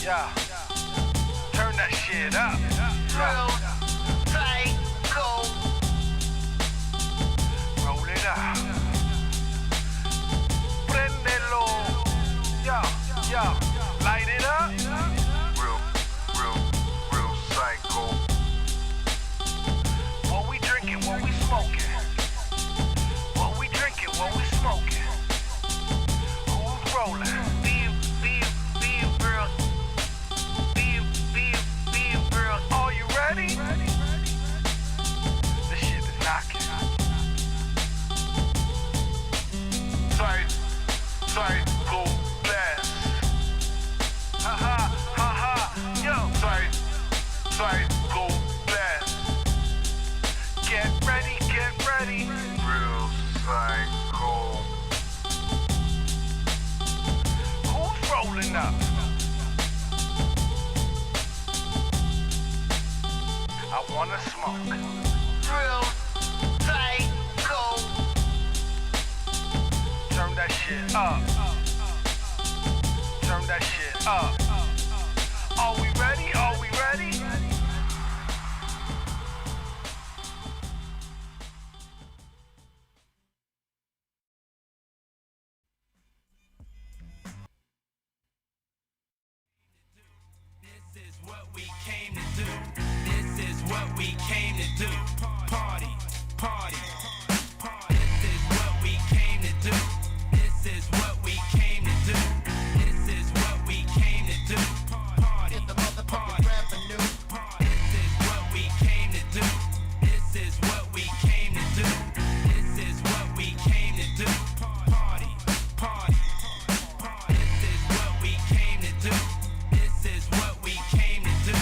Yeah. Turn that shit up. Real psycho. Roll it up. Prendelo. Yeah. Light it up. Real psycho. What we drinking, what we smoking. What we drinking, what we smoking. Who's rolling? Real. Are you ready? This shit is knocking. Psycho blast. Ha. Yo. Psycho blast. Get ready. Real psycho. Who's rolling up? I wanna smoke. Real psycho. Turn that shit up. Turn that shit up. Are we ready? This is what we came to do. This is what we came to do. Party. This is what we came to do. This is what we came to do. This is what we came to do. Party. Get the motherfucking revenue. This is what we came to do. This is what we came to do. This is what we came to do. Party. This is what we came to do. This is what we came to do.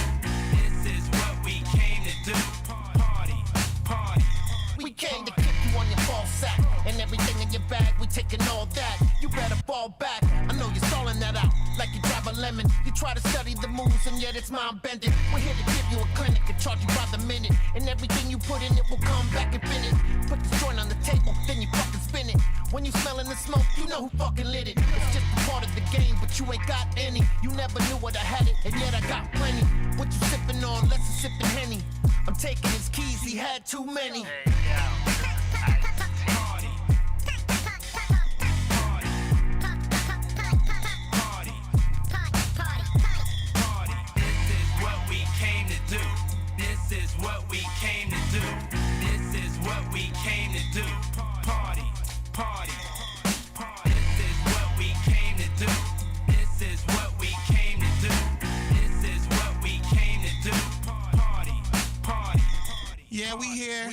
This is what we came to do. Party. We came to kick you on your ball sack. And everything in your bag, we taking all that. You better fall back. I know you're stalling that out like you drive a lemon. You try to study the moves and yet it's mind bending. We're here to give you a clinic and charge you by the minute. And everything you put in it will come back and finish. Put the joint on the table, then you fucking spin it. When you smelling the smoke, you know who fucking lit it. It's just a part of the game, but you ain't got any. You never knew what I had it, and yet I got plenty. What you sipping on? Less than sipping Henny. I'm taking his keys, he had too many. This is what we came to do. This is what we came to do. Party. This is what we came to do. This is what we came to do. This is what we came to do. Party. Yeah, we here.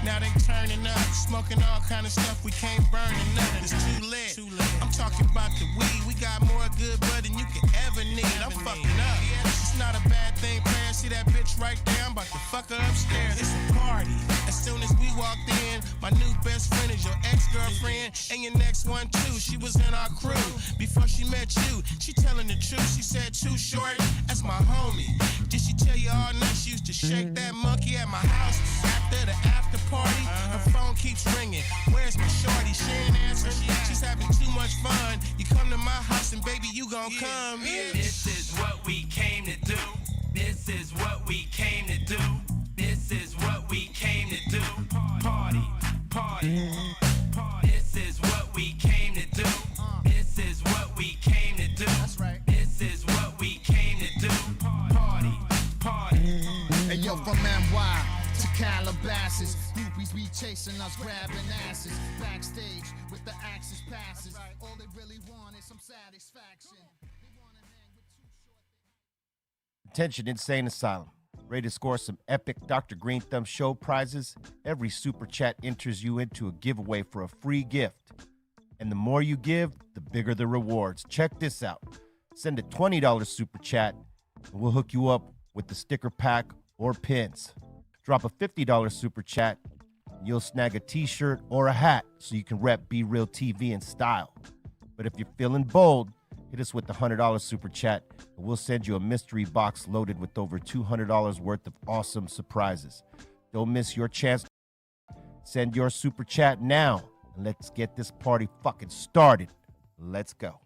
Now they turning up, smoking all kind of stuff. We can't burn nothing. It's too lit. I'm talking about the weed. We got more good bud than you can ever need. I'm fucking up. Yeah, it's not a bad thing, player. See that bitch right there? I'm about to fuck her upstairs. It's a party. As soon as we walked in, my new best friend is your ex-girlfriend, and your next one too. She was in our crew before she met you. She telling the truth. She said Too Short. That's my homie. Did she tell you all night she used to shake that monkey at my house after the after party? Her phone keeps ringing. Where's my shorty? She ain't answering. She's having too much fun. You come to my house and baby, you gon' come. Yeah. This is what we came to do. This is what we came to do. This is what we came to do. Party. This is what we came to do. This is what we came to do. That's right. This is what we came to do. Party. Hey yo, from NY to Calabasas, groupies be chasing us, grabbing asses. Backstage with the axis passes. All they really want is some satisfaction. They wanna hang with Too Short. Attention, Insane Asylum. Ready to score some epic Dr. Greenthumb show prizes? Every super chat enters you into a giveaway for a free gift. And the more you give, the bigger the rewards. Check this out. Send a $20 super chat, and we'll hook you up with the sticker pack or pins. Drop a $50 super chat, and you'll snag a t-shirt or a hat so you can rep BREALTV in style. But if you're feeling bold, hit us with the $100 super chat, and we'll send you a mystery box loaded with over $200 worth of awesome surprises. Don't miss your chance. Send your super chat now, and let's get this party fucking started. Let's go.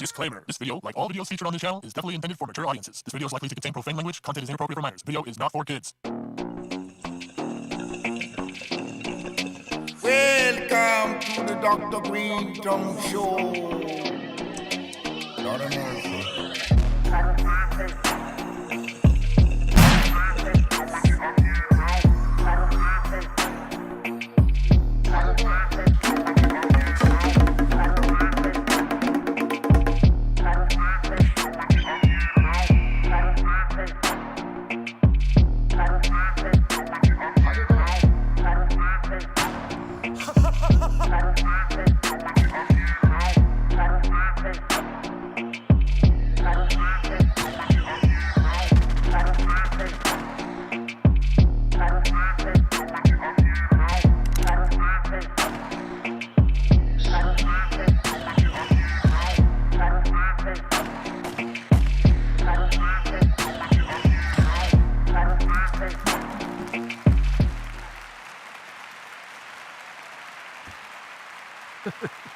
Disclaimer. This video, like all videos featured on this channel, is definitely intended for mature audiences. This video is likely to contain profane language. Content is inappropriate for minors. Video is not for kids. Welcome to the Dr. Greenthumb Show. Lord of mercy.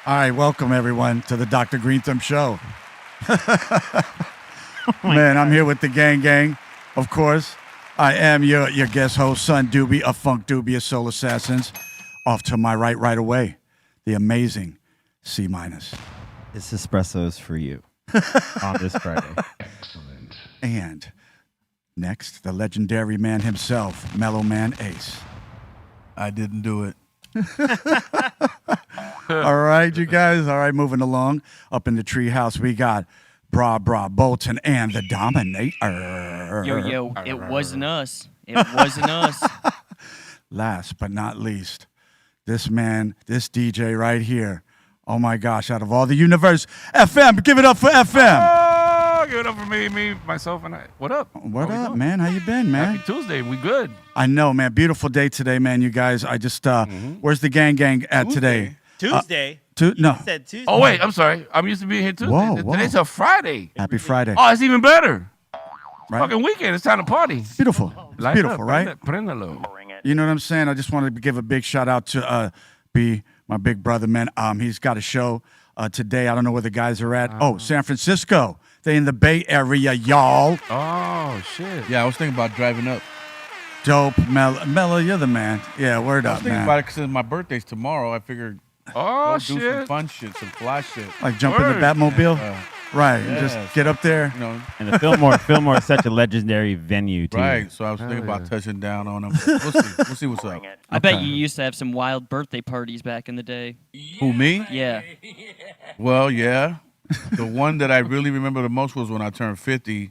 All right, welcome everyone to the Dr. Greenthumb Show. Man, I'm here with the gang, of course. I am your guest host, Son Doobie of Funk Doobie of Soul Assassins. Off to my right away, the amazing C-. This espresso is for you on this Friday. Excellent. And next, the legendary man himself, Mellow Man Ace. I didn't do it. All right, you guys. All right, moving along. Up in the treehouse, we got Bra Bolton and the Dominator. Yo, it wasn't us. It wasn't us. Last but not least, this man, this DJ right here. Oh my gosh, out of all the universe, FM, give it up for FM. Oh, give it up for me, myself, and I. What up? What up, man? How you been, man? Happy Tuesday. We good. I know, man. Beautiful day today, man, you guys. I just, where's the gang at today? Tuesday? No. He said Tuesday. Oh, wait, I'm sorry. I'm used to being here Tuesday. Whoa. Today's a Friday. Happy Friday. Oh, it's even better. Right? Fucking weekend. It's time to party. Beautiful. It's Light beautiful, up, right? Prendelo. You know what I'm saying? I just wanted to give a big shout out to B, my big brother, man. He's got a show today. I don't know where the guys are at. Oh, San Francisco. They in the Bay Area, y'all. Oh, shit. Yeah, I was thinking about driving up. Dope. Mellow, you're the man. Yeah, word I up, was thinking man. about it because my birthday's tomorrow. I figured Oh, go do some shit. fun shit, some fly shit. Like jump in the Word. Batmobile? Right, and Yeah, just get up there. You know, And the Fillmore is such a legendary venue, too. right. So I was thinking about touching down on them. We'll see. We'll see what's up. I bet you used to have some wild birthday parties back in the day. Who, me? Yeah. Well, yeah. The one that I really remember the most was when I turned 50.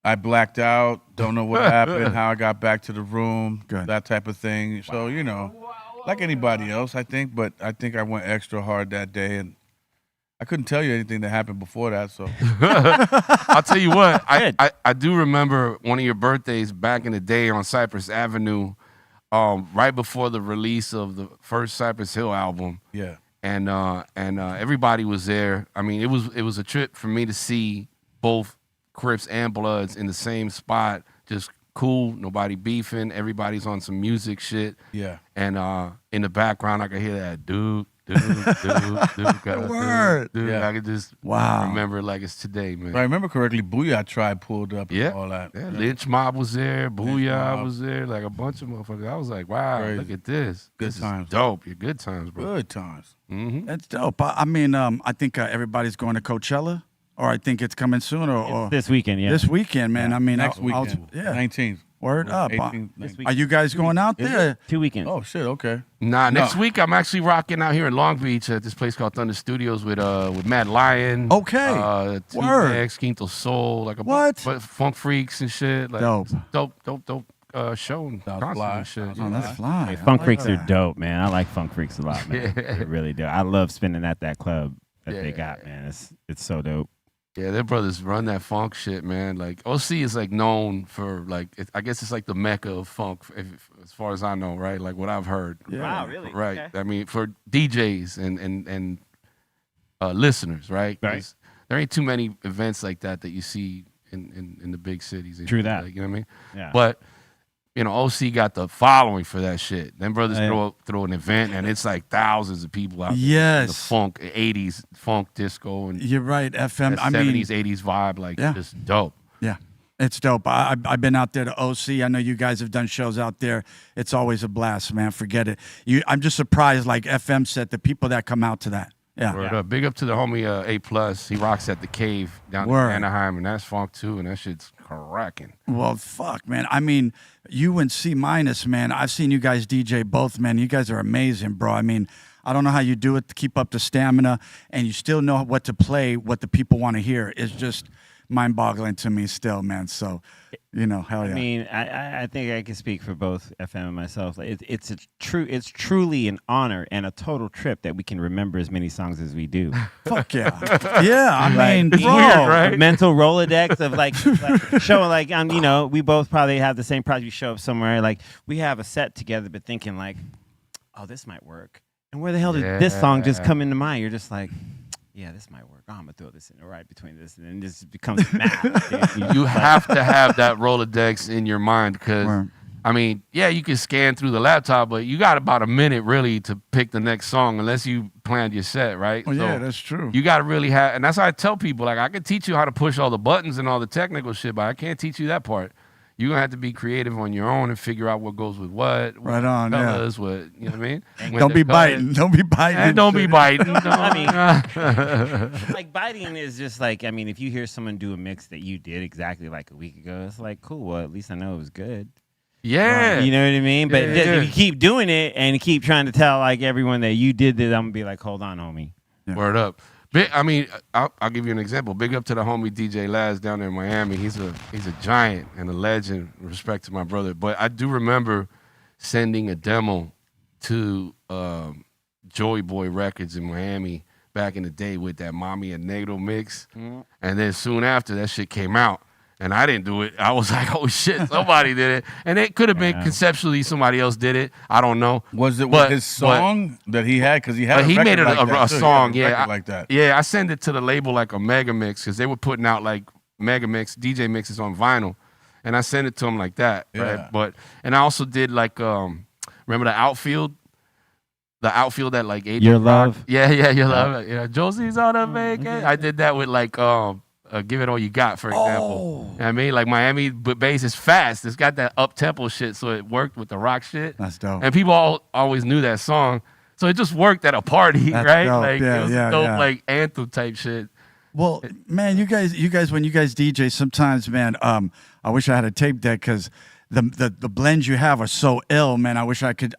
I blacked out. Don't know what happened, how I got back to the room, that type of thing. So, you know, like anybody else, I think. But I think I went extra hard that day. And I couldn't tell you anything that happened before that. So I'll tell you what. I do remember one of your birthdays back in the day on Cypress Avenue, right before the release of the first Cypress Hill album. yeah. And everybody was there. I mean, it was a trip for me to see both Crips and Bloods in the same spot. Just cool, nobody beefing. Everybody's on some music shit. Yeah. And in the background, I could hear that dude. Word. Yeah. I could just remember it like it's today, man. If I remember correctly, Booyah Tribe pulled up Yeah. and all that. Yeah, Lynch Mob was there, Booyah Mob. was there, like a bunch of motherfuckers. I was like, wow, Crazy. look at this. Good This is times. dope. You're good times, bro. Good times. Mm-hmm. That's dope. I mean, I think everybody's going to Coachella, or I think it's coming soon, or This weekend, yeah. this weekend, man. I mean, Next weekend. yeah. 19th. Word up. 18th, Are you guys going out Is there? 2 weekends. Oh, shit. Okay. Nah, next week I'm actually rocking out here in Long Beach at this place called Thunder Studios with Mad Lion. Okay. Word. Quinto Soul, like a What? bunch Funk Freaks and shit. Like, Dope. Dope show and Sounds concert fly. and shit. Oh, that's fly. Hey, Funk I like Freaks are that. dope, man. I like Funk Freaks a lot, man. Yeah. I really do. I love spinning at that club that they Yeah. got, man. It's so dope. Yeah, their brothers run that funk shit, man. Like OC is like known for like I guess it's like the mecca of funk, as far as I know, right? Like what I've heard. Yeah. Wow, really? Right. Okay. I mean, for DJs and listeners, right? 'Cause there ain't too many events like that you see in the big cities. And True shit, that. like, you know what I mean? Yeah. But you know, OC got the following for that shit. Them brothers throw an event and it's like thousands of people out there. Yes. The funk, 80s funk disco and you're right, FM. I 70s, mean, 80s vibe, like just dope. Yeah, it's dope. I've been out there to OC. I know you guys have done shows out there. It's always a blast, man. Forget it. I'm just surprised, like FM said, the people that come out to that. Yeah. Word up. Big up to the homie A+. He rocks at the Cave down in Anaheim, and that's funk too, and that shit's cracking. Well, fuck, man. I mean, you and C-, man. I've seen you guys DJ both, man. You guys are amazing, bro. I mean, I don't know how you do it to keep up the stamina, and you still know what to play, what the people want to hear. It's just mind-boggling to me still, man. So, you know, hell yeah. I mean, I think I can speak for both FM and myself. It's truly an honor and a total trip that we can remember as many songs as we do. Fuck yeah. Yeah, I mean, it's bro. weird, right? A mental Rolodex of like showing like, you know, we both probably have the same project. We show up somewhere, like we have a set together, but thinking like, oh, this might work. And where the hell did this song just come into mind? You're just like, yeah, this might work. Oh, I'm gonna throw this in right between this, and then this becomes math. You have to have that Rolodex in your mind because, I mean, yeah, you can scan through the laptop, but you got about a minute really to pick the next song unless you planned your set, right? Oh, yeah, that's true. You got to really have, and that's how I tell people, like, I can teach you how to push all the buttons and all the technical shit, but I can't teach you that part. You're going to have to be creative on your own and figure out what goes with what. Right on, colors, what, you know what I mean? Don't be biting. Don't be biting. And don't be biting. No. I mean, like biting is just like, I mean, if you hear someone do a mix that you did exactly like a week ago, it's like, cool, well, at least I know it was good. Yeah. You know what I mean? But if you keep doing it and keep trying to tell like everyone that you did this, I'm going to be like, hold on, homie. Yeah. Word up. I mean, I'll give you an example. Big up to the homie DJ Laz down there in Miami. He's a giant and a legend. Respect to my brother. But I do remember sending a demo to Joey Boy Records in Miami back in the day with that Mami and Negro mix. Mm-hmm. And then soon after, that shit came out. And I didn't do it. I was like, oh, shit, somebody did it. And it could have been conceptually somebody else did it. I don't know. Was it with his song that he had? Because he had he made it like a song, yeah. Like that. Yeah, I sent it to the label like a mega mix because they were putting out like mega mix, DJ mixes on vinyl. And I sent it to them like that, right? And I also did like, remember the outfield? The outfield that like Your Love? Yeah, Your Love. Yeah, Josie's on a vacation. I did that with like, Give It All You Got, for example. You know what I mean? Like Miami bass is fast. It's got that up-tempo shit, so it worked with the rock shit. That's dope. And people always knew that song. So it just worked at a party, That's right? dope. Like Yeah, it was yeah, a dope yeah. like anthem type shit. Well, man, you guys, when you guys DJ, sometimes, man, I wish I had a tape deck because the blends you have are so ill, man. I wish I could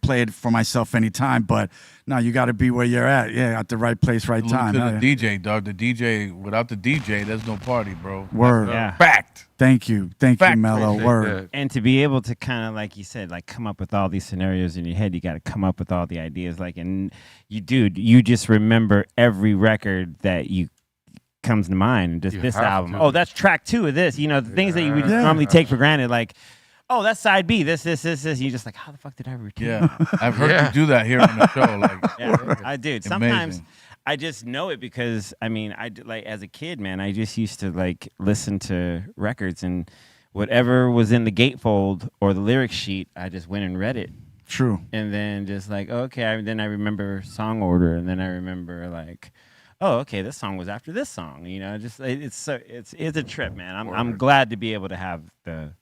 play it for myself anytime, but no, you got to be where you're at. Yeah, at the right place, right time. To the DJ, dog. The DJ, without the DJ, there's no party, bro. Word. Yeah. Fact. Thank you, Mellow. Word. And to be able to kind of, like you said, like come up with all these scenarios in your head, you got to come up with all the ideas. Like, and you just remember every record that you comes to mind, and just You this have album. to. Oh, that's track 2 of this. You know, the things that you would normally take for granted, like, oh, that's side B. This. And you're just like, how the fuck did I retain? Yeah, I've heard you do that here on the show. Like, Yeah, I do. Sometimes Amazing. I just know it because I mean, like as a kid, man, I just used to like listen to records and whatever was in the gatefold or the lyric sheet, I just went and read it. True. And then just like, okay, then I remember song order, and then I remember like, oh, okay, this song was after this song. You know, just it's a trip, man. I'm glad to be able to have the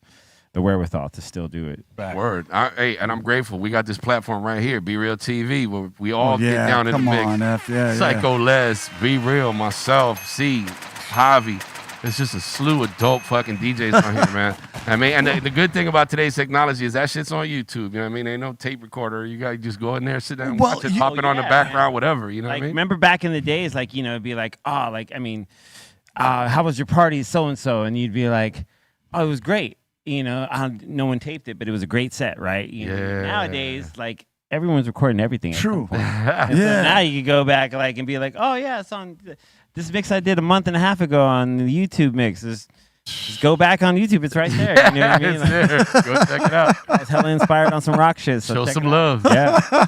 wherewithal to still do it. Word. Hey, and I'm grateful. We got this platform right here, Be Real TV, where we all get down in the mix. Come on, F. Yeah, Psycho Les, Be Real, myself, C, Javi. It's just a slew of dope fucking DJs on here, man. I mean, and the good thing about today's technology is that shit's on YouTube. You know what I mean? Ain't no tape recorder. You gotta just go in there, sit down, and watch it, pop it on the background, whatever. You know like, what I mean? Remember back in the days, like, you know, it'd be like, oh, like, I mean, how was your party, so-and-so? And you'd be like, oh, it was great. You know, no one taped it, but it was a great set, right? You know, nowadays, like, everyone's recording everything. True. So now you can go back like and be like, oh, yeah, it's on this mix I did a month and a half ago on the YouTube mix. Just go back on YouTube. It's right there. You know what I mean? It's there. Go check it out. I was hella inspired on some rock shit. So Show check some it out. love. Yeah.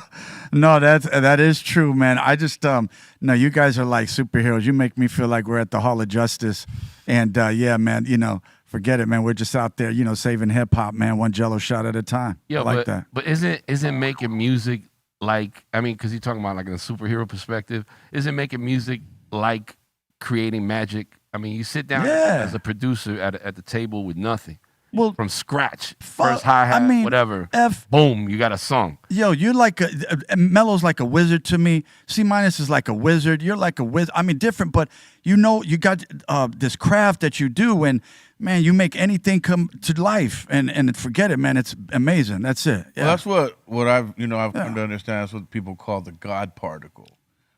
No, that is true, man. I just no, you guys are like superheroes. You make me feel like we're at the Hall of Justice, and yeah, man, you know, forget it, man. We're just out there, saving hip hop, man, one Jello shot at a time. Yeah, I like that. But isn't making music like, I mean, because you're talking about like in a superhero perspective, isn't making music like creating magic? I mean, you sit down as a producer at the table with nothing. Well, from scratch, first hi-hat, whatever. Boom, you got a song. Yo, you're like Mellow's like a wizard to me. C- is like a wizard. You're like a wizard. I mean, different, but you got this craft that you do, and man, you make anything come to life. And forget it, man. It's amazing. That's it. Yeah. Well, that's what I've come to understand. That's what people call the God particle,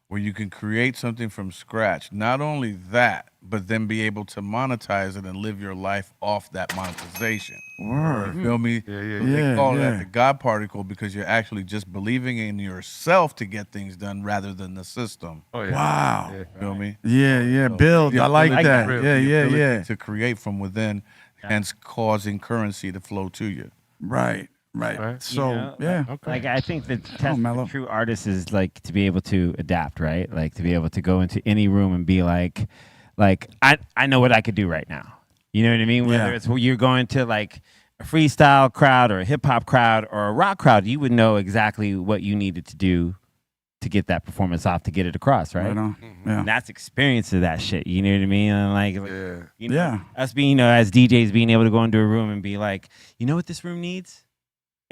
where you can create something from scratch. Not only that, but then be able to monetize it and live your life off that monetization. Word. You feel me? They call that the God particle because you're actually just believing in yourself to get things done rather than the system. Oh, yeah. Wow. You feel me? Yeah. Build. I like that. Yeah. To create from within, hence causing currency to flow to you. Right. So, like I think the test of a true artist is like to be able to adapt, right? Like to be able to go into any room and be like I know what I could do right now. You know what I mean? Whether it's you're going to like a freestyle crowd or a hip hop crowd or a rock crowd, you would know exactly what you needed to do to get that performance off, to get it across, right? Yeah. And that's experience of that shit. You know what I mean? And us being, as DJs being able to go into a room and be like, you know what this room needs?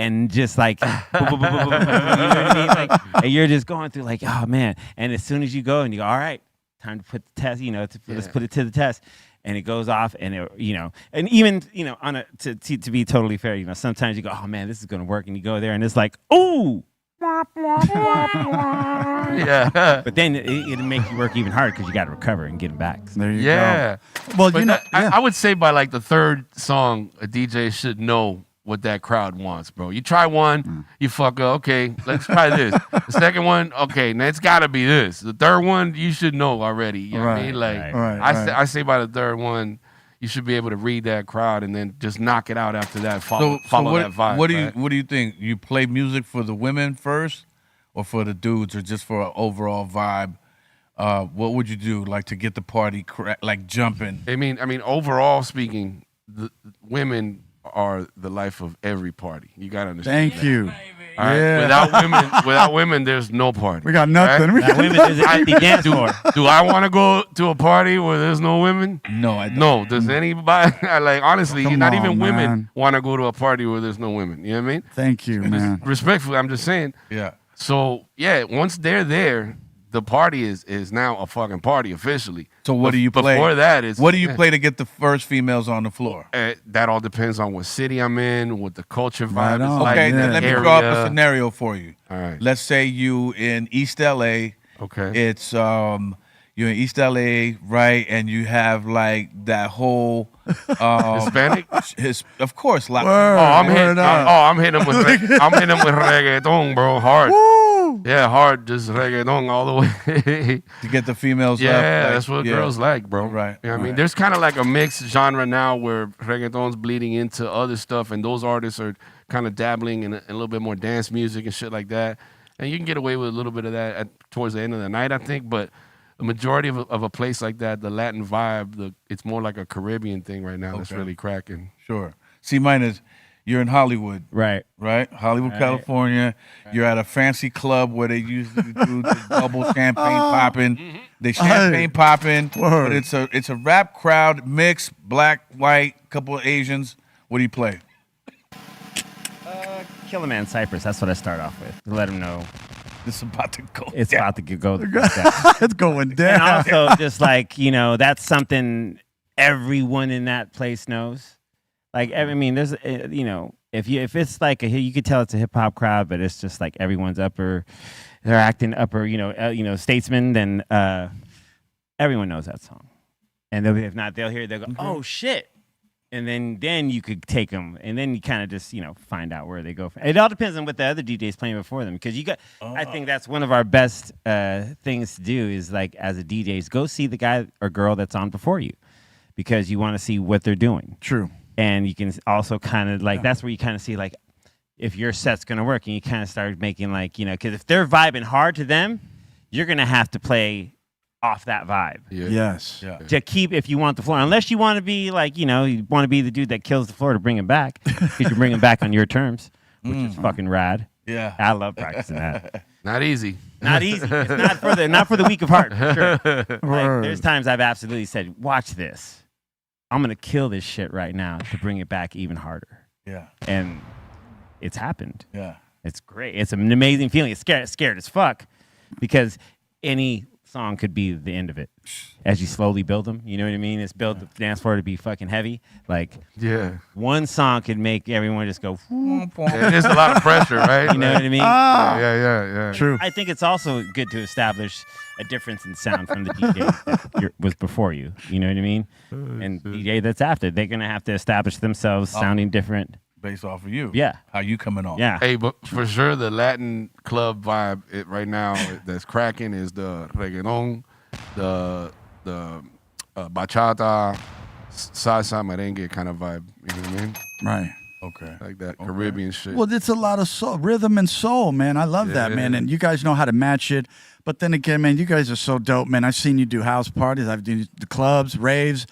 And just like, boom, boom, boom, boom, boom, boom, you know what I mean? Like, and you're just going through like, oh man. And as soon as you go and you go, all right, time to put the test, let's put it to the test. And it goes off, and and even to be totally fair, sometimes you go, oh man, this is gonna work, and you go there, and it's like, ooh, yeah. But then it'll make you work even harder because you got to recover and get them back. So. There you go. Well, I would say by like the third song, a DJ should know what that crowd wants, bro. You try one, you fuck up. Okay, let's try this. The second one, okay, now it's got to be this. The third one, you should know already. You know what I mean? Like, I say by the third one, you should be able to read that crowd and then just knock it out after that. Follow that vibe. What do you think? You play music for the women first, or for the dudes, or just for an overall vibe? What would you do, like to get the party like jumping? I mean, overall speaking, the women are the life of every party. You gotta understand. Thank you. All right? Without women, there's no party. We got nothing. Right? Without women, there's an empty dance floor. Do I want to go to a party where there's no women? No, I don't. No. Does anybody? Like, honestly, Come not on, even women man. want to go to a party where there's no women. You know what I mean? Thank you, man. Respectfully, I'm just saying. Yeah. So once they're there, the party is now a fucking party officially. So what do you play? Before that is what do you play to get the first females on the floor? That all depends on what city I'm in, what the culture vibe is on. like. Okay, in then that let me area. draw up a scenario for you. All right. Let's say you in East LA. Okay. It's you're in East LA, right? And you have like that whole Hispanic. Of course, like I'm hitting them with reggaeton, bro, hard. Yeah, hard, just reggaeton all the way. to get the females. Yeah, up, like, that's what girls like, bro. Right. You know what I mean? There's kind of like a mixed genre now where reggaeton's bleeding into other stuff, and those artists are kind of dabbling in a little bit more dance music and shit like that. And you can get away with a little bit of that towards the end of the night, I think. But the majority of a place like that, the Latin vibe, it's more like a Caribbean thing right now that's really cracking. Sure. C-, you're in Hollywood. Right. Right? Hollywood, California. You're at a fancy club where they usually do the double champagne popping. They champagne popping. But it's a rap crowd, mix, black, white, couple of Asians. What do you play? Killer Man Cypress. That's what I start off with. To let them know this is about to go. It's down. about to go. It's going down. And also, just like that's something everyone in that place knows. Like, I mean, there's, if it's like you could tell it's a hip hop crowd, but it's just like everyone's they're acting upper, statesman. Then everyone knows that song, and if not, they'll go, oh shit, and then you could take them, and then you kind of just find out where they go. It all depends on what the other DJ's playing before them, because I think that's one of our best things to do is like as a DJ is go see the guy or girl that's on before you, because you want to see what they're doing. True. And you can also kind of like, that's where you kind of see like if your set's going to work, and you kind of start making like, because if they're vibing hard to them, you're going to have to play off that vibe. Yes. Yeah. To keep, if you want the floor, unless you want to be like, you want to be the dude that kills the floor to bring him back, because you bring him back on your terms, which is fucking rad. Yeah. I love practicing that. Not easy. Not easy. It's not for the weak of heart. For sure. Like, there's times I've absolutely said, watch this. I'm gonna kill this shit right now to bring it back even harder. Yeah. And it's happened. Yeah. It's great. It's an amazing feeling. It's scared as fuck, because any song could be the end of it as you slowly build them. You know what I mean? It's build the dance floor to be fucking heavy. Like, one song could make everyone just go. There's a lot of pressure, right? You know what I mean? Yeah. True. I think it's also good to establish a difference in sound from the DJ that was before you. You know what I mean? And DJ that's after, they're gonna have to establish themselves sounding different. Based off of you. Yeah. How you coming on. Yeah. Hey, but for sure, the Latin club vibe right now that's cracking is the reggaeton, the bachata, salsa, merengue kind of vibe. You know what I mean? Right. Okay. Like that Caribbean shit. Well, it's a lot of soul, rhythm and soul, man. I love that, man. And you guys know how to match it. But then again, man, you guys are so dope, man. I've seen you do house parties. I've done the clubs, raves.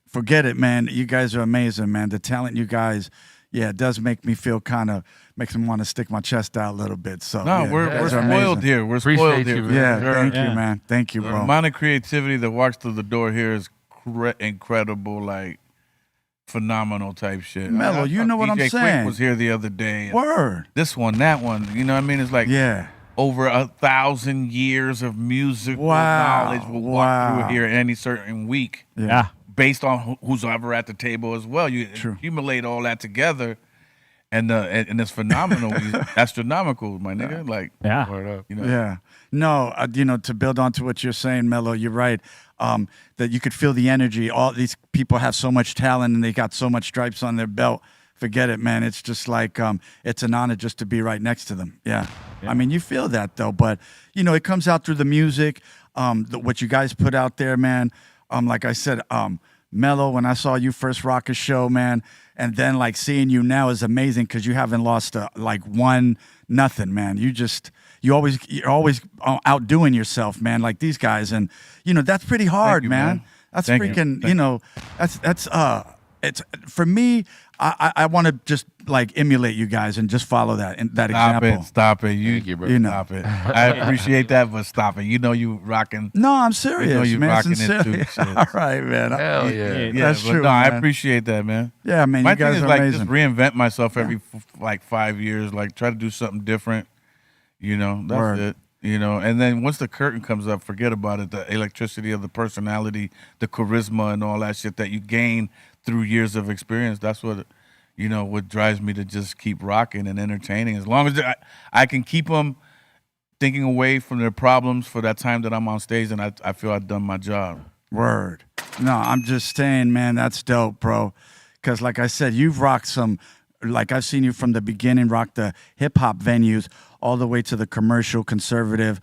Forget it, man. You guys are amazing, man. The talent you guys, it does make me feel makes me want to stick my chest out a little bit. So we're spoiled here. We're spoiled here. Man. Thank you, man. Thank you, bro. The amount of creativity that walks through the door here is incredible, like phenomenal type shit. Mellow, you know what I'm DJ saying? Quick was here the other day. Word. This one, that one. You know what I mean? It's like over 1,000 years of musical knowledge will walk through here any certain week. Yeah. Based on who's ever at the table as well. You accumulate all that together, and it's phenomenal. Astronomical, my nigga. Like, you know. Yeah. No, to build onto what you're saying, Mellow, you're right. That you could feel the energy. All these people have so much talent, and they got so much stripes on their belt. Forget it, man. It's just like it's an honor just to be right next to them. Yeah. I mean, you feel that though, but it comes out through the music. What you guys put out there, man. Like I said, Mellow, when I saw you first rock a show, man, and then like seeing you now is amazing because you haven't lost nothing, man. You're always outdoing yourself, man, like these guys, and that's pretty hard, man. That's freaking, it's for me. I want to just like emulate you guys and just follow that example. Stop it. Stop it. I appreciate that, but stop it. You rocking. No, I'm serious, you man. Rocking Sincerely. it too. All right, man. Hell yeah. That's true. No, I man. appreciate that, man. Yeah, man. My you guys thing is are like amazing. just reinvent myself every 5 years. Like try to do something different. That's Word. it. And then once the curtain comes up, forget about it. The electricity of the personality, the charisma, and all that shit that you gain through years of experience. That's what, what drives me to just keep rocking and entertaining. As long as I can keep them thinking away from their problems for that time that I'm on stage, and I feel I've done my job. Word. No, I'm just saying, man, that's dope, bro. Because like I said, you've rocked some, like I've seen you from the beginning rock the hip-hop venues all the way to the commercial, conservative,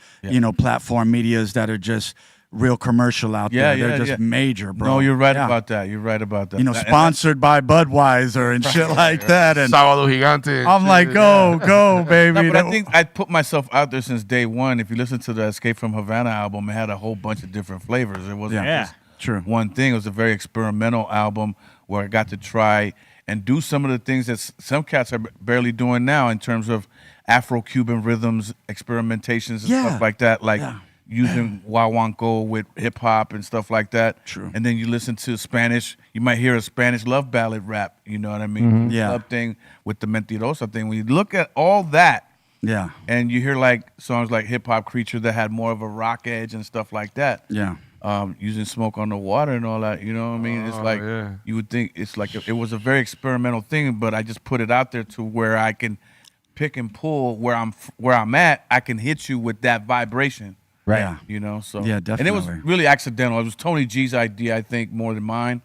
platform medias that are just real commercial out there. They're just major, bro. No, you're right about that. You're right about that. Sponsored by Budweiser and shit like that. And Sábado Gigante. I'm like, go, baby. No, but I think I put myself out there since day one. If you listen to the Escape from Havana album, it had a whole bunch of different flavors. It wasn't just one thing. It was a very experimental album where I got to try and do some of the things that some cats are barely doing now in terms of Afro-Cuban rhythms, experimentations and stuff like that. Like using guaguancó with hip hop and stuff like that. True. And then you listen to Spanish, you might hear a Spanish love ballad rap, you know what I mean? Club thing with the Mentirosa thing. When you look at all that, and you hear like songs like Hip Hop Creature that had more of a rock edge and stuff like that. Using Smoke on the Water and all that, you know what I mean? It's like you would think it's like it was a very experimental thing, but I just put it out there to where I can pick and pull where I'm at. I can hit you with that vibration. Right. Yeah. Definitely. And it was really accidental. It was Tony G's idea, I think, more than mine.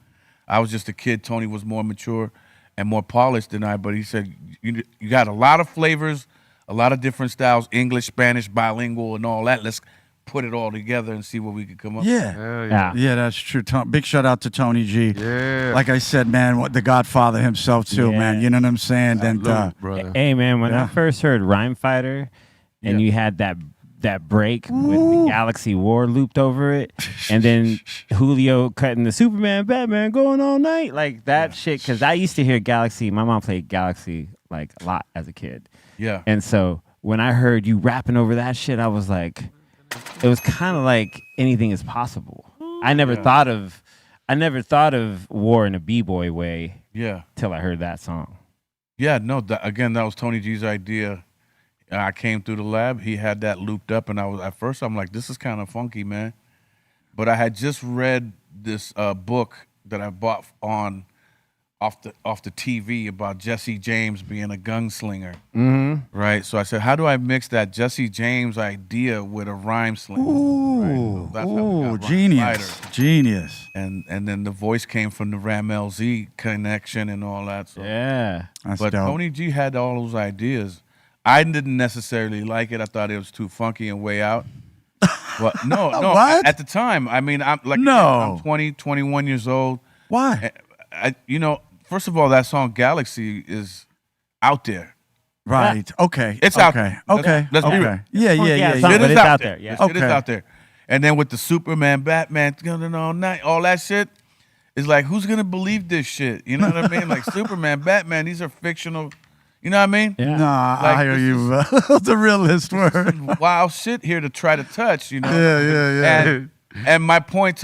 I was just a kid. Tony was more mature and more polished than I, but he said, you got a lot of flavors, a lot of different styles, English, Spanish, bilingual, and all that. Let's put it all together and see what we could come up with. Yeah, that's true. Big shout out to Tony G. Yeah. Like I said, man, the Godfather himself too, man. You know what I'm saying? Brother. Hey, man, when I first heard Rhyme Fighter and you had that that break with the Galaxy War looped over it, and then Julio cutting the Superman, Batman going all night, like that shit. Because I used to hear Galaxy. My mom played Galaxy like a lot as a kid. Yeah. And so when I heard you rapping over that shit, I was like, it was kind of like anything is possible. I never thought of war in a b-boy way. Yeah. Till I heard that song. Yeah. No. Again, that was Tony G's idea. I came through the lab. He had that looped up, and at first I'm like, this is kind of funky, man. But I had just read this book that I bought off the TV about Jesse James being a gunslinger. Right. So I said, how do I mix that Jesse James idea with a rhyme slinger? Ooh, right? So that's how we got genius. And then the voice came from the Ram LZ connection and all that. So. Yeah. But dope. Tony G had all those ideas. I didn't necessarily like it. I thought it was too funky and way out. But no. What? At the time, I mean, I'm 20, 21 years old. Why? First of all, that song Galaxy is out there. Right. Okay. It's out there. Okay. Let's be real. Okay. Yeah. It is out there. Yeah. It is out there. And then with the Superman, Batman, all night, all that shit, it's like, who's gonna believe this shit? You know what I mean? Like Superman, Batman, these are fictional. You know what I mean? Yeah. Nah, Like, I hear you. The realist word. Wild shit here to try to touch. You know? Yeah. And my point,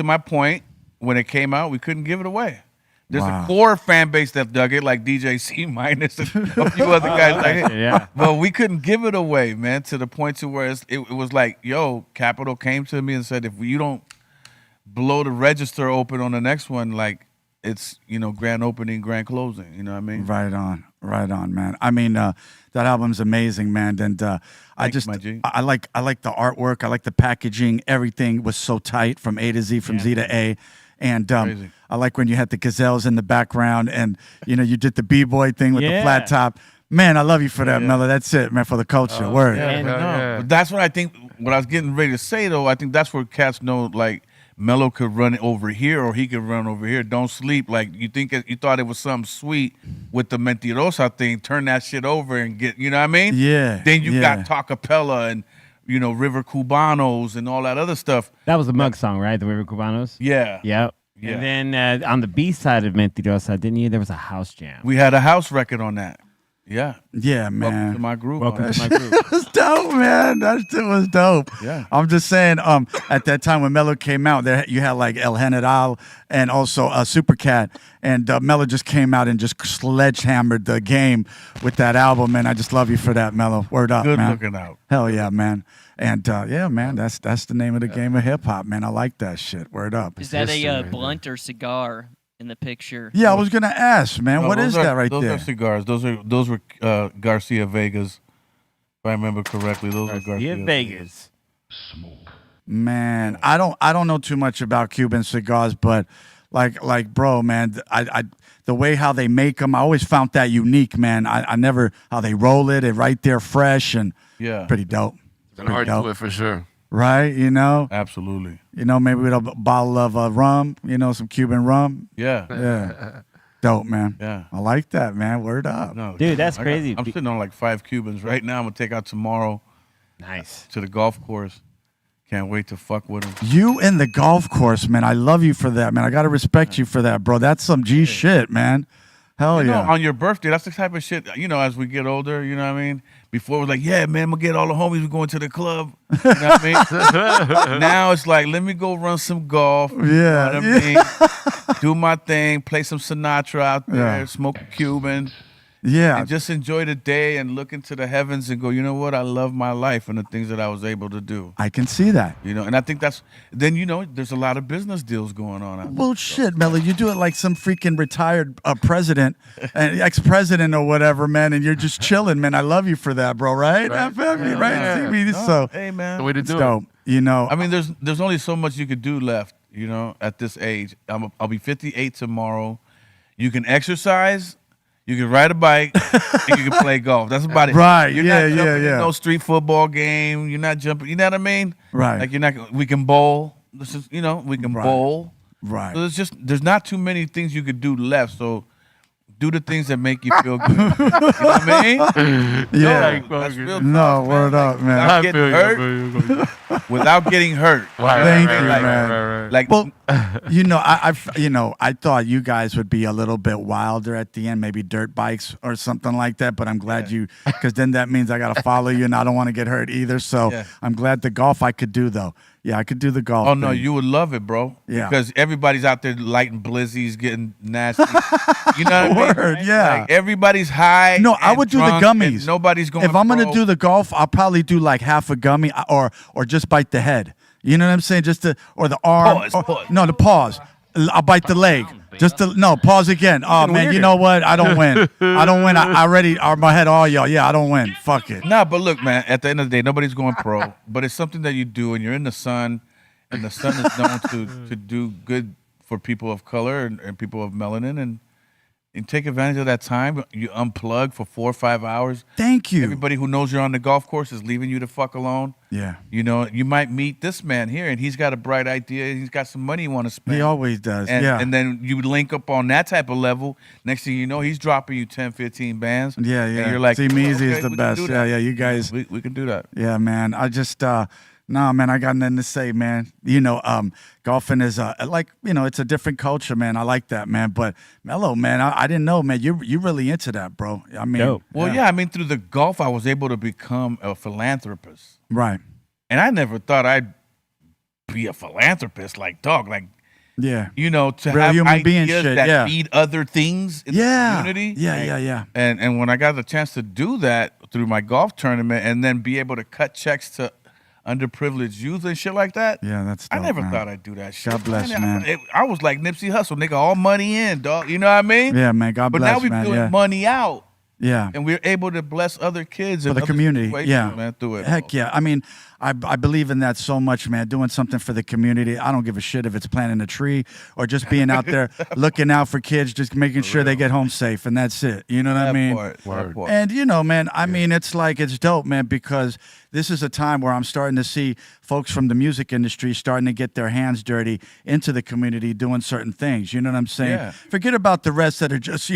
when it came out, we couldn't give it away. There's Wow. a core fan base that dug it, like DJ C minus and a few other guys like it. Yeah. But we couldn't give it away, man, to the point to where it was like, yo, Capitol came to me and said, if you don't blow the register open on the next one, like it's, grand opening, grand closing. You know what I mean? Right on, man. I mean, that album's amazing, man. And I like the artwork. I like the packaging. Everything was so tight from A to Z, from Z to A. And I like when you had the gazelles in the background, and you did the b-boy thing with the flat top. Man, I love you for that, Mellow. That's it, man, for the culture. Word. But that's what I think. What I was getting ready to say, though, I think that's where cats know, like, Mellow could run over here or he could run over here. Don't sleep. Like, you thought it was something sweet with the Mentirosa thing. Turn that shit over and get, you know what I mean? Yeah. Then you got Tacapella and, River Cubanos and all that other stuff. That was the Mug song, right? The River Cubanos? Yeah. Yep. Yeah. And then on the B side of Mentirosa, didn't you? There was a house jam. We had a house record on that. Yeah. Yeah, man. Welcome to my group. Welcome to my group. It was dope, man. That shit was dope. Yeah. I'm just saying, at that time when Mellow came out, you had like El General and also Supercat, and Mellow just came out and just sledgehammered the game with that album, man. I just love you for that, Mellow. Word up, Good man. looking out. Hell yeah, man. And yeah, man, that's the name of the game of hip hop, man. I like that shit. Word up. Is that a blunt or cigar in the picture? Yeah, I was gonna ask, man. No, what is that right those there? Those are cigars. Those were Garcia Vegas, if I remember correctly. Those are Garcia Vegas. Man, I don't know too much about Cuban cigars, but like bro, man, I the way how they make them, I always found that unique, man. I never how they roll it right there fresh and pretty dope. It's an art to it for sure. Right, Absolutely. Maybe with a bottle of rum, some Cuban rum. Yeah. Dope, man. Yeah. I like that, man. Word up. No, Dude, that's crazy. I'm sitting on like 5 Cubans right now. I'm gonna take out tomorrow. Nice. To the golf course. Can't wait to fuck with them. You in the golf course, man. I love you for that, man. I gotta respect you for that, bro. That's some G shit, man. Hell yeah. On your birthday, that's the type of shit, as we get older, you know what I mean? Before it was like, yeah, man, I'm going to get all the homies, we're going to the club. You know what I mean? Now it's like, let me go run some golf. Yeah. You know what I mean? Do my thing, play some Sinatra out there, smoke a Cuban. Yeah. And just enjoy the day and look into the heavens and go, you know what? I love my life and the things that I was able to do. I can see that. And I think then there's a lot of business deals going on out there. Well, shit, Melly, you do it like some freaking retired president, ex-president or whatever, man, and you're just chilling, man. I love you for that, bro, right? Right? So, hey, man. The way to do dope. it. I mean, there's only so much you could do left, at this age. I'll be 58 tomorrow. You can exercise. You can ride a bike, and you can play golf. That's about it. Right? You're not jumping in no street football game. You're not jumping. You know what I mean? Right. Like we can bowl. This is, we can bowl. Right. So there's not too many things you could do left. So do the things that make you feel good. You know what I mean? Yeah. That's real No, talk, word up, man. Without getting hurt. Without getting hurt. Thank you, Like, man. Like, well, I thought you guys would be a little bit wilder at the end, maybe dirt bikes or something like that. But I'm glad you, because then that means I got to follow you, and I don't want to get hurt either. So I'm glad the golf I could do though. Yeah, I could do the golf. Oh no, thing. you would love it, bro. Yeah. Because everybody's out there lighting blizzies, getting nasty. You know what I mean? Word, yeah. Like, everybody's high. No, I would do the drunk gummies. and nobody's going. If I'm gonna pro. do the golf, I'll probably do like half a gummy or just bite the head. You know what I'm saying? Or the arm. Pause. No, the pause. I'll bite the leg. Pause again. Oh man, you know what? I don't win. I don't win. I already are my head all y'all. Yeah, I don't win. Fuck it. Nah, but look, man. At the end of the day, nobody's going pro. But it's something that you do, and you're in the sun, and the sun is known to do good for people of color and people of melanin, and take advantage of that time. You unplug for 4 or 5 hours. Thank you. Everybody who knows you're on the golf course is leaving you the fuck alone. Yeah. You know, you might meet this man here, and he's got a bright idea. He's got some money he want to spend. He always does. And, yeah. And then you link up on that type of level. Next thing you know, he's dropping you 10, 15 bands. Yeah, And yeah. you're like, See, Measy okay, is the we can best. do Yeah, that. yeah. You guys. We can do that. Yeah, man. I just nah, man, I got nothing to say, man. You know, golfing is it's a different culture, man. I like that, man. But Mellow, man, I didn't know, man. You really into that, bro. I mean, Well, yeah, I mean, through the golf, I was able to become a philanthropist. Right. And I never thought I'd be a philanthropist, like, dog, like, yeah, you know, to real have human being ideas shit. that Yeah. feed other things in the community. Yeah. And when I got the chance to do that through my golf tournament, and then be able to cut checks to underprivileged youth and shit like that. Yeah, that's I dope, never man. thought I'd do that shit. God bless, man. I was like Nipsey Hussle, nigga, all money in, dog. You know what I mean? Yeah, man. God But bless, now we're man. doing Yeah. money out. Yeah. And we're able to bless other kids For in the other community. situations, Yeah. man, through it. Heck yeah. I mean, I believe in that so much, man. Doing something for the community. I don't give a shit if it's planting a tree or just being out there looking out for kids, just making sure they get home safe, and that's it. You know what I mean? That part. And you know, man, I mean, it's dope, man, because this is a time where I'm starting to see folks from the music industry starting to get their hands dirty into the community doing certain things. You know what I'm saying? Yeah. Forget about the rest that are just,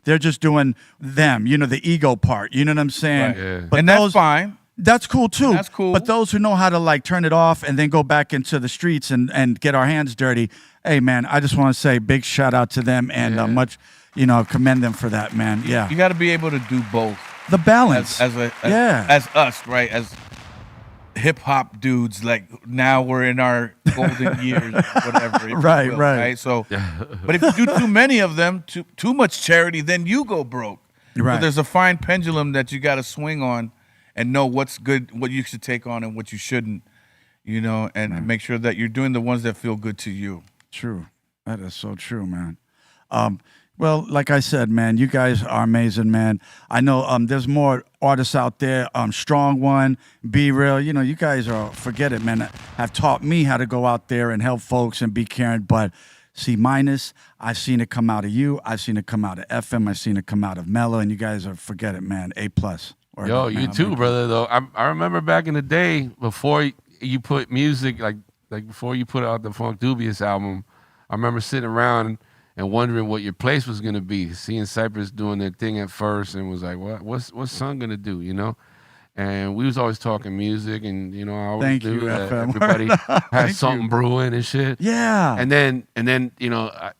they're just doing them, the ego part. You know what I'm saying? Right. Yeah. But And that's fine. That's cool too. That's cool. But those who know how to like turn it off and then go back into the streets and get our hands dirty, hey man, I just want to say big shout out to them and much, commend them for that, man. Yeah. You got to be able to do both. The balance. As us, right? As hip hop dudes, like now we're in our golden years, whatever. if you Right, will, right. So, but if you do too many of them, too much charity, then you go broke. Right. So there's a fine pendulum that you got to swing on, and know what's good, what you should take on, and what you shouldn't. And make sure that you're doing the ones that feel good to you. True. That is so true, man. Well, like I said, man, you guys are amazing, man. I know there's more artists out there. Strong One, Be Real. You guys forget it, man. Have taught me how to go out there and help folks and be caring. But C-, I've seen it come out of you. I've seen it come out of FM. I've seen it come out of Mellow. And you guys forget it, man. A+. Yo, you too, brother. Though I remember back in the day before you put music like before you put out the Funk Dubious album, I remember sitting around and wondering what your place was gonna be. Seeing Cypress doing their thing at first, and was like, what's Son gonna do? And we was always talking music, and I always Thank knew you, that FM. everybody had Thank something brewing and shit. Yeah. And then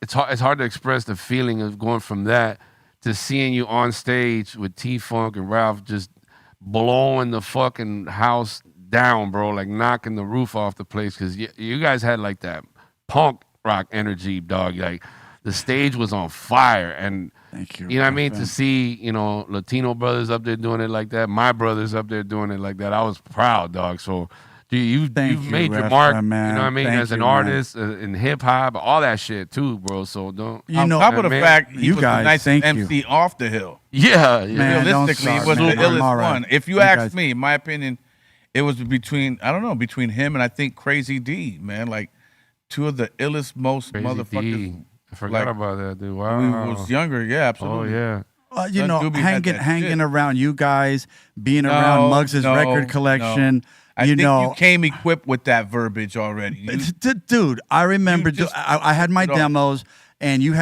it's hard to express the feeling of going from that to seeing you on stage with T-Funk and Ralph just blowing the fucking house down, bro, like knocking the roof off the place, because you guys had like that punk rock energy, dog. Like the stage was on fire, and thank you. You know what I mean? To see Latino brothers up there doing it like that, my brothers up there doing it like that, I was proud, dog. So you've made your mark, man. you know what I mean, Thank as an you, artist in hip hop, all that shit too, bro. So don't. On top of the fact, he you was guys, the nice thank MC off the hill. Yeah, Man, don't realistically, it start, was man. the illest All right. one. If you You ask guys- me, in my opinion, it was between him and I think Crazy D, man. Like two of the illest, most Crazy motherfuckers. D. I forgot about that, dude. Wow. When we was younger, yeah, absolutely. Oh yeah. Son Doobie had that hanging shit. around you guys, being around Muggs' record collection. I think you came equipped with that verbiage already. Dude, I remember. I had my demos, and you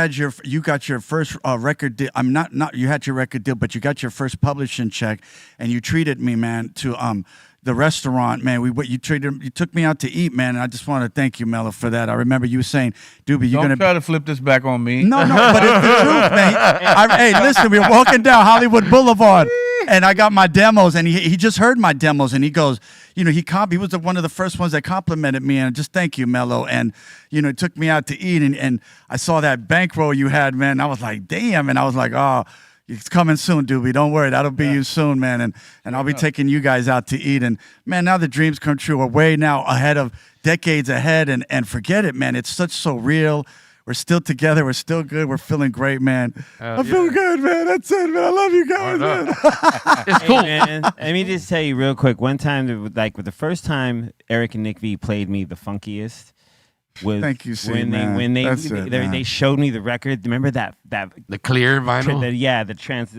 got your first record deal. I'm not you had your record deal, but you got your first publishing check, and you treated me, man, to the restaurant, man. You took me out to eat, man. And I just want to thank you, Mellow, for that. I remember you saying, Doobie, you're Don't try to flip this back on me. No, but it's the truth, man. Hey, listen, we were walking down Hollywood Boulevard, and I got my demos, and he just heard my demos, and he goes, he was one of the first ones that complimented me, and just thank you, Mellow. And it took me out to eat, and I saw that bankroll you had, man. I was like, damn, and I was like, oh. It's coming soon, Doobie. Don't worry. That'll be you soon, man. And I'll be taking you guys out to eat. And, man, now the dreams come true. We're way now ahead of decades ahead. And forget it, man. It's so real. We're still together. We're still good. We're feeling great, man. I feel good, man. That's it, man. I love you guys, man. It's cool. Hey, man, let me just tell you real quick. One time, like with the first time Eric and Nick V played me the funkiest. Thank you, when they showed me the record. Remember that the clear vinyl?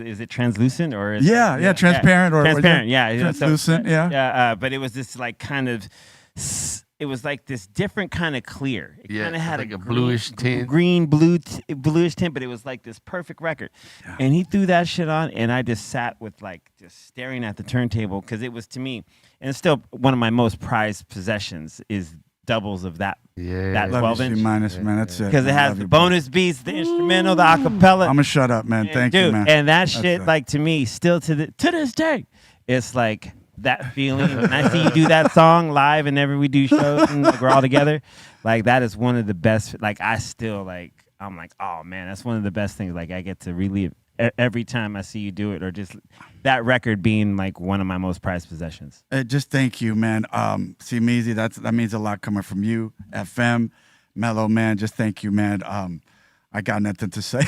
Is it translucent or transparent or transparent? Translucent, but it was this like kind of. It was like this different kind of clear. It kind of had like a bluish tint, bluish tint, but it was like this perfect record. Yeah. And he threw that shit on, and I just sat with just staring at the turntable because it was to me, and it's still one of my most prized possessions is doubles of that. That 12-inch. Minus, man. That's it. Because it has the bonus beats, the instrumental, the acapella. I'm gonna shut up, man. Thank you, man. And that shit, to me, still to this day, it's like that feeling. When I see you do that song live, and whenever we do shows and we're all together, that is one of the best. I'm like, oh man, that's one of the best things. I get to relive every time I see you do it, or just that record being one of my most prized possessions. Just thank you, man. See, Meezy, that means a lot coming from you, FM, Mellow, man. Just thank you, man. I got nothing to say,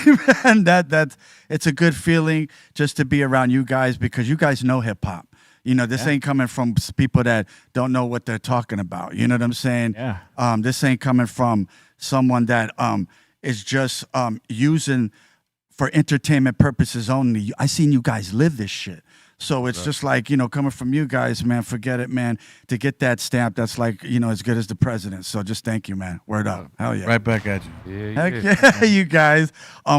man. It's a good feeling just to be around you guys because you guys know hip hop. This ain't coming from people that don't know what they're talking about. You know what I'm saying? Yeah. This ain't coming from someone that is just using for entertainment purposes only. I seen you guys live this shit. So it's just coming from you guys, man, forget it, man. To get that stamp, that's as good as the president. So just thank you, man. Word up. Hell yeah. Right back at you. Heck yeah, you guys.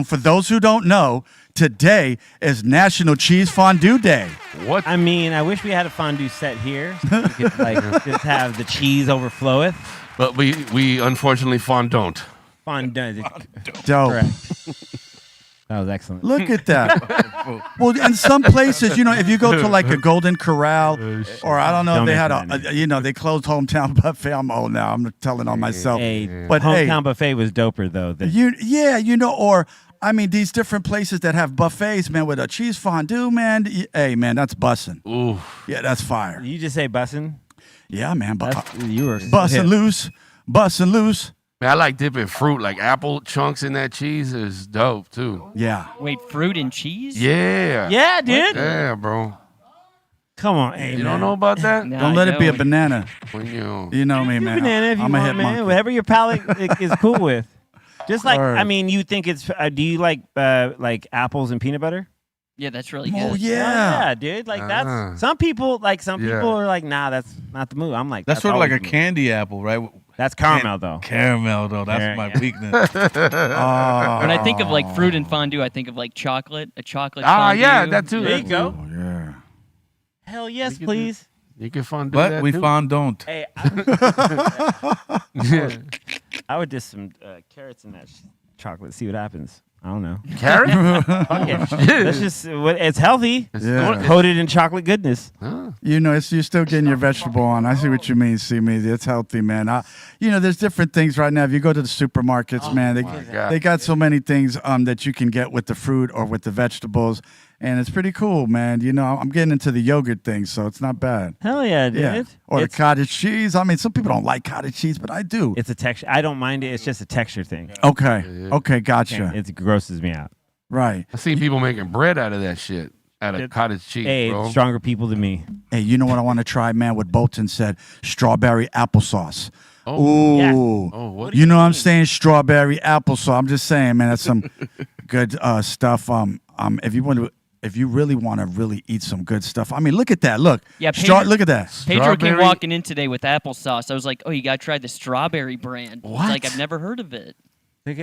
For those who don't know, today is National Cheese Fondue Day. What? I mean, I wish we had a fondue set here. So we could just have the cheese overfloweth. But we unfortunately don't. Fondue. Dope. Correct. That was excellent. Look at that. Well, in some places, if you go to a Golden Corral, or I don't know if they had they closed Hometown Buffet. I'm old now. I'm telling on myself. But Hometown Buffet was doper though. These different places that have buffets, man, with a cheese fondue, man. Hey, man, that's bussin'. Ooh. Yeah, that's fire. You just say bussin'? Yeah, man. You were bussin' loose. Man, I like dipping fruit, like apple chunks in that cheese is dope too. Yeah. Wait, fruit and cheese? Yeah. Yeah, dude. Yeah, bro. Come on, hey, you don't know about that? No, don't let it be a banana. You know me, man. Banana if you I'm a want, hit man. monkey. Whatever your palate is cool with. Just you think it's? Do you like apples and peanut butter? Yeah, that's really good. Oh yeah, dude. That's some people people are like, nah, that's not the move. I'm like, that's sort of like a candy apple, right? That's caramel though. Caramel though, that's my weakness. When I think of fruit and fondue, I think of chocolate, a chocolate fondue. Yeah, that too. There you go. Oh, yeah. Hell yes, please. You can fondue but that we too. fondant. Hey, I would just some carrots in that chocolate. See what happens. I don't know. Carrot? That's just it's healthy. Yeah. Coated in chocolate goodness. Huh. You're still getting your vegetable on. I see what you mean, me. It's healthy, man. There's different things right now. If you go to the supermarkets, man, they got so many things that you can get with the fruit or with the vegetables. And it's pretty cool, man. I'm getting into the yogurt thing, so it's not bad. Hell yeah, dude. Yeah. Or the cottage cheese. Some people don't like cottage cheese, but I do. It's a texture. I don't mind it. It's just a texture thing. Okay. Okay, gotcha. It grosses me out. Right. I see people making bread out of that shit, out of cottage cheese, bro. Stronger people than me. Hey, you know what I want to try, man? What Bolton said, strawberry applesauce. Oh. Ooh. Yes. Oh, what you know what I'm saying? Strawberry applesauce. I'm just saying, man, that's some good stuff. If you really want to really eat some good stuff, look at that. Look. Yeah, look at that. Pedro came walking in today with applesauce. I was like, oh, you got to try the strawberry brand. What? I've never heard of it.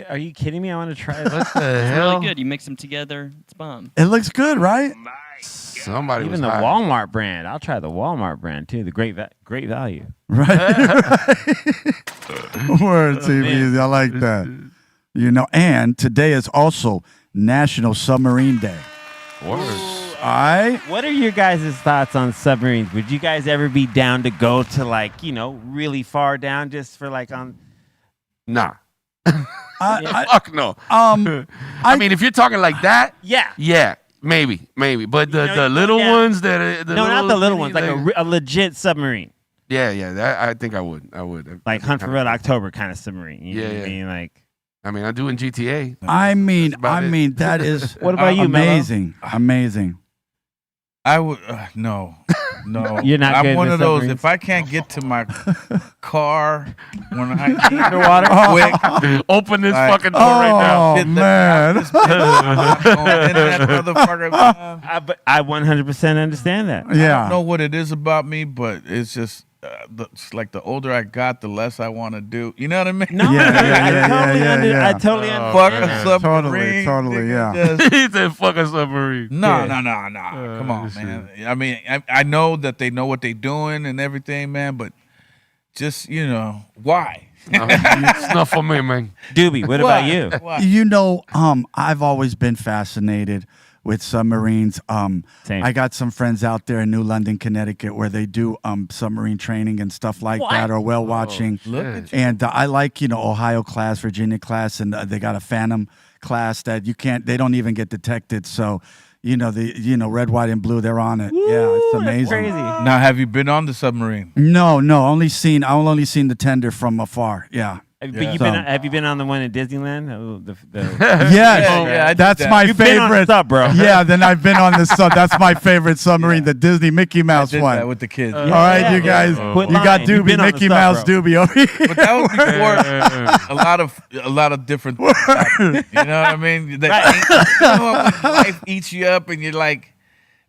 Are you kidding me? I want to try it. What the It's hell? really good. You mix them together. It's bomb. It looks good, right? Somebody Even was the high. Walmart brand. I'll try the Walmart brand too. The great value. Right. Word, TVs. I like that. You know, and today is also National Submarine Day. Word. All right. What are your guys' thoughts on submarines? Would you guys ever be down to go to like, really far down just for like on? Nah. I, Fuck no. I mean, if you're talking like that, yeah, maybe. But the you little go down- ones that are not the little ones, like they- a legit submarine, yeah. That, I think I would. like Hunt for Red October kind of submarine. You know what I Yeah. mean? Like, I mean, I do in GTA. I mean, about it. that is What about you, Mellow? amazing. I would no. You're not I'm good one with of those. submarines? If I can't get to my car when I Underwater? quick, Open this like, fucking door right now. Oh man. I I 100% understand that. don't Yeah. know what it is about me, but it's just it's like the older I got, the less I want to do. You know what I mean? No, I totally Fuck understand. a submarine. Totally, nigga, yeah. just- He said, "Fuck a submarine." No. Come on, man. I mean, I know that they know what they're doing and everything, man, but just, why? It's not for me, man. Doobie, what about you? Why? You know, I've always been fascinated with submarines. Same. I got some friends out there in New London, Connecticut, where they do submarine training and stuff like that, or whale watching. Look at you. And I like, Ohio class, Virginia class, and they got a Phantom class that they don't even get detected. So, red, white, and blue, they're on it. Yeah, it's amazing. Crazy. Now, have you been on the submarine? No, I've only seen the tender from afar. Yeah. But have you been on the one at Disneyland? Yes, Yeah, I did that's that. my You've been on favorite. the sub, bro. Yeah, then I've been on the sub. That's my favorite submarine, the Disney Mickey I Mouse did one. that with the kids. All right, you guys, Quit you got lying. You've Doobie, been on the Mickey sub, Mouse, bro. Doobie over here. But that was before a lot of different things happened. You know what I mean? Life eats you up, and you're like,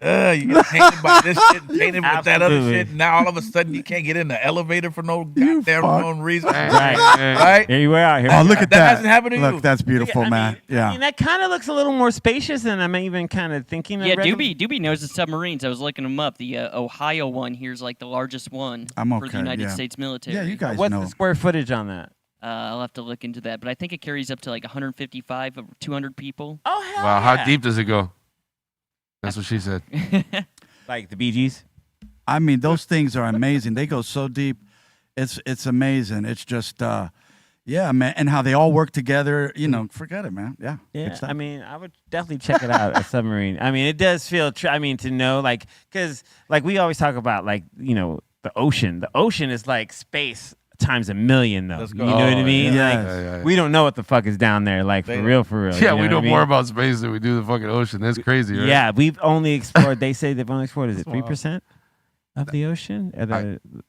you get painted by this shit, painted with that other Absolutely. shit. Now all of a sudden you can't get in the elevator for no goddamn known reason. Right. Here you are. Here Oh, we look are. at That that. hasn't happened to you. Look, that's beautiful, I man. mean, Yeah. I mean, that kind of looks a little more spacious than I'm even kind of thinking. Yeah, Doobie knows the submarines. I was looking them up. The Ohio one here is like the largest one I'm for the okay, United yeah. States military. Yeah, you guys What's know. the square footage on that? I'll have to look into that, but I think it carries up to like 155 or 200 people. Oh hell Wow, yeah. how deep does it go? That's what she said. Like the Bee Gees? I mean, those things are amazing. They go so deep. It's amazing. It's just, yeah, man. And how they all work together. Forget it, man. Yeah. Yeah, Good stuff. I mean, I would definitely check it out. A submarine. I mean, it does feel. To know, like, because like we always talk about, like, the ocean. The ocean is like space times a million, though. Let's You go. know what I Oh, mean? yeah. Like, Yeah. we don't know what the fuck is down there. Like for real. Yeah, you we know know what I more mean? about space than we do the fucking ocean. That's crazy, right? Yeah, we've only explored. They say they've only explored. Is it 3% of the ocean?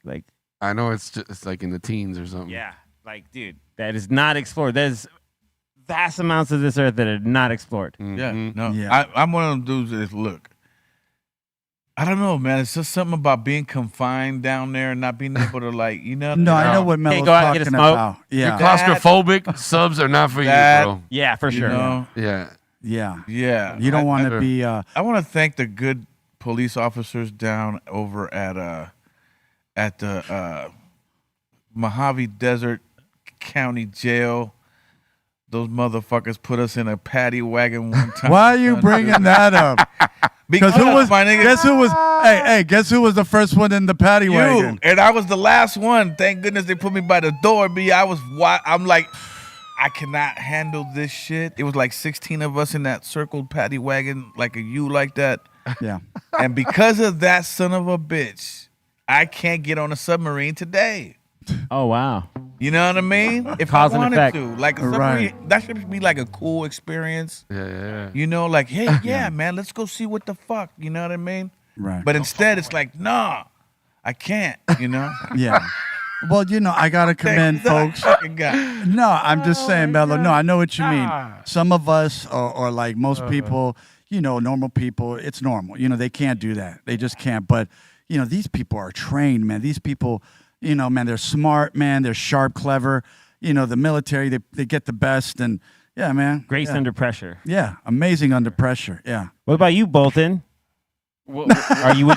Like, I know it's like in the teens or something. yeah, like, dude, that is not explored. There's vast amounts of this earth that are not explored. Yeah, Mhm. no. Yeah. I'm one of them dudes that look. I don't know, man. It's just something about being confined down there and not being able to, like, No, I know what Mello's go out and get a talking smoke. about. You're Yeah. claustrophobic. Subs are not for you, That- bro. Yeah, for you sure. know? Yeah. Yeah. Yeah. You don't want better. to be. I want to thank the good police officers down over at the Mojave Desert County Jail. Those motherfuckers put us in a paddy wagon one time. Why are you bringing that up? Because who was? my nigga, Guess who was? Hey, guess who was the first one in the paddy wagon? and I was the last one. Thank goodness they put me by the door. I'm like, I cannot handle this shit. It was like 16 of us in that circled paddy wagon, like a U like that. Yeah. And because of that son of a bitch, I can't get on a submarine today. Oh wow. You know what I mean? If Cause I and wanted effect. to, like a submarine, that should be like a cool experience. Yeah. You know, like, hey, yeah, man, let's go see what the fuck. You know what I mean? Right. But instead, it's like, nah, I can't. You know? Yeah. Well, I gotta commend folks. No, I'm just saying, Mello. No, I know what you mean. Some of us, or like most people, normal people, it's normal. They can't do that. They just can't. But, these people are trained, man. These people, man, they're smart, man. They're sharp, clever. the military, they get the best, and yeah, man. Grace under pressure. Yeah, amazing under pressure. Yeah. What about you, Bolton? Would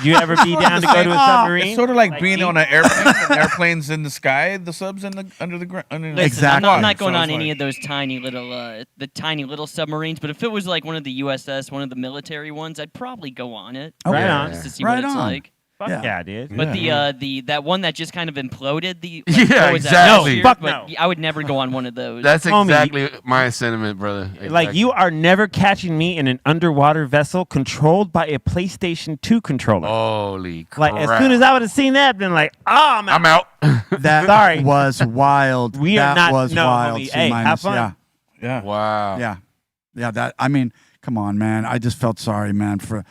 you ever be down to go to a submarine? It's sort of like being on an airplane. And airplanes in the sky, the subs under the ground. Listen, I'm not going on any of those tiny little submarines. But if it was like one of the USS, one of the military ones, I'd probably go on it. Right on. Just to see what it's like. Fuck yeah, dude. But that one that just kind of imploded. Exactly. No, fuck no. I would never go on one of those. That's exactly my sentiment, brother. Exactly. Like, you are never catching me in an underwater vessel controlled by a PlayStation 2 controller. Holy crap. Like, as soon as I would have seen that, been like, oh, I'm out. That was wild. We are that not. was No, wild. homie. Hey, have fun. Yeah. Wow. Yeah. That. I mean, come on, man. I just felt sorry, man, for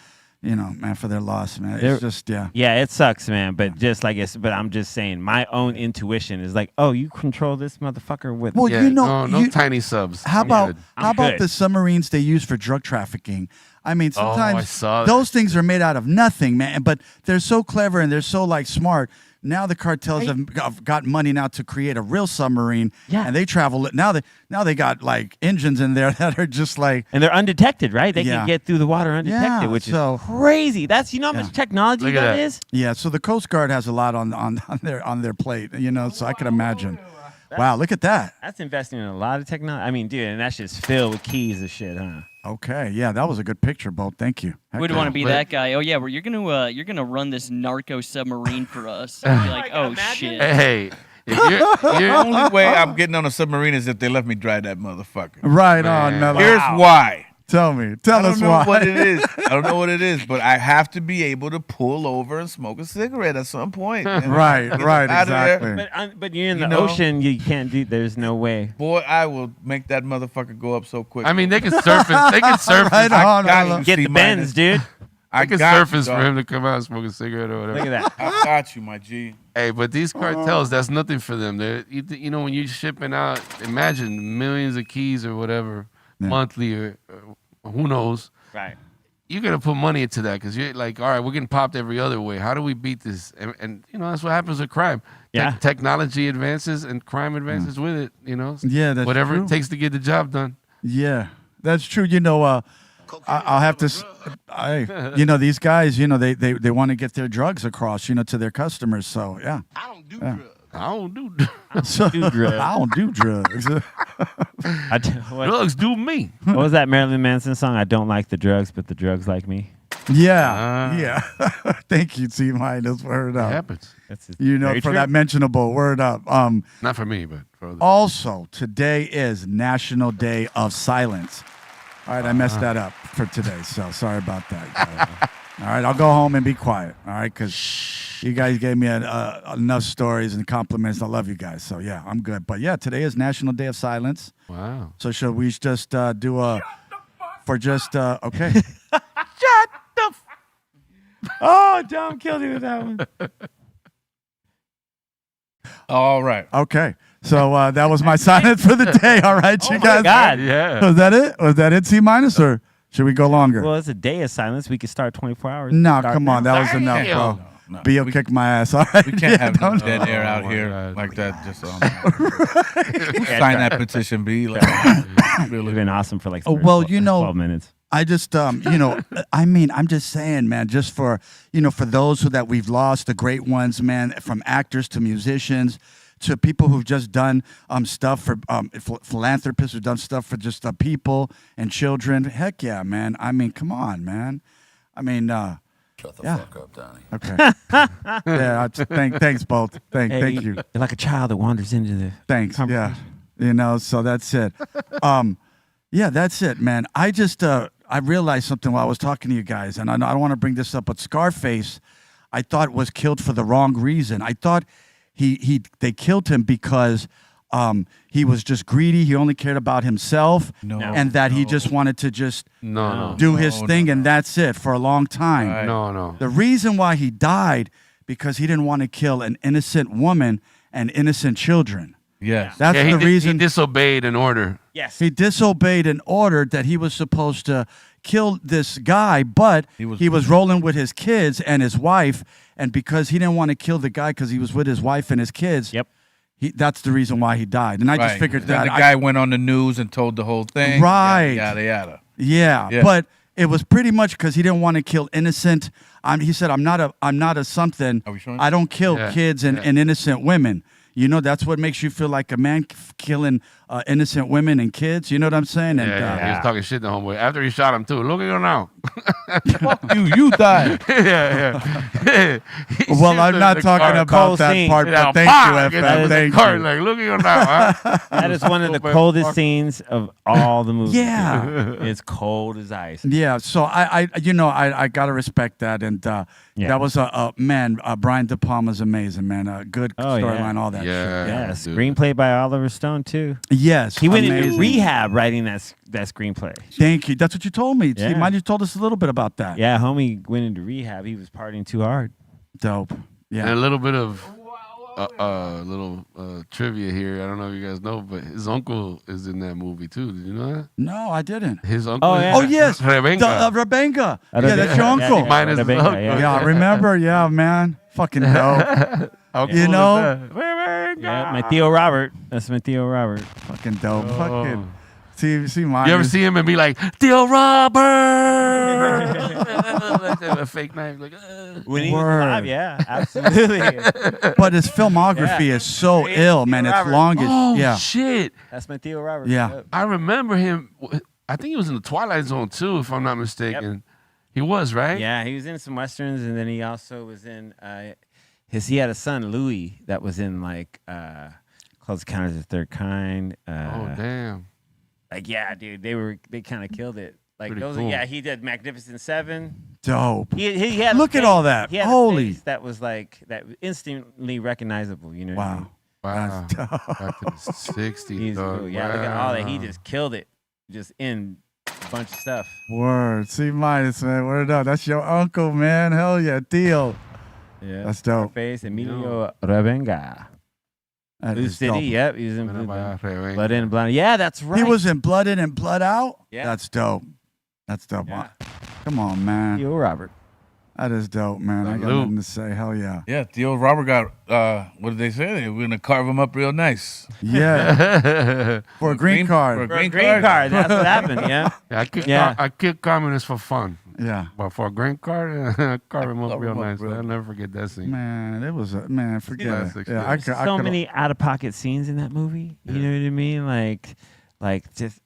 their loss, man. It's just, Yeah, it sucks, man. But but I'm just saying, my own intuition is like, oh, you control this motherfucker with. Well, no tiny subs. How about the submarines they use for drug trafficking? I mean, sometimes I saw those things are made out of nothing, man. But they're so clever and they're so smart. Now the cartels have got money now to create a real submarine, and they travel it. Now they got engines in there that are just and they're undetected, right? They can get through the water undetected, which is crazy. That's how much technology that is. Yeah, so the Coast Guard has a lot on their plate, so I can imagine. Wow, look at that. That's investing in a lot of technology. I mean, dude, and that's just filled with keys and shit, huh? Okay, yeah, that was a good picture, Bo. Thank you. Would want to be that guy. Oh yeah, you're gonna run this narco submarine for us. And be like, oh shit. Hey, the only way I'm getting on a submarine is if they let me drive that motherfucker. Right on, Mellow. Here's why. Tell us why. I don't know what it is. I don't know what it is, but I have to be able to pull over and smoke a cigarette at some point. Right, exactly. But you're in the ocean, you can't do. There's no way. Boy, I will make that motherfucker go up so quick. I mean, they can surface. They can surface. Right on, get the bends, dude. I can surface for him to come out and smoke a cigarette or whatever. Look at that. I got you, my G. Hey, but these cartels, that's nothing for them. When you're shipping out, imagine millions of keys or whatever monthly or who knows. Right. You're going to put money into that because you're like, all right, we're getting popped every other way. How do we beat this? And that's what happens with crime. Yeah. Technology advances and crime advances with it, Yeah, that's whatever true. it takes to get the job done. Yeah, that's true. I'll have to. These guys. They want to get their drugs across. To their customers. So yeah. I don't do drugs. I don't do drugs. Drugs do me. What was that Marilyn Manson song? I don't like the drugs, but the drugs like me. Yeah. Thank you, T Minus. Word up. It happens. For true. that mentionable. Word up. Not for me, but for others. Also, today is National Day of Silence. All right, I messed that up for today, so sorry about that. All right, I'll go home and be quiet. All right, because you guys gave me enough stories and compliments. I love you guys, so yeah, I'm good. But yeah, today is National Day of Silence. Wow. So should we just do a okay? Shut the. Oh, Dom killed you with that one. All right. Okay. So that was my silence for the day. All right, you guys. My God. Yeah. Was that it? Was that it, C minus, or should we go longer? Well, it's a day of silence. We could start 24 hours. No, come on. That was enough, bro. No. B.O. kick my ass. All right. We can't have no dead air out here like that. Just sign that petition, B. Really been awesome for 12 minutes. I just, I'm just saying, man, just for those that we've lost, the great ones, man, from actors to musicians to people who've just done stuff for philanthropists who've done stuff for just people and children. Heck yeah, man. I mean, come on, man. I mean, shut the fuck up, Donnie. Okay. Yeah. Thanks, both. Thank you. You're like a child that wanders into the. Thanks. Yeah. So that's it. Yeah, that's it, man. I just I realized something while I was talking to you guys, and I don't want to bring this up, but Scarface, I thought was killed for the wrong reason. I thought they killed him because he was just greedy. He only cared about himself, and that he just wanted to just do his thing, and that's it for a long time. Right. No. The reason why he died because he didn't want to kill an innocent woman and innocent children. Yes. That's the reason. He disobeyed an order. Yes. He disobeyed an order that he was supposed to kill this guy, but he was rolling with his kids and his wife, and because he didn't want to kill the guy because he was with his wife and his kids, that's the reason why he died. And I just figured then that the guy went on the news and told the whole thing. Right. Yada, yada. Yeah, but it was pretty much because he didn't want to kill innocent. He said, "I'm not a something. Are we showing? I don't kill kids and innocent women. You know, that's what makes you feel like a man killing innocent women and kids. You know what I'm saying?" And, He was talking shit to homeboy after he shot him too. Look at you now. Fuck you, you died. yeah. Well, I'm not talking about that part, but thank you, FM. Thank you. Like, look at you now. Huh? That is one of the coldest scenes of all the movies. Yeah. It's cold as ice. Yeah, so I gotta respect that, and that was Brian De Palma's amazing, man. A good storyline, all that. Yeah, screenplay by Oliver Stone too. Yes, he went into rehab writing that screenplay. Thank you. That's what you told me. Yeah. See, might have told us a little bit about that. Yeah, homie went into rehab. He was partying too hard. Dope. Yeah, and a little bit of trivia here. I don't know if you guys know, but his uncle is in that movie too. Did you know that? No, I didn't. His uncle. Oh yes, Rebenga. Rebenga. Yeah, that's your uncle. Mine is his uncle. Yeah, I remember. Yeah, man, fucking dope. How cool you is know? that? Yeah, my Theo Robert. That's my Theo Robert. Fucking dope. Oh. Fucking. See mine. You ever see him and be like, Theo Robert? A fake knife. Like, when he was alive, yeah, absolutely. But his filmography is so ill, man. It's longest. Oh, yeah. shit. That's my Theo Robert. Yeah. I remember him. I think he was in the Twilight Zone too, if I'm not mistaken. Yep. He was, right? Yeah, he was in some westerns, and then he also was in he had a son, Louis, that was in like Close Encounters of the Third Kind. Oh damn. Like, yeah, dude, they kind of killed it. Like Pretty those, cool. yeah, he did Magnificent Seven. Dope. He had Look at all that. He had Holy. a face that was like that instantly recognizable. You know. What I mean? Wow. That's dope. Back to the 60s, dog. Yeah, look at all that. He just killed it. Just in a bunch of stuff. Word. C minus, man. Word up. That's your uncle, man. Hell yeah. Deal. Yeah. That's dope. Scarface, Emilio Rebenga. Blue City, dope. yep. He was in Blood In and Blood Out. Yeah, that's right. He was in Blood In and Blood Out? Yeah. That's dope. That's dope. Yeah. Come on, man. Theo Robert. That is dope, man. I got nothing to say. Hell yeah. Yeah, Theo Robert got, what did they say? They were going to carve him up real nice. Yeah. For a green card. For a For a green green card. That's what happened, yeah. I kick communists for fun. Yeah. But for a green card, carve him up real nice. I'll never forget that scene. Man, it was man, forget Classic it. Yeah, shit. So many out of pocket scenes in that movie. You know what I mean? Like just.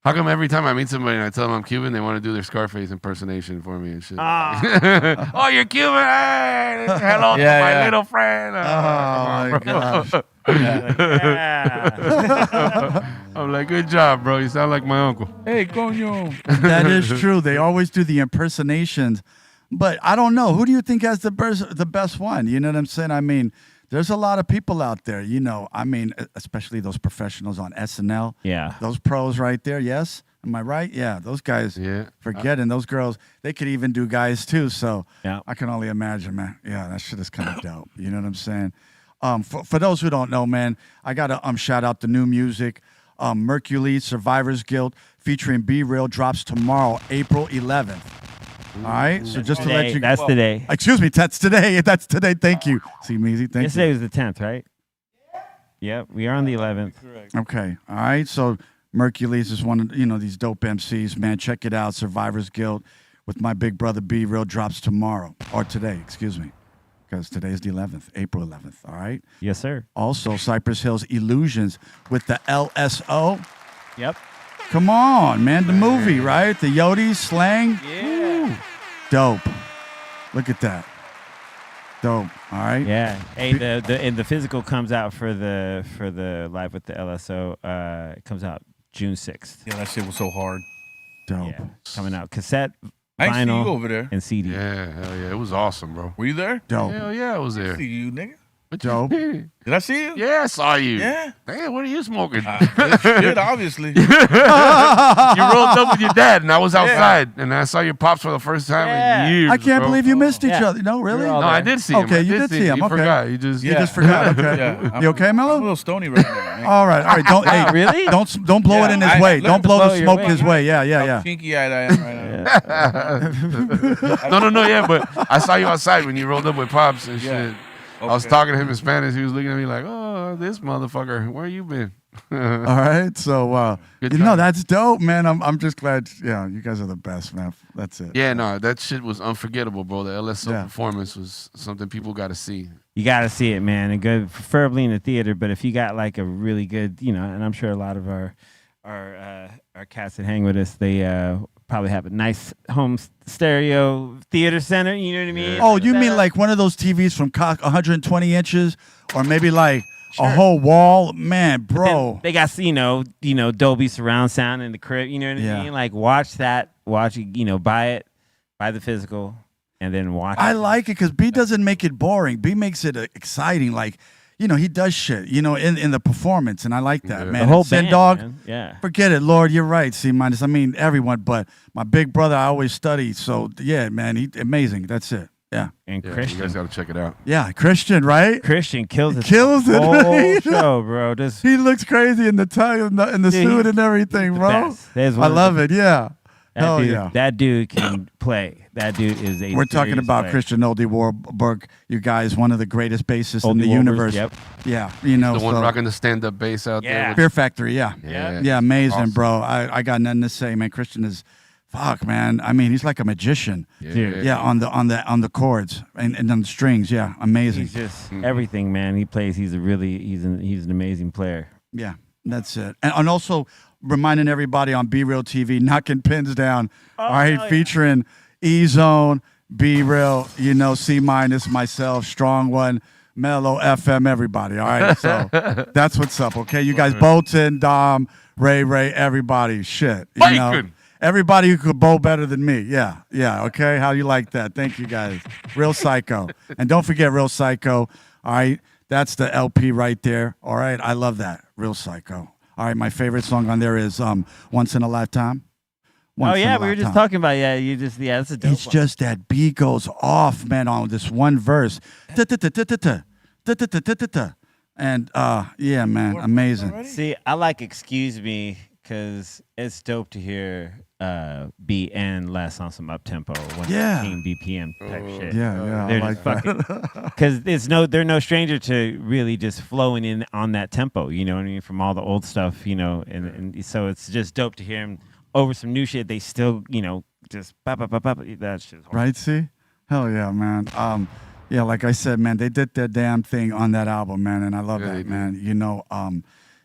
How come every time I meet somebody and I tell them I'm Cuban, they want to do their Scarface impersonation for me and shit? Oh, you're Cuban? Hey, hello, to my little friend. Oh, my gosh. I'm like, good job, bro. You sound like my uncle. Hey, coño. That is true. They always do the impersonations. But I don't know. Who do you think has the best one? You know what I'm saying? I mean, there's a lot of people out there, you know. I mean, especially those professionals on SNL. Yeah. Those pros right there, yes? Am I right? Yeah, those guys, forgetting those girls, they could even do guys too. So I can only imagine, man. Yeah, that shit is kind of dope. You know what I'm saying? For those who don't know, man, I got to shout out the new music. Mercury Survivor's Guild featuring Be Real drops tomorrow, April 11th. All right, so just to let you That's today. Excuse me, that's today. That's today. Thank you. See, Meezy, thank Yesterday you. was the 10th, right? Yep, we are on the 11th. Okay, all right. So Mercules is one of these dope MCs, man. Check it out. Survivors Guild with my big brother B Real drops tomorrow or today. Excuse me, because today's the 11th, April 11th. All right. Yes, sir. Also, Cypress Hills Illusions with the LSO. Yep. Come on, man. The movie, right? The Yodis slang. Yeah. Dope. Look at that. Dope. All right. Yeah. Hey, the physical comes out for the live with the LSO. It comes out June 6th. Yeah, that shit was so hard. Dope. Yeah, coming out cassette, I ain't see vinyl, you over there. and CD. Yeah, hell yeah. It was awesome, bro. Were you there? Dope. Hell yeah, I was there. I see you, nigga. Dope. Did I see you? Yeah, I saw you. Yeah. Damn, what are you smoking? Shit, obviously. You rolled up with your dad, and I was outside, and I saw your pops for the first time in years. I can't bro. believe you missed each other. No, really? No, I did see him. Okay, I you did see him. You Okay. forgot. You just forgot. Okay. Yeah, You okay, Mellow? I'm a little stony right now. Man. All right. Don't really? Don't blow it in his way. Don't blow the smoke his way. Yeah. How kinky-eyed I am right now. No, yeah, but I saw you outside when you rolled up with pops and shit. I was talking to him in Spanish. He was looking at me like, "Oh, this motherfucker, where you been?" All right, so that's dope, man. I'm just glad. Yeah, you guys are the best, man. That's it. Yeah, no, that shit was unforgettable, bro. The LSO performance was something people got to see. You got to see it, man, and good, preferably in the theater. But if you got like a really good, and I'm sure a lot of our cats that hang with us, they probably have a nice home stereo theater center. You know what I mean? Oh, you mean like one of those TVs from 120 inches, or maybe like a whole wall, man, bro. They got Dolby surround sound in the crib. You know what I mean? Like watch it. Buy the physical, and then watch. I like it because B doesn't make it boring. B makes it exciting. Like he does shit. In the performance, and I like that, man. The whole Send band, Dog, man. Yeah. Forget it, Lord. You're right. C-. I mean everyone, but my big brother, I always study. So yeah, man, he amazing. That's it. Yeah. And Christian, you guys got to check it out. Yeah, Christian, right? Christian kills it. Kills it. Whole show, bro. He looks crazy in the tie in the suit and everything, bro. I love it. Yeah. Hell yeah. That dude can play. That dude is a. We're talking about player. Christian Oldie Warburg. You guys, one of the greatest bassists in the universe. Yep. Yeah. The one rocking the stand-up bass out there. Fear Factory. Yeah. Yeah. Amazing, Awesome. bro. I got nothing to say, man. Christian is. Fuck, man. I mean, he's like a magician. Yeah. On the chords and on the strings. Yeah, amazing. He's just everything, man. He plays. He's an amazing player. Yeah, that's it. And also reminding everybody on BREALTV, knocking pins down. All right, featuring E-Zone, B-Real, C-, myself, Strong One, Mellow, FM, everybody. All right, so that's what's up. Okay, you guys, Bolton, Dom, Ray, everybody. Shit, Everybody who could bowl better than me. Yeah, okay? How do you like that? Thank you, guys. Real Psycho. And don't forget Real Psycho. All right? That's the LP right there. All right? I love that. Real Psycho. All right, my favorite song on there is Once in a Lifetime. We were just talking about that's a dope It's just that beat goes off, man, on this one verse. And, yeah, man, amazing. See, I like Excuse Me because it's dope to hear B and less on some up tempo, 115 BPM type shit. Yeah, they're I like that. Because they're no stranger to really just flowing in on that tempo. You know what I mean? From all the old stuff, and so it's just dope to hear them over some new shit. They still, just bop. That shit's hard. Right? See, hell yeah, man. Yeah, like I said, man, they did their damn thing on that album, man, and I love that, man.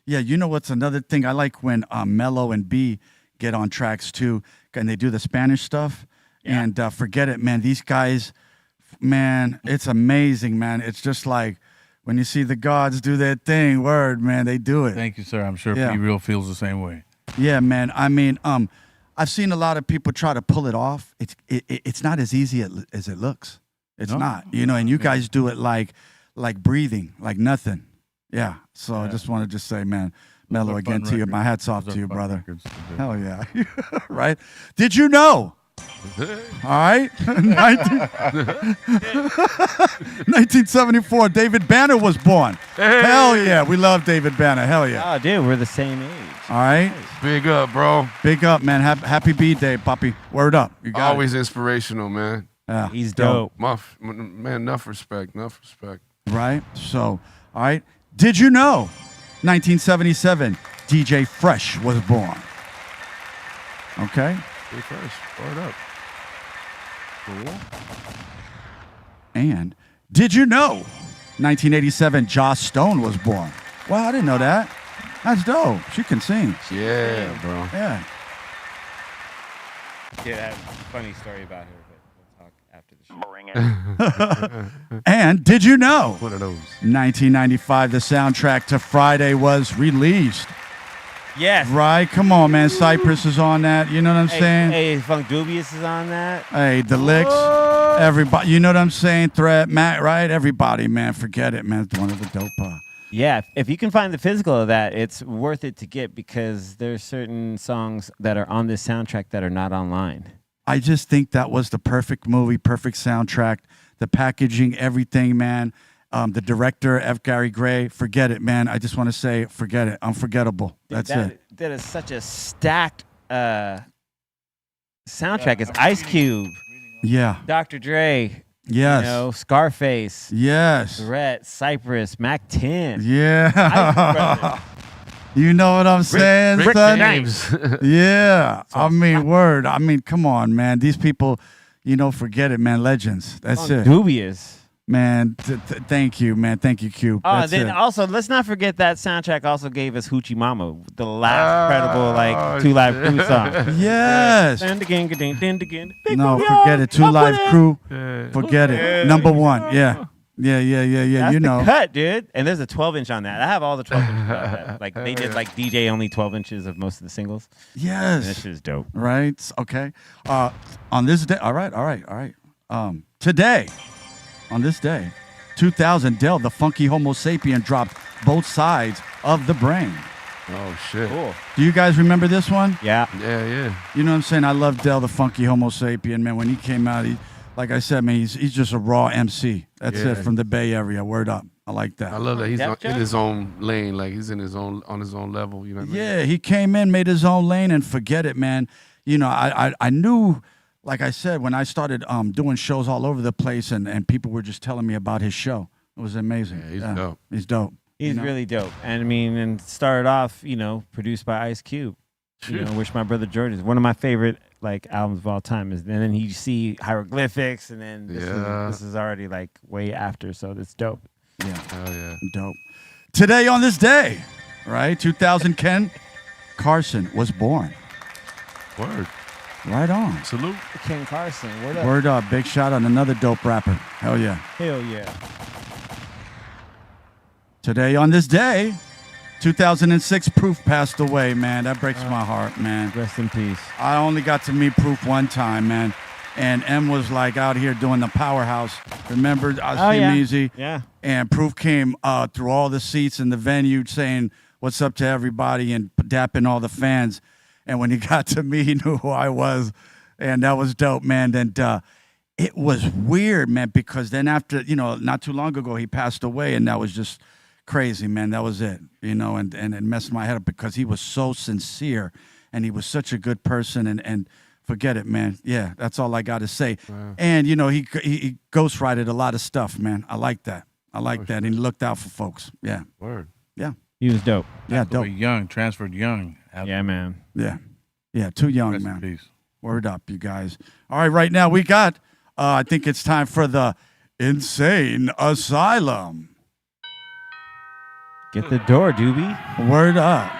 Yeah, what's another thing I like when Mellow and B get on tracks too, and they do the Spanish stuff. Yeah. And forget it, man. These guys, man, it's amazing, man. It's just like when you see the gods do their thing. Word, man, they do it. Thank you, sir. I'm sure B-Real feels the same way. Yeah, man. I mean, I've seen a lot of people try to pull it off. It's not as easy as it looks. It's not, and you guys do it like breathing, like nothing. Yeah. So I just want to just say, man, Mellow, again to you. My hat's off to you, brother. Hell yeah. Right? Did you know? All right. 1974, David Banner was born. Hey. Hell yeah. We love David Banner. Hell yeah. Oh, dude, we're the same age. All right. Big up, bro. Big up, man. Happy B-Day, Poppy. Word up. You got Always inspirational, man. Yeah. He's dope. Man, enough respect. Right? So, all right. Did you know 1977, DJ Fresh was born? Okay. DJ Fresh, word up. Cool. And did you know 1987, Joss Stone was born? Wow, I didn't know that. That's dope. She can sing. Yeah, bro. Yeah. Yeah, I have a funny story about her, but we'll talk after the show. And did you know? One of those. 1995, the soundtrack to Friday was released. Yes. Right? Come on, man. Cypress is on that. You know what I'm saying? Hey, Funk Dubious is on that. Hey, the Licks. Everybody. You know what I'm saying? Threat, Matt, right? Everybody, man. Forget it, man. It's one of the dope. Yeah, if you can find the physical of that, it's worth it to get because there's certain songs that are on this soundtrack that are not online. I just think that was the perfect movie, perfect soundtrack, the packaging, everything, man. The director, F. Gary Gray, forget it, man. I just want to say, forget it. Unforgettable. That's it. That is such a stacked soundtrack. It's Ice Cube. Yeah. Dr. Dre. Yes. You know, Scarface. Yes. Rhett, Cypress, Mac 10. Yeah. You know what I'm saying, Rick son? James. Yeah. I mean, word. I mean, come on, man. These people, forget it, man. Legends. That's it. Dubious. Man, thank you, man. Thank you, Q. Oh, That's then it. also, let's not forget that soundtrack also gave us Hoochie Mama, the last credible, 2 Live Crew song. Yes. And again. No, forget it. 2 Live Crew. Forget it. Number 1. Yeah. Yeah. That's You know. the cut, dude. And there's a 12-inch on that. I have all the 12 inches on that. Like, they did, DJ only 12 inches of most of the singles. Yes. And that shit is dope. Right. Okay. On this day. All right. Today. On this day, 2000, Del, the funky Homo sapien, dropped Both Sides of the Brain. Oh, shit. Cool. Do you guys remember this one? Yeah. Yeah. You know what I'm saying? I love Del, the funky Homo sapien, man. When he came out, like I said, man, he's just a raw MC. That's it, from the Bay Area. Word up. I like that. I love that he's in his own lane, like he's on his own level. You know what I mean? Yeah, he came in, made his own lane, and forget it, man. I knew. Like I said, when I started doing shows all over the place and people were just telling me about his show, it was amazing. Yeah, he's dope. He's dope. He's really dope. And I mean, and started off, produced by Ice Cube. Wish My Brother George is one of my favorite albums of all time. And then you see hieroglyphics, and then this is already way after, so that's dope. Yeah. Hell yeah. Dope. Today on this day, right, 2000, Ken Carson was born. Word. Right on. Salute. Ken Carson. Word up. Word up. Big shout out. Another dope rapper. Hell yeah. Hell yeah. Today on this day, 2006, Proof passed away, man. That breaks my heart, man. Rest in peace. I only got to meet Proof one time, man. And M was out here doing the Powerhouse. Remember? Easy. Yeah. And Proof came through all the seats in the venue saying, "What's up" to everybody and dapping all the fans. And when he got to me, he knew who I was. And that was dope, man. And it was weird, man, because then after, not too long ago, he passed away. And that was just crazy, man. That was it, and it messed my head up because he was so sincere and he was such a good person. And forget it, man. Yeah, that's all I got to say. Wow. And, he ghostwrited a lot of stuff, man. I like that. And he looked out for folks. Yeah. Word. Yeah. He was dope. Yeah, dope. Transferred young. Yeah, man. Yeah, too young, Rest man. in peace. Word up, you guys. All right now we got, I think it's time for the Insane Asylum. Get the door, doobie. Word up.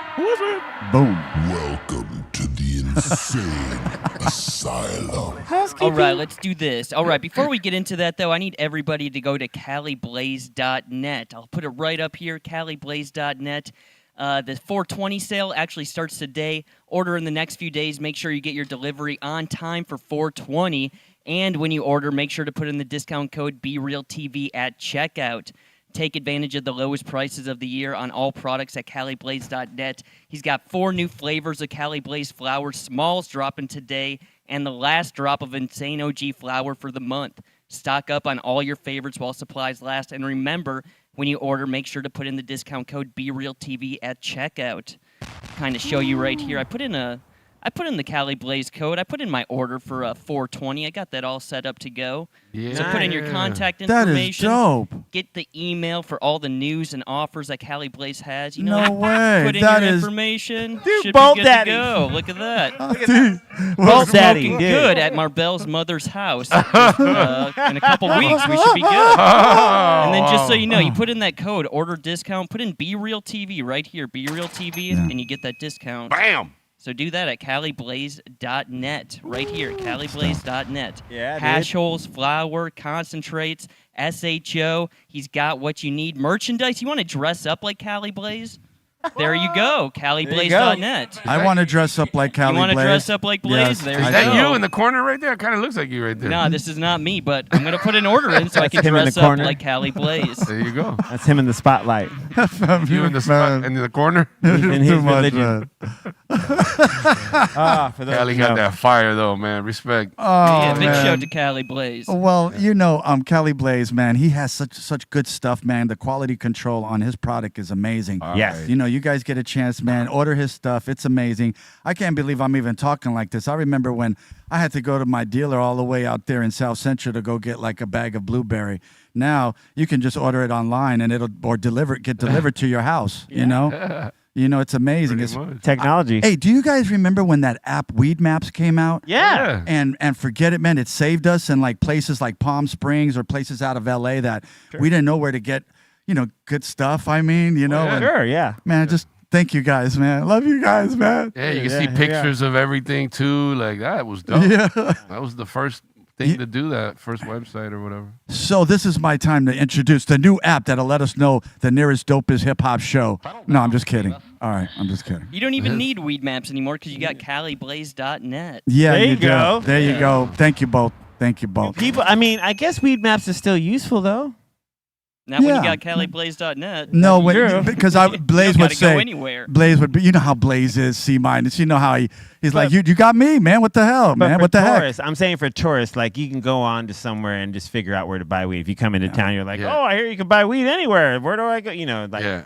Boom. Welcome to the Insane Asylum. All right, let's do this. All right, before we get into that, though, I need everybody to go to CaliBlaze.net. I'll put it right up here, CaliBlaze.net. The 420 sale actually starts today. Order in the next few days. Make sure you get your delivery on time for 420. And when you order, make sure to put in the discount code BREALTV at checkout. Take advantage of the lowest prices of the year on all products at CaliBlaze.net. He's got 4 new flavors of Cali Blaze flour. Smalls dropping today, and the last drop of Insane OG flour for the month. Stock up on all your favorites while supplies last. And remember, when you order, make sure to put in the discount code BREALTV at checkout. Kind of show you right here. I put in the Cali Blaze code. I put in my order for 420. I got that all set up to go. Yeah. So put in your contact That information. is dope. Get the email for all the news and offers that Cali Blaze has. No way. Put in That your is- information. Dude, Should Bolt be good Daddy. to go. Look at that. Dude, Bolt Daddy, Smoking dude. good at Marbell's mother's house. In a couple weeks, we should be good. And then just so you know, you put in that code, order discount, put in BREALTV right here, BREALTV, and you get that discount. Bam! So do that at CaliBlaze.net right here, CaliBlaze.net. Yeah, dude. Hash holes, flour, concentrates, SHO. He's got what you need. Merchandise. You want to dress up like Cali Blaze? There you go, CaliBlaze.net. I want to dress up like Cali You want to Blaze. dress up like Blaze? Yes, There I you Is that go. you in the corner right there? It kind of looks like you right there. No, this is not me, but I'm going to put an order in so I can That's him in dress the up corner. like Cali Blaze. There you go. That's him in the spotlight. You in the spot, in the corner. In his Too much, religion. man. For those Cali who got know. that fire though, man. Respect. Oh, Yeah, big man. shout to Cali Blaze. Well, Cali Blaze, man, he has such good stuff, man. The quality control on his product is amazing. Yes. You you guys get a chance, man, order his stuff. It's amazing. I can't believe I'm even talking like this. I remember when I had to go to my dealer all the way out there in South Central to go get like a bag of blueberry. Now you can just order it online and get delivered to your house. You know, it's amazing. It's technology. Hey, do you guys remember when that app Weed Maps came out? Yeah. And forget it, man. It saved us in like places like Palm Springs or places out of LA that we didn't know where to get, good stuff. I mean, Sure, yeah. Man, just thank you guys, man. Love you guys, man. Yeah, you can see pictures of everything too. Like that was dope. Yeah. That was the first thing to do that, first website or whatever. So this is my time to introduce the new app that'll let us know the nearest dopest hip hop show. No, I'm just kidding. All right, I'm just kidding. You don't even need weed maps anymore because you got CaliBlaze.net. Yeah, there you go. There you go. Thank you both. Thank you both. People, I mean, I guess Weed Maps is still useful though. Not when you got CaliBlaze.net. No, because Blaze would say, go anywhere. Blaze would be, you know how Blaze is, C-minus. You know how he's like, you got me, man. What the hell, man? What the tourists, I'm saying for tourists, like you can go on to somewhere and just figure out where to buy weed. If you come into town, you're like, oh, I hear you can buy weed anywhere. Where do I go?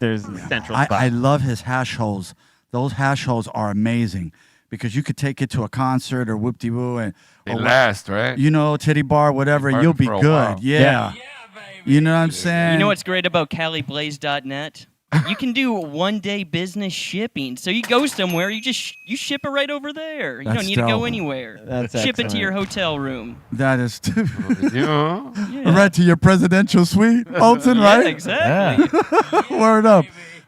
There's central spot. I love his hash holes. Those hash holes are amazing because you could take it to a concert or whoop-de-woo. And they last, right? Titty bar, whatever. You'll be good. Yeah. You know what I'm saying? You know what's great about CaliBlaze.net? You can do one-day business shipping. So you go somewhere, you ship it right over there. You don't need to go anywhere. Ship it to your hotel room. That is right to your presidential suite, Alton, right? Exactly. Word up.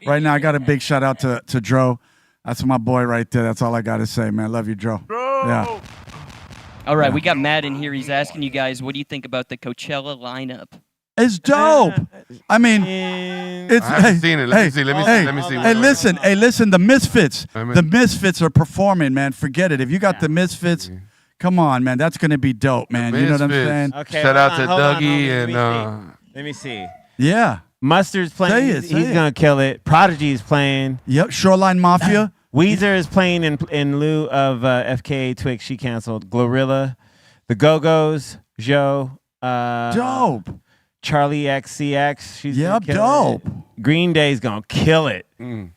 Right now, I got a big shout out to Dro. That's my boy right there. That's all I got to say, man. Love you, Dro. Yeah. All right, we got Matt in here. He's asking you guys, what do you think about the Coachella lineup? It's dope. I mean, it's. I haven't seen it. Let me see. Hey, listen. The Misfits. The Misfits are performing, man. Forget it. If you got the Misfits, come on, man. That's gonna be dope, man. You know what I'm saying? Okay, shout out to Dougie and. Let me see. Yeah. Mustard's playing. He's gonna kill it. Prodigy's playing. Yep. Shoreline Mafia. Weezer is playing in lieu of FKA Twigs. She canceled. Glorilla, the Go-Go's, Joe. Dope. Charlie XCX. She's dope. Green Day's gonna kill it.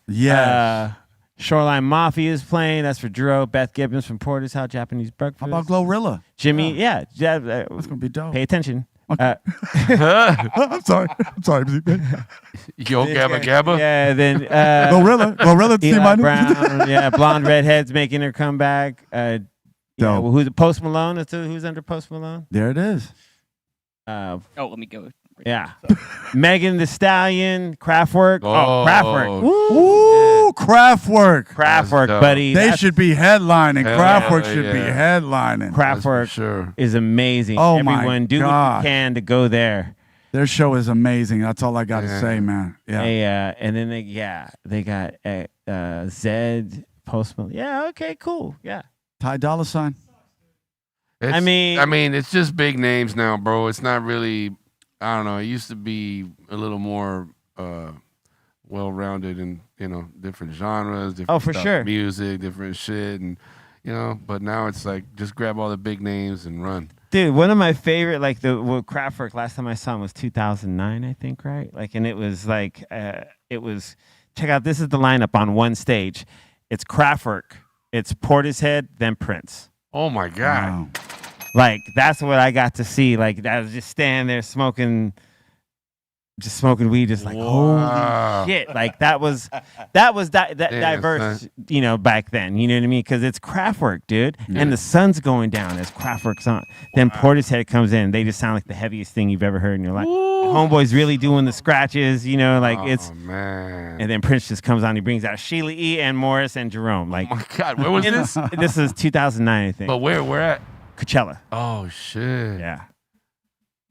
Yeah. Shoreline Mafia is playing. That's for Dro. Beth Gibbons from Portishead Japanese Breakfast. How about Glorilla? Jimmy, that's gonna be dope. Pay attention. Okay. I'm sorry. Yo, Gabba Gabba. Yeah, then Glorilla. Eli Brown. Yeah, blonde redheads making her comeback. Who's Post Malone? Who's under Post Malone? There it is. Let me go. Yeah. Megan Thee Stallion, Kraftwerk. Kraftwerk. Ooh, Kraftwerk. Kraftwerk, buddy. They should be headlining. Kraftwerk should be headlining. Kraftwerk is amazing. Oh, everyone, do what you can to go there. Their show is amazing. That's all I got to say, man. Yeah. And then they got Zed, Post Malone. Yeah, okay, cool. Yeah. Ty Dolla $ign. I mean, it's just big names now, bro. It's not really. I don't know. It used to be a little more well-rounded in different genres, different music, different shit, and But now it's like just grab all the big names and run. Dude, one of my favorite, like Kraftwerk. Last time I saw him was 2009, I think, right? Like, and it was like check out. This is the lineup on one stage. It's Kraftwerk. It's Portishead, then Prince. Oh my God. Wow. Like, that's what I got to see. Like, I was just standing there smoking weed, just like, holy shit. Like, that was diverse, back then. You know what I mean? Because it's Kraftwerk, dude. Yeah. And the sun's going down as Kraftwerk's on. Then Portishead comes in. They just sound like the heaviest thing you've ever heard in your life. Homeboy's really doing the scratches, it's. Man. And then Prince just comes on. He brings out Sheila E. and Morris and Jerome. Like, oh my God, where was this? This is 2009, I think. But where at? Coachella. Oh shit. Yeah.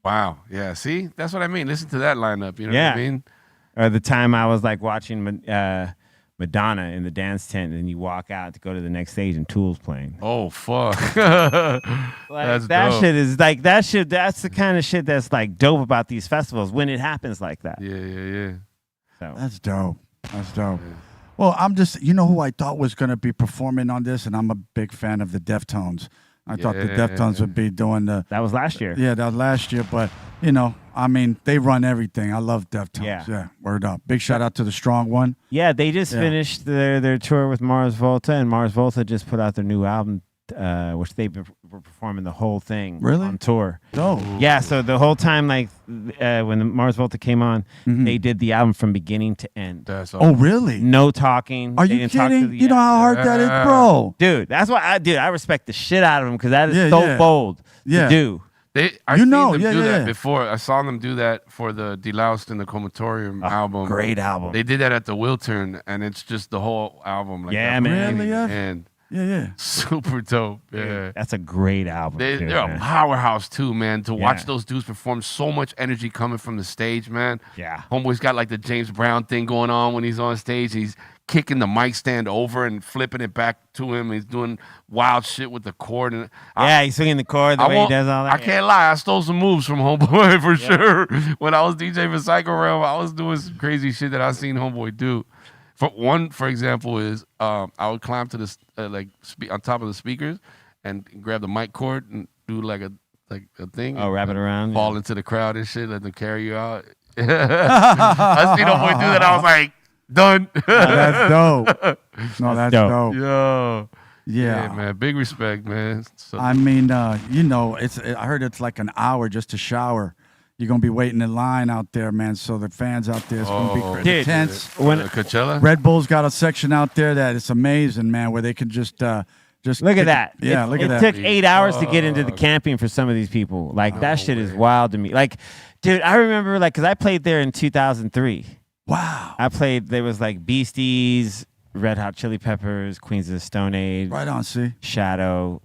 Wow. Yeah. See, that's what I mean. Listen to that lineup. You know what I mean? Or the time I was like watching Madonna in the dance tent, and you walk out to go to the next stage, and Tool's playing. Oh fuck. That's dope. Shit is like that shit. That's the kind of shit that's like dope about these festivals when it happens like that. Yeah. So that's dope. Yeah. Well, I'm just, who I thought was going to be performing on this, and I'm a big fan of the Deftones. I thought the Deftones would be doing the. That was last year. Yeah, that was last year. But, I mean, they run everything. I love Deftones. Yeah, word up. Big shout out to the Strong One. Yeah, they just finished their tour with Mars Volta, and Mars Volta just put out their new album, which they've been performing the whole thing on tour. Oh. Yeah, so the whole time, like, when the Mars Volta came on, they did the album from beginning to end. That's Oh, really? No talking. Are They you didn't talk to kidding? the- You know how hard that is, bro? Dude, that's why I respect the shit out of them, because that is so bold to do. I've seen them do that before. I saw them do that for the Deloused and the Comatorium album. Great album. They did that at the Wiltern, and it's just the whole album. Like Yeah, that man. beginning Really, to yeah? end. Yeah. Super dope. Yeah. That's a great album. They're too, a man. powerhouse too, man. To watch Yeah. those dudes perform, so much energy coming from the stage, man. Yeah. Homeboy's got like the James Brown thing going on when he's on stage. He's kicking the mic stand over and flipping it back to him. He's doing wild shit with the cord. And He's swinging the chord the way he does all that. I can't lie. I stole some moves from Homeboy for sure. When I was DJ for Psycho Realm, I was doing some crazy shit that I seen Homeboy do. For example, is I would climb to the on top of the speakers and grab the mic cord and do like a thing. Oh, wrap it around. Fall into the crowd and shit. Let them carry you out. I seen Homeboy do that. I was like, done. That's dope. No, that's dope. Yo. Yeah, man. Big respect, man. So, I mean, you know, I heard it's like an hour just to shower. You're gonna be waiting in line out there, man. So the fans out there, it's gonna be intense. When Coachella, Red Bull's got a section out there that it's amazing, man, where they can just look at that. Yeah, look at that. It took 8 hours to get into the camping for some of these people. Like that shit is wild to me. Like, dude, I remember because I played there in 2003. Wow. I played. There was like Beasties, Red Hot Chili Peppers, Queens of the Stone Age, Right on, see. Shadow,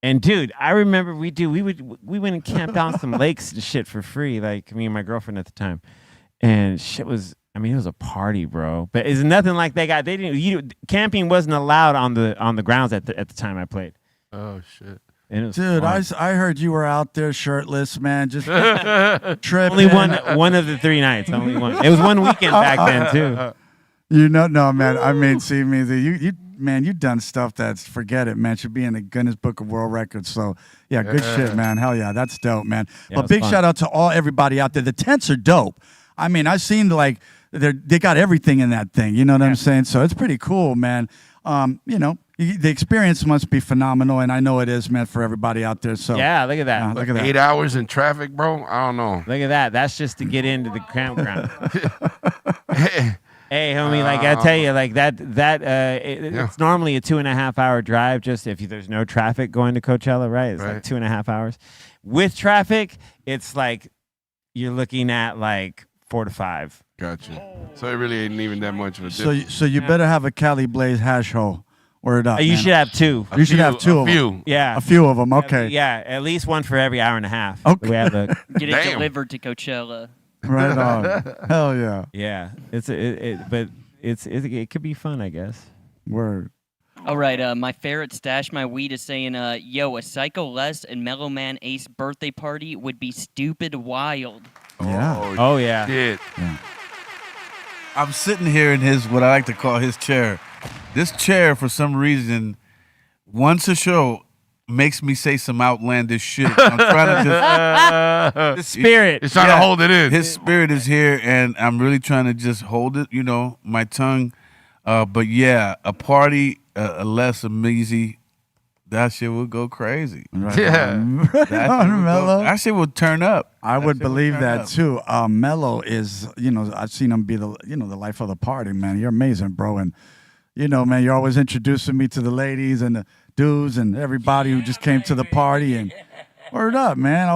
and dude, I remember we went and camped on some lakes and shit for free, like me and my girlfriend at the time, and shit was. I mean, it was a party, bro. But it's nothing like they got. They didn't. Camping wasn't allowed on the grounds at the time I played. Oh shit. Dude, I heard you were out there shirtless, man, just tripping. Only one of the 3 nights. Only one. It was one weekend back then too. You know, no, man. I mean, see me, you done stuff that's forget it, man. Should be in the Guinness Book of World Records. So yeah, good shit, man. Hell yeah, that's dope, man. Yeah, but big shout out to everybody out there. The tents are dope. I mean, I've seen like they got everything in that thing. You know what I'm saying? So it's pretty cool, man. You know, the experience must be phenomenal, and I know it is, man, for everybody out there. So yeah, look at that. Look at that. 8 hours in traffic, bro. I don't know. Look at that. That's just to get into the campground. Hey, homie, like I tell you, like it's normally a 2.5 hour drive. Just if there's no traffic going to Coachella, right? It's like 2.5 hours. With traffic, it's like you're looking at like 4 to 5. Gotcha. So it really ain't even that much of a difference. So you better have a Cali Blaze hash hole. Word up. You man. should have 2. You should have 2 of them. Few. Yeah. A few of them. Okay. Yeah, at least one for every hour and a half. Okay. We have the Get it delivered to Coachella. Right on. Hell yeah. Yeah. It could be fun, I guess. Word. All right, my ferret Stash My Weed is saying, yo, a Psycho Les and Mellow Man Ace birthday party would be stupid wild. Yeah. Oh yeah. Shit. Yeah. I'm sitting here in what I like to call his chair. This chair, for some reason, once a show, makes me say some outlandish shit. I'm trying to just... The spirit. It's trying to hold it in. His spirit is here, and I'm really trying to just hold it, my tongue. But yeah, a party, a less Meezy, that shit would go crazy. Right Yeah. on. Right on, Mellow. That shit would turn up. I would believe turn that up. too. Mellow is, I've seen him be the life of the party, man. You're amazing, bro. And, man, you're always introducing me to the ladies and the dudes and everybody who just came to the party. And word up, man.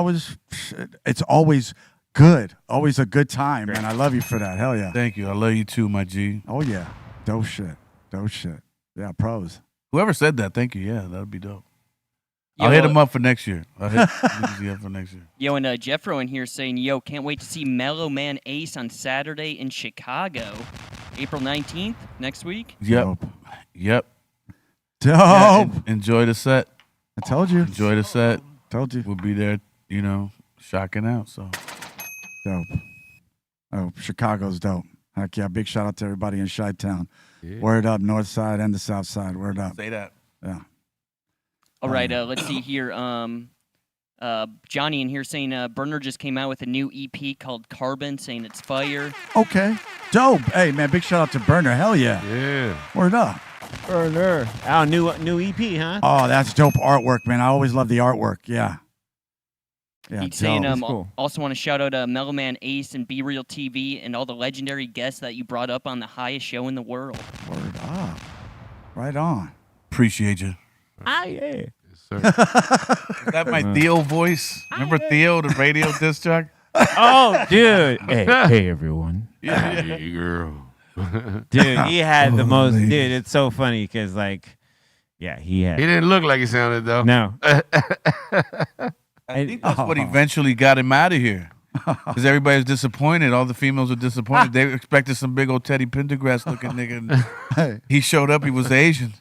It's always good. Always a good time, man. I love you for that. Hell yeah. Thank you. I love you too, my G. Oh, yeah. Dope shit. Dope shit. Yeah, pros. Whoever said that, thank you. Yeah, that'd be dope. Yo, I'll hit him up for next year. I'll hit Meezy up for next year. Yo, and Jeffro in here saying, yo, can't wait to see Mellow Man Ace on Saturday in Chicago. April 19th, next week. Yep. Dope. Yep. Dope. Yeah, enjoy the set. I told you. Enjoy the set. Told you. We'll be there, shocking out. So Dope. Oh, Chicago's dope. Heck yeah. Big shout out to everybody in Chi-Town. Yeah. Word up, North Side and the South Side. Word up. say that. Yeah. All right, let's see here. Johnny in here saying Burner just came out with a new EP called Carbon, saying it's fire. Okay. Dope. Hey, man, big shout out to Burner. Hell yeah. Yeah. Word up. Burner. Oh, new EP, huh? Oh, that's dope artwork, man. I always love the artwork. Yeah. Yeah, He's saying, dope. cool. Also want to shout out Mellow Man Ace and BREALTV and all the legendary guests that you brought up on the highest show in the world. Word up. Right on. Appreciate you. Ah, yeah. Yes, sir. Is that my Theo voice? Remember Theo, the radio disc jock? Oh, dude. Hey, everyone. Hey, girl. Dude, he had the most. Dude, it's so funny because, like, yeah, he had. He didn't look like he sounded, though. No. I think that's what eventually got him out of here. Because everybody was disappointed. All the females were disappointed. They expected some big old Teddy Pendergrass looking nigga. And he showed up, he was Asian.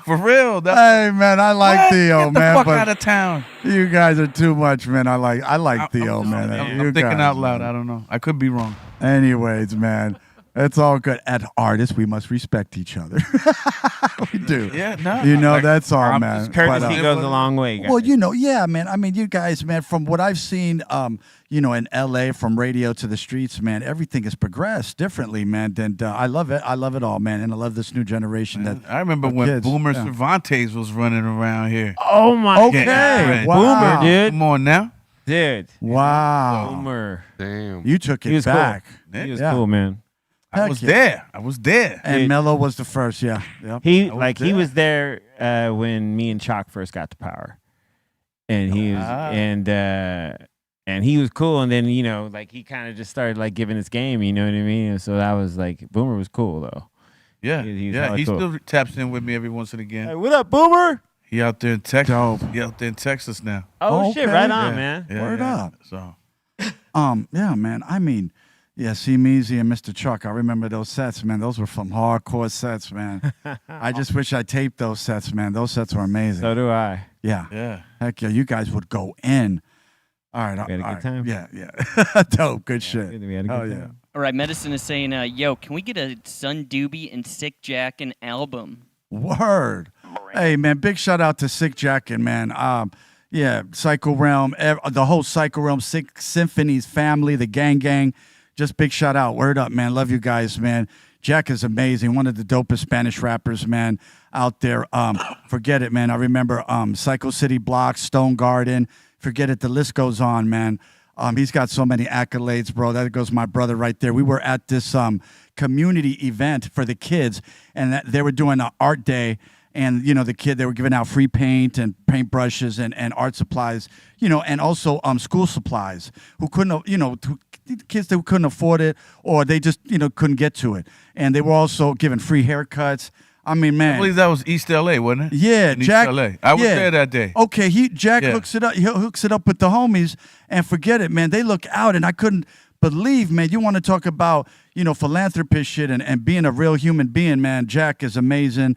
For real. Hey, man, I like Theo, Get the man. fuck but out of town. You guys are too much, man. I like Theo, man. I'm You thinking guys, out loud. man. I don't know. I could be wrong. Anyways, man, it's all good. As artists, we must respect each other. We do. Yeah, no. You know, that's all, man. Courtesy goes a long way, guys. Well, you know, yeah, man. I mean, you guys, man, from what I've seen, you know, in LA, from radio to the streets, man, everything has progressed differently, man. And I love it. I love it all, man. And I love this new generation. Man, That I remember when kids, Boomer yeah. Cervantes was running around here. Oh, my Okay. Yeah, Wow. Boomer, dude. Come on now. Dude. Wow. Boomer. Damn. You took He it was back. cool. He was Yeah. cool, man. I Heck was yeah. there. I was there. And Dude. Mellow was the first, yeah. Yep. He was like he there. was there when me and Chalk first got to power, and he was and he was cool. And then you know like he kind of just started like giving his game. You know what I mean? And so that was like Boomer was cool though. Yeah, He's yeah. hella He cool. still taps in with me every once and again. Hey, what up, Boomer? He out there in Texas. Dope. He out there in Texas now. Oh shit! Okay. Right on, Yeah, man. yeah, Word yeah. up. So Yeah, man. I mean, yeah, see Measy and Mr. Chuck. I remember those sets, man. Those were from hardcore sets, man. I just wish I taped those sets, man. Those sets were amazing. So do I. Yeah. yeah. Heck yeah, you guys would go in. All right. We had a all good right. time. Yeah, yeah. Dope. Good shit. We had a good Oh, yeah. time. All right, Medicine is saying, yo, can we get a Sun Doobie and Sick Jackin' album? Word. Hey, man, big shout out to Sick Jackin', man. Yeah, Psycho Realm, the whole Psycho Realm Symphonies family, the gang. Just big shout out. Word up, man. Love you guys, man. Jack is amazing. One of the dopest Spanish rappers, man, out there. Forget it, man. I remember Psycho City Blocks, Stone Garden. Forget it. The list goes on, man. He's got so many accolades, bro. That goes my brother right there. We were at this community event for the kids, and they were doing an art day. And, you know, they were giving out free paint and paintbrushes and art supplies, you know, and also school supplies who couldn't, you know, kids that couldn't afford it or they just, you know, couldn't get to it. And they were also given free haircuts. I mean, man. I believe that was East LA, wasn't it? Yeah, In Jack. East LA. I was yeah. there that day. Okay, Jack Yeah. hooks it up. He hooks it up with the homies, and forget it, man. They look out, and I couldn't believe, man. You want to talk about, you know, philanthropist shit and being a real human being, man. Jack is amazing.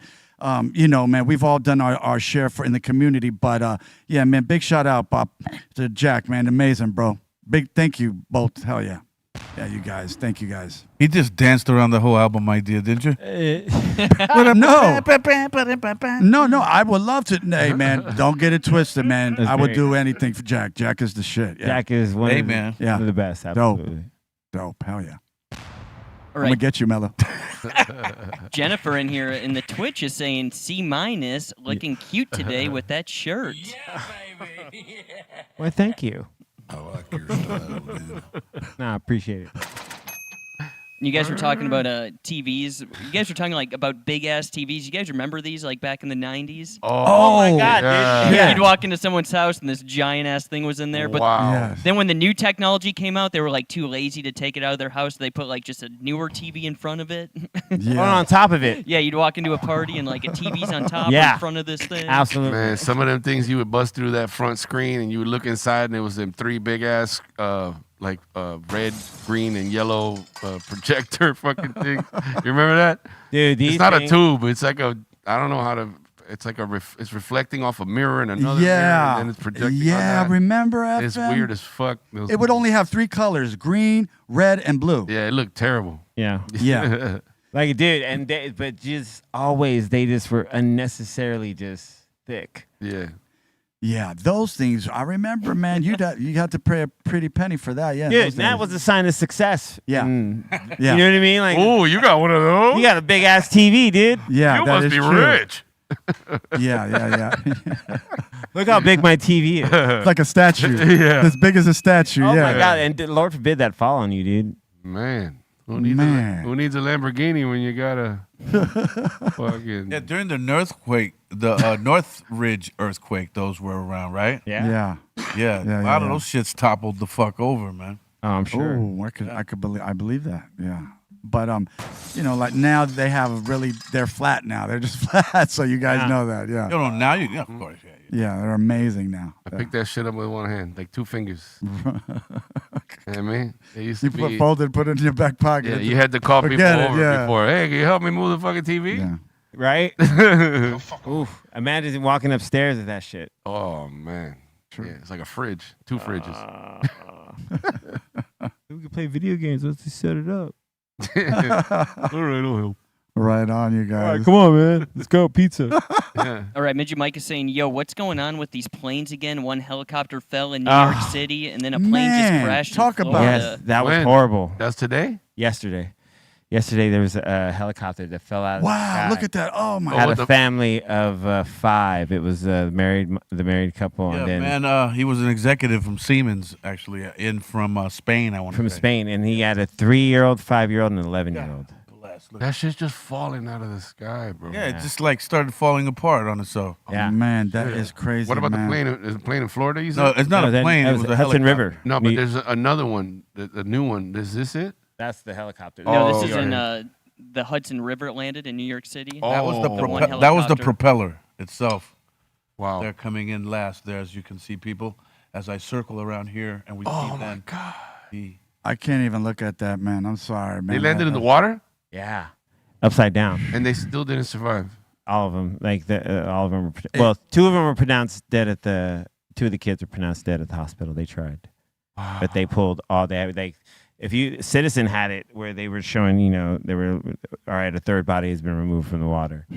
You know, man, we've all done our share in the community, but yeah, man, big shout out, Bob, to Jack, man. Amazing, bro. Big thank you both. Hell yeah. Yeah, you guys. Thank you guys. He just danced around the whole album idea, didn't you? No, I would love to. Hey, man, don't get it twisted, man. That's I would great. do anything for Jack. Jack is the shit. Yeah. Jack is one, Hey, of, the, man. Yeah. one of the best. Dope. Absolutely. Dope. Hell yeah. All I'm going right, to get you, Mellow. Jennifer in here in the Twitch is saying C-, looking cute today with that shirt. Well, thank you. I like your style, dude. Nah, I appreciate it. You guys were talking about TVs. You guys were talking like about big ass TVs. You guys remember these like back in the 90s? Oh my God, dude. Yeah. You'd walk into someone's house and this giant ass thing was in there. But Wow. Yes. then when the new technology came out, they were like too lazy to take it out of their house. So they put like just a newer TV in front of it. Yeah. On top of it. Yeah, you'd walk into a party and like a TV's on top Yeah. in front of this thing. Absolutely. Man, some of them things you would bust through that front screen and you would look inside and it was them three big ass red, green, and yellow projector fucking things. You remember that? Dude, these It's not things, a tube. It's like I don't know how to. It's like it's reflecting off a mirror and another mirror, Yeah. and then it's projecting. on Yeah, that. remember FM? It's weird as fuck. Those It would only have 3 colors, green, red, and blue. Yeah, it looked terrible. Yeah. Yeah. Like it did. And but just always, they just were unnecessarily just thick. Yeah. Yeah, those things. I remember, man. You had to pay a pretty penny for that. Yeah, Dude, those that days. was a sign of success. Yeah. You know what I mean? Like, oh, you got one of those? you got a big ass TV, dude. Yeah, you that must is be true. rich. Yeah. Look how big my TV is. It's like a statue. Yeah. As big as a statue. Oh yeah. my god! And Lord forbid that fall on you, dude. Man. Who needs a Lamborghini when you got a fucking... Yeah, during the Northridge earthquake, those were around, right? Yeah. A lot of those shits toppled the fuck over, man. Oh, I'm sure. Oh, I believe that. Yeah. But like now they have they're flat now. They're just flat, so you guys know that. Yeah. No, now yeah, of course. Yeah, they're amazing now. I picked that shit up with one hand, like 2 fingers. Yeah, man. They used to You put it in your back pocket. Yeah, you had to call people Forget it, over yeah. before. Hey, can you help me move the fucking TV? Yeah. Right? Oof. Imagine walking upstairs with that shit. Oh man. Yeah, it's like a fridge. 2 fridges. We can play video games. Let's just set it up. All right, I'll help. Right on, you guys. All right, come on, man. Let's go. Pizza. Yeah. All right, Midget Mike is saying, yo, what's going on with these planes again? One helicopter fell in New York City, and then a plane just crashed talk in about Florida. Yes, that was When? horrible. That's today? Yesterday there was a helicopter that fell out of the Wow, sky. look at that. Oh my Had god. a family of 5. It was the married couple, Yeah, and then man, he was an executive from Siemens, actually, in from Spain, I want to from say. Spain, and he had a 3-year-old, 5-year-old, and an 11-year-old. That shit's just falling out of the sky, bro. Yeah, it just like started falling apart on itself. Yeah. Oh, man, that is crazy. What about man. the plane? Is the plane in Florida? You said? No, it's not a plane. It was a Hudson helicopter. River. No, but there's another one, the new one. Is this it? That's the helicopter. No, Oh, this is okay. in the Hudson River. It landed in New York City. That was the one that was the helicopter. propeller itself. Wow. They're coming in last there, as you can see, people. As I circle around here, and we see Oh my then God. I can't even look at that, man. I'm sorry, man. They landed in the water, Yeah, upside down. and they still didn't survive. All of them, all of them were. Well, 2 of them were pronounced dead at the. 2 of the kids were pronounced dead at the hospital. They tried, but they pulled all. If Citizen had it where they were showing, they were all right. A 3rd body has been removed from the water.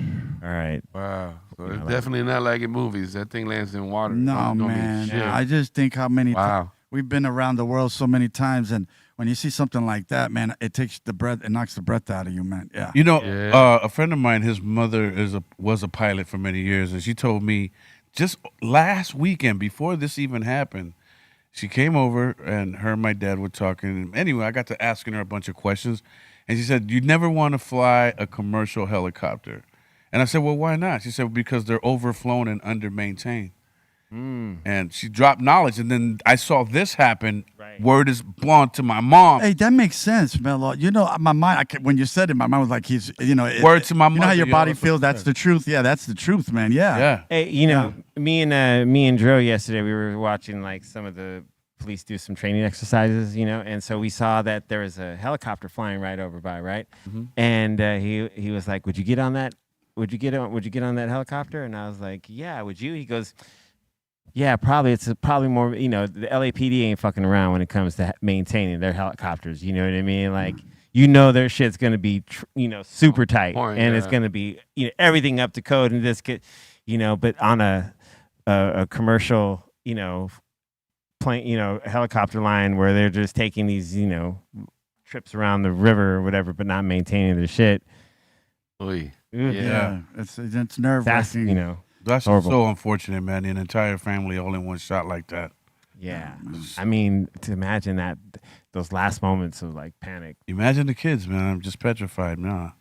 All right. Wow. So it's definitely not like in movies. That thing lands in water. No, Don't mean man. shit. I just think how many Wow. we've been around the world so many times, and when you see something like that, man, it knocks the breath out of you, man. Yeah. You know, Yeah. a friend of mine, his mother was a pilot for many years, and she told me just last weekend, before this even happened, she came over, and her and my dad were talking. Anyway, I got to asking her a bunch of questions, and she said, "You never want to fly a commercial helicopter." And I said, "Well, why not?" She said, "Because they're overflown and under-maintained." And she dropped knowledge, and then I saw this happen. Right. Word is blown to my mom. Hey, that makes sense, Mellow. My mind. When you said it, my mind was like, Word to my You know how mother, your yo, body that's feels. what That's the truth. Yeah, that's the truth, man. Yeah. Yeah. Hey, me and Dro yesterday, we were watching like some of the police do some training exercises, and so we saw that there was a helicopter flying right over by, right? And he was like, "Would you get on that? Would you get on that helicopter?" And I was like, "Yeah, would you?" He goes, "Yeah, probably. It's probably more. The LAPD ain't fucking around when it comes to maintaining their helicopters. You know what I mean? Like, their shit's gonna be, super tight, and it's gonna be, everything up to code, and this could, but on a commercial, plane, helicopter line where they're just taking these, trips around the river or whatever, but not maintaining their shit. Oy. Yeah. It's nerve That's wracking. That's horrible. so unfortunate, man. An entire family all in one shot like that. Yeah, I mean, to imagine that those last moments of like panic. Imagine the kids, man. I'm just petrified, man.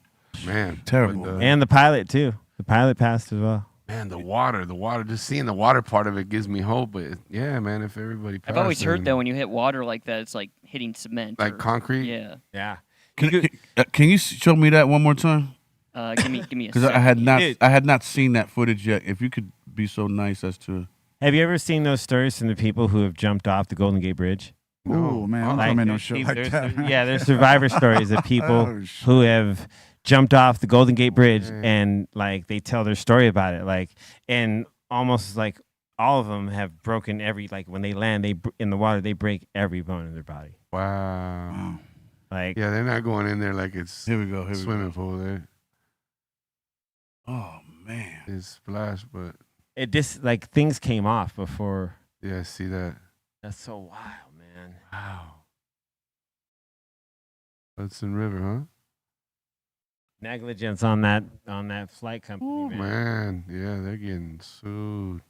Man. Terrible. But, And the pilot too. The pilot passed as well. Man, the water, just seeing the water part of it gives me hope. But yeah, man, if everybody passed, I've always heard then- though, when you hit water like that, it's like hitting cement. Like concrete? Yeah. Yeah. Can you show me that one more time? Give me a Because second. I had not seen that footage yet. If you could be so nice as to. Have you ever seen those stories from the people who have jumped off the Golden Gate Bridge? Oh man, don't tell me no shit like that. Yeah, there's survivor stories of people Oh, shit. who have jumped off the Golden Gate Bridge and like they tell their story about it, like, and almost like all of them have broken every, like when they land, in the water they break every bone in their body. Wow. Like, yeah, they're not going in there like it's Here we go. swimming pool there. Oh man, It's splash, but it just like things came off before. Yeah, I see that. That's so wild, man. Wow. Hudson River, huh? Negligence on that flight company, Ooh, man. man. Yeah, they're getting sued.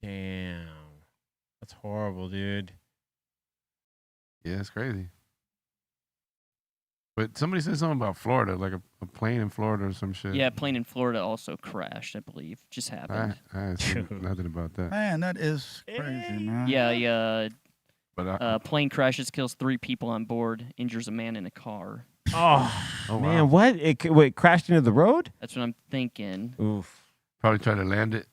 Damn. That's horrible, dude. Yeah, it's crazy. But somebody said something about Florida, like a plane in Florida or some shit. Yeah, plane in Florida also crashed, I believe. Just happened. I seen nothing about that. Man, that is crazy, man. Yeah, But plane crashes, kills 3 people on board, injures a man in a car. Oh man, what? It crashed into the road? That's what I'm thinking. Oof. Probably tried to land it.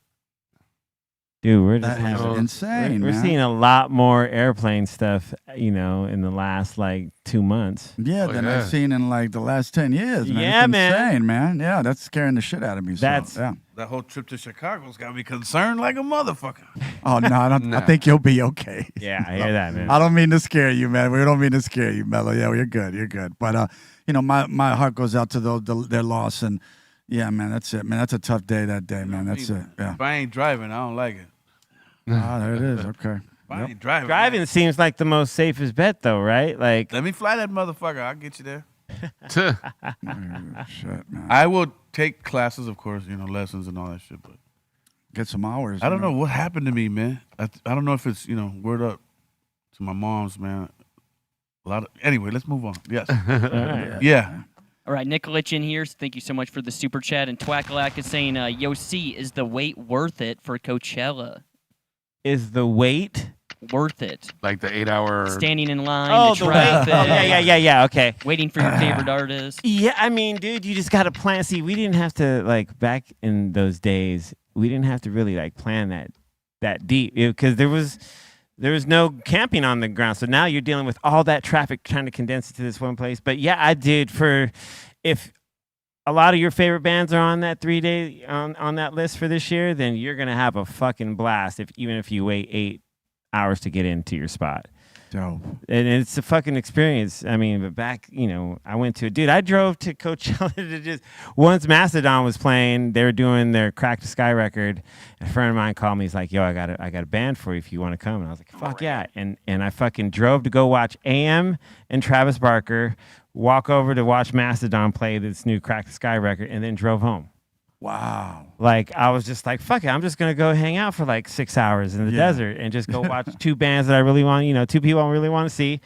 Dude, we're just That is insane, We're man. seeing a lot more airplane stuff, in the last like 2 months. Yeah, than I've seen in like the last 10 years, man. Yeah, It's man. insane, man. Yeah, that's scaring the shit out of me. That's- yeah. That whole trip to Chicago's got me concerned like a motherfucker. Oh no, I don't. I think you'll be okay. Yeah, I hear that, man. I don't mean to scare you, man. We don't mean to scare you, Mellow. Yeah, you're good. You're good. But my heart goes out to their loss, and yeah, man, that's it, man. That's a tough day that day, man. That's it. Yeah. If I ain't driving, I don't like it. Ah, there it is. Okay. If I ain't driving, Driving seems like the most safest bet, though, right? Like, let me fly that motherfucker. I'll get you there. Shit, man. I will take classes, of course, lessons and all that shit, but Get some hours. I don't know what happened to me, man. I don't know if it's, word up to my mom's, man. Anyway, let's move on. Yes. Yeah. All right, Nicolich in here. Thank you so much for the super chat. And Twackalak is saying, Yo, C, is the wait worth it for Coachella? Is the wait worth it? Like the 8-hour standing in line, Oh, the the wait. traffic. Yeah. Okay. Waiting for your favorite artist. Yeah, I mean, dude, you just got to plan. See, we didn't have to, like, back in those days, we didn't have to really, like, plan that deep because there was no camping on the ground. So now you're dealing with all that traffic trying to condense it to this one place. But yeah, I did if a lot of your favorite bands are on that 3-day on that list for this year, then you're going to have a fucking blast even if you wait 8 hours to get into your spot. Dope. And it's a fucking experience. I mean, but back, I went to dude, I drove to Coachella to just once Mastodon was playing, they were doing their Crack the Sky record. A friend of mine called me, he's like, yo, I got a band for you if you want to come. And I was like, fuck yeah. And I fucking drove to go watch AM and Travis Barker, walk over to watch Mastodon play this new Crack the Sky record, and then drove home. Wow. Like, I was just like, fuck it, I'm just going to go hang out for like 6 hours in the desert and just go watch 2 bands that I really want, 2 people I really want to see.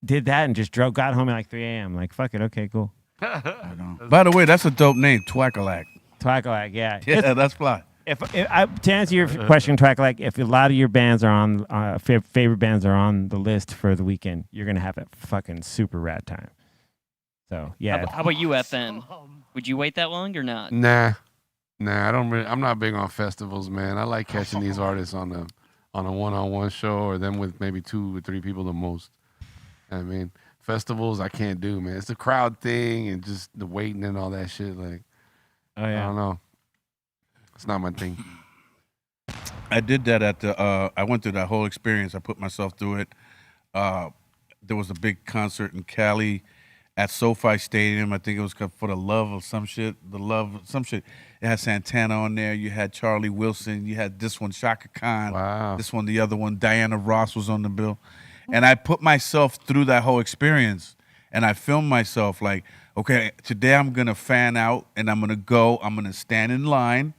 Did that and just got home at like 3 a.m. Like, fuck it, okay, cool. By the way, that's a dope name, Twackalak. Twackalak, yeah. Yeah, that's fly. To answer your question, Twackalak, if a lot of your bands are on, favorite bands are on the list for the weekend, you're going to have a fucking super rad time. So, yeah. How about you, FN? Would you wait that long or not? Nah, I don't. I'm not big on festivals, man. I like catching these artists on a one-on-one show or them with maybe 2 or 3 people the most. I mean, festivals I can't do, man. It's the crowd thing and just the waiting and all that shit. Like, I don't know. It's not my thing. I did that at the. I went through that whole experience. I put myself through it. There was a big concert in Cali at SoFi Stadium. I think it was for the love of some shit. It had Santana on there. You had Charlie Wilson. You had this one, Shaka Khan. Wow. This one, the other one, Diana Ross was on the bill. And I put myself through that whole experience. And I filmed myself like, okay, today I'm going to fan out and I'm going to go. I'm going to stand in line.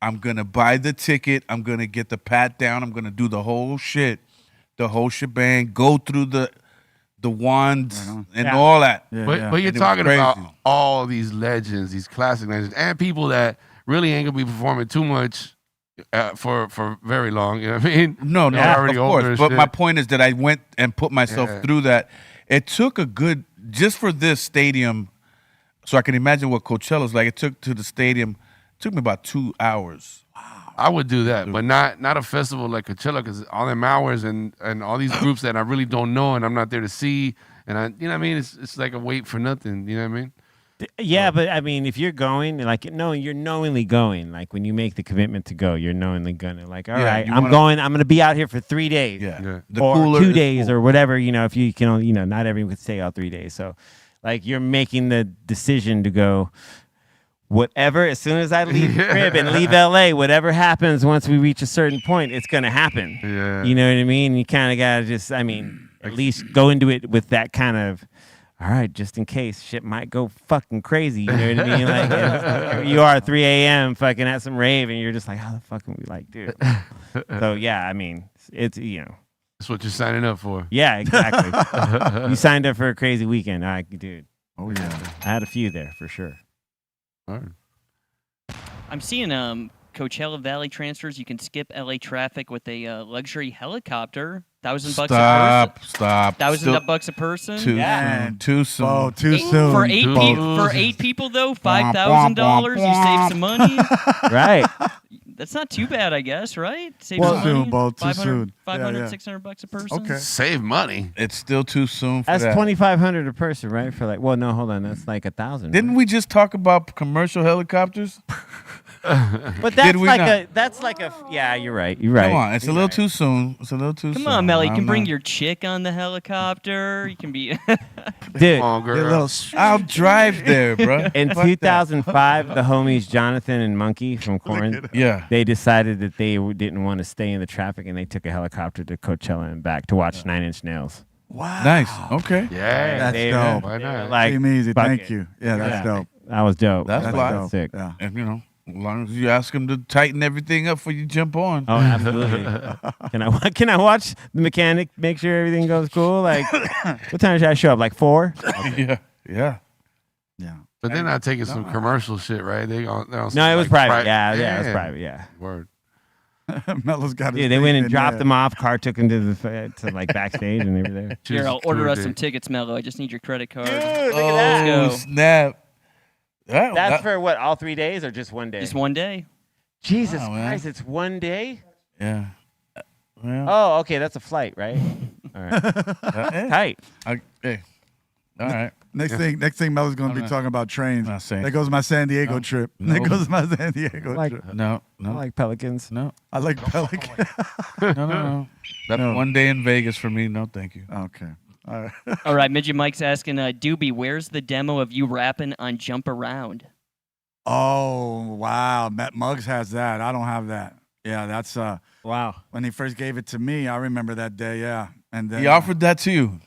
I'm going to buy the ticket. I'm going to get the pat down. I'm going to do the whole shit, the whole shebang, go through the wands and all that. But you're talking about all these legends, these classic legends, and people that really ain't gonna be performing too much for very long. You know what I mean? No, already of course. older. But my point is that I went and put myself through that. It took just for this stadium, so I can imagine what Coachella's like. It took me about 2 hours. I would do that, but not a festival like Coachella, because all them hours and all these groups that I really don't know and I'm not there to see, and you know what I mean? It's like a wait for nothing. You know what I mean? Yeah, but I mean, if you're going, like, no, you're knowingly going. Like, when you make the commitment to go, you're knowingly gonna, like, all right, I'm going to be out here for 3 days, or 2 days, or whatever. If you can, not everyone could stay all 3 days. So, like, you're making the decision to go. whatever, as soon as I leave the crib and leave LA, whatever happens once we reach a certain point, it's going to happen. Yeah. You know what I mean? You kind of got to just, I mean, at least go into it with that kind of, all right, just in case shit might go fucking crazy. You know what I mean? Like, you are 3 a.m. fucking at some rave and you're just like, how the fuck can we like, dude? So, yeah, I mean, it's, you know. That's what you're signing up for. Yeah, exactly. You signed up for a crazy weekend. All right, dude. Oh, yeah. I had a few there for sure. All right. I'm seeing Coachella Valley transfers. You can skip LA traffic with a luxury helicopter. $1,000 a person. Stop. $1,000 a person. Too soon. Oh, too soon. For eight people though, $5,000. You save some money. Right. That's not too bad, I guess, right? Save Well, some soon, money. Bo, too soon. 500, Yeah. $600 a person. Okay. Save money. It's still too soon for That's that. $2,500 a person, right? For like, well, no, hold on, that's like 1,000. Didn't we just talk about commercial helicopters? But Did we not? that's like a. Yeah, you're right. You're right. Come on, it's a little too soon. It's a little too soon. Come on, Melly. You I'm can bring not- your chick on the helicopter. You can be. Dude, Come on, girl. I'll drive there, bro. in Fuck that. 2005, the homies Jonathan and Monkey from Korn, Yeah. they decided that they didn't want to stay in the traffic, and they took a helicopter to Coachella and back to watch 9 Inch Nails. Wow. Nice. Okay. Yeah. That's They- dope. Why not? Like, Team Easy, fuck thank it. you. Yeah, that's dope. That was dope. That's That live. was sick. Yeah. And you know, as long as you ask them to tighten everything up before you jump on. Oh, absolutely. Can I watch the mechanic make sure everything goes cool? Like, what time should I show up? Like 4? Yeah. Yeah. Yeah. But they're not taking some commercial shit, right? They're on No, some, it was like, private. Yeah, it was private. Yeah. Word. Mellow's got his Yeah, they went thing and in dropped there. them off. Car took them to like backstage, and they were there. Here, I'll order us some tickets, Mello. I just need your credit card. Dude, look at Oh, that. Let's go. snap. That's for what? All 3 days or just one day? Just one day. Jesus Wow, man. Christ! It's one day. Yeah. Well, Oh, okay. That's a flight, right? All right. hey. Tight. Hey. All right. Next thing, Mellow's gonna I'm be not- talking about trains. not saying- There goes my San Diego trip. There goes my San Diego Like- trip. No. I like pelicans. No. I like Pelican. No. That's one day in Vegas for me. No, thank you. Okay. All right. All right, Midget Mike's asking, Doobie, where's the demo of you rapping on Jump Around? Oh wow, Matt Muggs has that. I don't have that. Yeah, that's Wow. when he first gave it to me. I remember that day. Yeah, and then He offered that to you.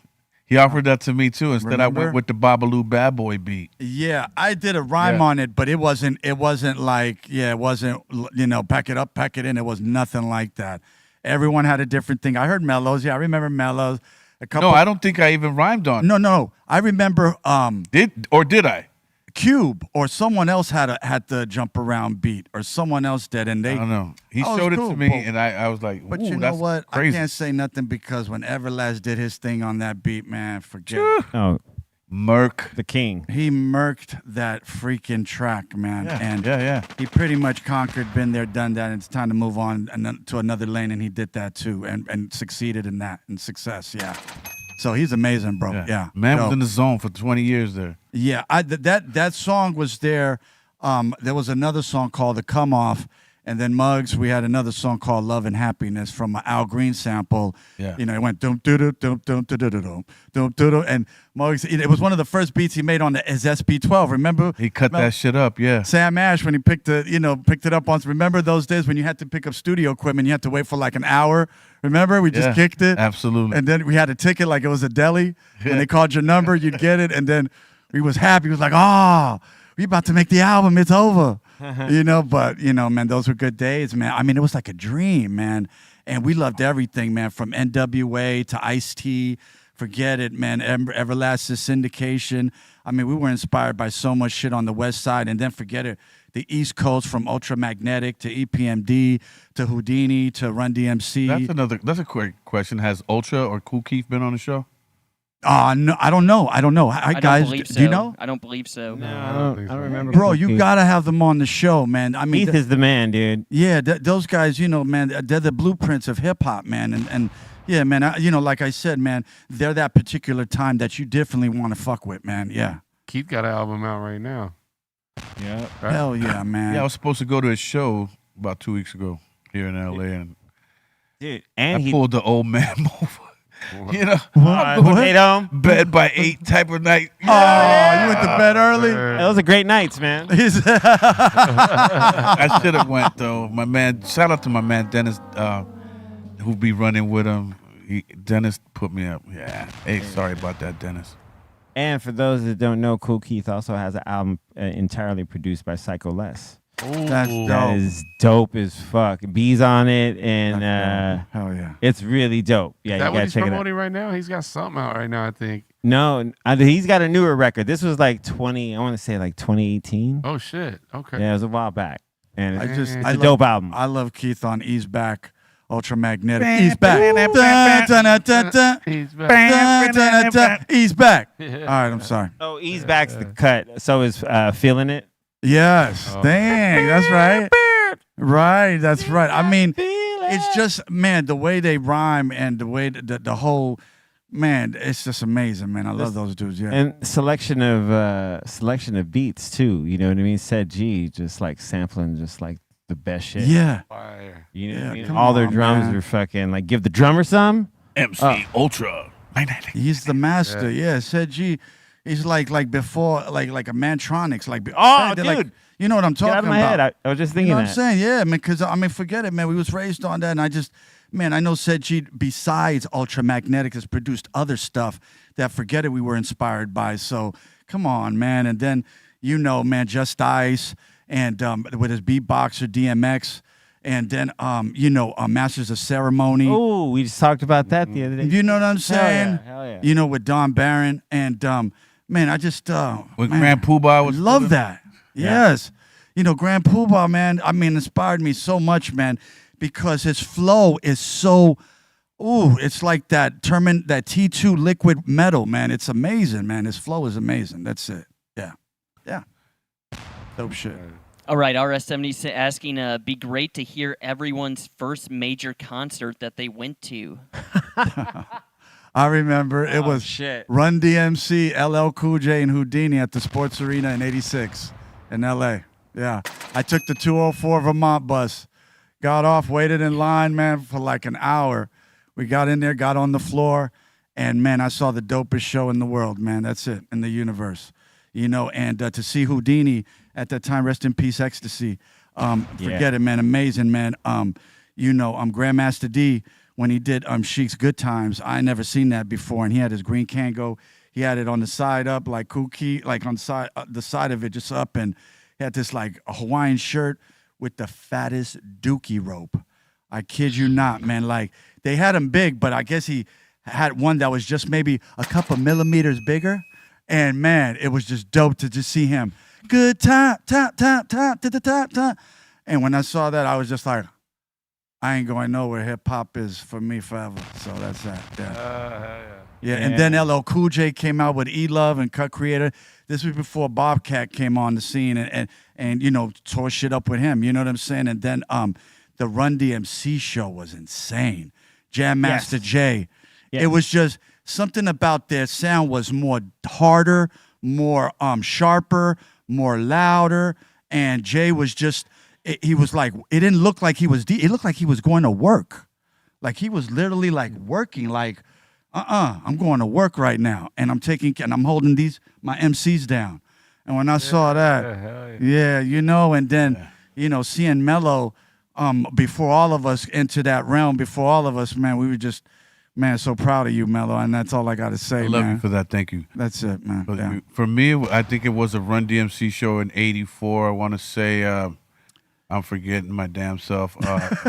He offered that to me too. Instead, I Remember? went with the Babalu Bad Boy beat. Yeah, I did a rhyme Yeah. on it, but it wasn't like, it wasn't, pack it up, pack it in. It was nothing like that. Everyone had a different thing. I heard Mellows. Yeah, I remember Mellows. A couple. No, I don't think I even rhymed on. No. I remember Did I? Cube or someone else had the jump around beat, or someone else did, and I they. don't know. He Oh, showed it cool, to me, Bo. and I was like, But "Ooh, you know that's what? Crazy. I can't say nothing because when Everlast did his thing on that beat, man, forget it. Oh, Merc. the king. He murked that freaking track, man. Yeah, And yeah. he pretty much conquered, been there, done that, and it's time to move on to another lane, and he did that too, and succeeded in that, and success, yeah. So he's amazing, bro. Yeah. Man was So- in the zone for 20 years there. Yeah, that song was there. There was another song called "The Come Off," and then Muggs. We had another song called "Love and Happiness" from an Al Green sample. Yeah. You know, it went dum dum dum dum dum dum dum dum, and Muggs. It was one of the first beats he made on his SP12. Remember? He cut that shit up, yeah. Sam Ash when he picked it up on. Remember those days when you had to pick up studio equipment? You had to wait for like an hour. Remember? We just Yeah, kicked it. absolutely. And then we had a ticket like it was a deli. When they called your number, you'd get it, and then he was happy. He was like, "Oh, we about to make the album. It's over." But man, those were good days, man. I mean, it was like a dream, man. And we loved everything, man, from NWA to Ice-T. Forget it, man. Everlasting Syndication. I mean, we were inspired by so much shit on the West Side, and then forget it. The East Coast, from Ultramagnetic to EPMD to Houdini to Run DMC. That's a quick question. Has Ultra or Kool Keith been on the show? No, I don't know. Hi, I guys. don't believe so. Do you know? I don't believe so. No, I don't remember. Bro, Keith. you gotta have them on the show, man. I mean, Keith is the man, dude. yeah, those guys, man, they're the blueprints of hip hop, man. And yeah, man, like I said, man, they're that particular time that you definitely want to fuck with, man. Yeah. Keith got an album out right now. Yeah. Hell yeah, man. Yeah, I was supposed to go to his show about 2 weeks ago here in LA, and Dude, I and he pulled the old man move. You know, bed by 8 type of night. Oh, you went to bed early? Those are great nights, man. I should have went though. My man, shout out to my man Dennis, who be running with him. Dennis put me up. Yeah. Hey, sorry about that, Dennis. And for those that don't know, Cool Keith also has an album entirely produced by Psycho Les. That's dope. That is dope as fuck. B's on it, and hell yeah, it's really dope. Yeah, Is that you what gotta he's check it out. promoting right now? He's got something out right now, I think. No, he's got a newer record. This was like 2018. Oh shit. Okay. Yeah, it was a while back, and it's I a dope album. I love Keith on Ease Back, Ultramagnetic. Ease Back. Dun, dun, dun, dun. He's Dun, dun, dun, dun. Ease Back. All right, I'm sorry. Oh, Ease Back's the cut. So is Feeling It. Yes, dang, that's right. Right, that's right. I mean, it's just, man, the way they rhyme and the way the whole, man, it's just amazing, man. I love those dudes. Yeah, and selection of beats too. You know what I mean? Said G, just like sampling, just like the best shit. Yeah, you know what I mean? come All their on, drums man. are fucking like give the drummer some. MC Ultra Magnetic. He's the master. Yeah, Said G. He's like before, like a Mantronics. Like, they're like, you know what I'm talking Get out of my about? head. I was just thinking You know what that. I'm saying? Yeah, man, because, I mean, forget it, man. We was raised on that, and I just, man, I know Said G, besides Ultramagnetic, has produced other stuff that, forget it, we were inspired by. So, come on, man. And then, you know, man, Just Ice, and with his beatboxer, DMX, and then, you know, Masters of Ceremony. Oh, we just talked about that the other day. You know what I'm saying? Hell yeah. You know, with Don Barron, and, man, I just, With man, Grand Poobah was love that. Yes. You know, Grand Poobah, man, I mean, inspired me so much, man, because his flow is so, it's like that T2 liquid metal, man. It's amazing, man. His flow is amazing. That's it. Yeah. Yeah. Dope shit. All right, RS70's asking, be great to hear everyone's first major concert that they went to. I remember it was shit. Run DMC, LL Cool J, and Houdini at the Sports Arena in '86 in LA. Yeah. I took the 204 Vermont bus, got off, waited in line, man, for like an hour. We got in there, got on the floor, and, man, I saw the dopest show in the world, man. That's it, in the universe. You know, and to see Houdini at that time, rest in peace, Ecstasy. Forget it, man. Amazing, man. You know, Grandmaster D, when he did Chic's Good Times, I never seen that before, and he had his green Kango. He had it on the side up, like Kookie, like on the side of it just up, and he had this like a Hawaiian shirt with the fattest dookie rope. I kid you not, man. Like, they had him big, but I guess he had one that was just maybe a couple millimeters bigger, and, man, it was just dope to just see him. Good time, top, to the top. And when I saw that, I was just like, I ain't going nowhere. Hip hop is for me forever. So that's that. Yeah. And then LL Cool J came out with E-Love and Cut Creator. This was before Bobcat came on the scene and you know, tore shit up with him. You know what I'm saying? And then the Run DMC show was insane. Jam Master Jay. Yes. It was just something about their sound was more harder, more sharper, more louder. And Jay was just, he was like, it didn't look like he was, it looked like he was going to work. Like he was literally like working, like, I'm going to work right now. And I'm holding my MCs down. And when I saw that, you know, and then, you know, seeing Mellow before all of us into that realm, before all of us, man, we were just, man, so proud of you, Mellow. And that's all I got to say, I love man. you for that. Thank you. That's it, man. Yeah. For me, I think it was a Run DMC show in '84. I want to say, I'm forgetting my damn self.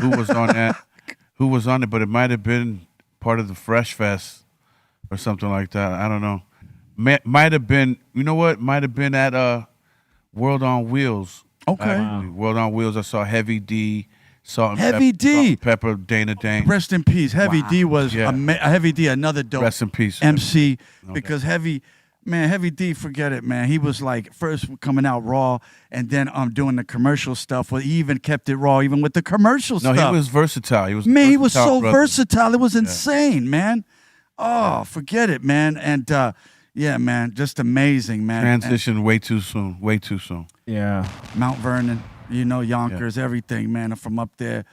Who was on that? Who was on it? But it might have been part of the Fresh Fest or something like that. I don't know. Might have been, you know what? Might have been at World on Wheels. Okay. World on Wheels. I saw Heavy D. Heavy D. Salt and Pepper, Dana Dane. Rest in peace. Heavy D was Heavy D, another dope Rest in peace. MC. Because Heavy D, forget it, man. He was like first coming out raw, and then doing the commercial stuff. Well, he even kept it raw, even with the commercial stuff. No, he was versatile. He was so versatile. It was insane, man. Oh, forget it, man. And yeah, man, just amazing, man. Transitioned way too soon. Way too soon. Yeah. Mount Vernon, you know, Yonkers, everything, man. From up there.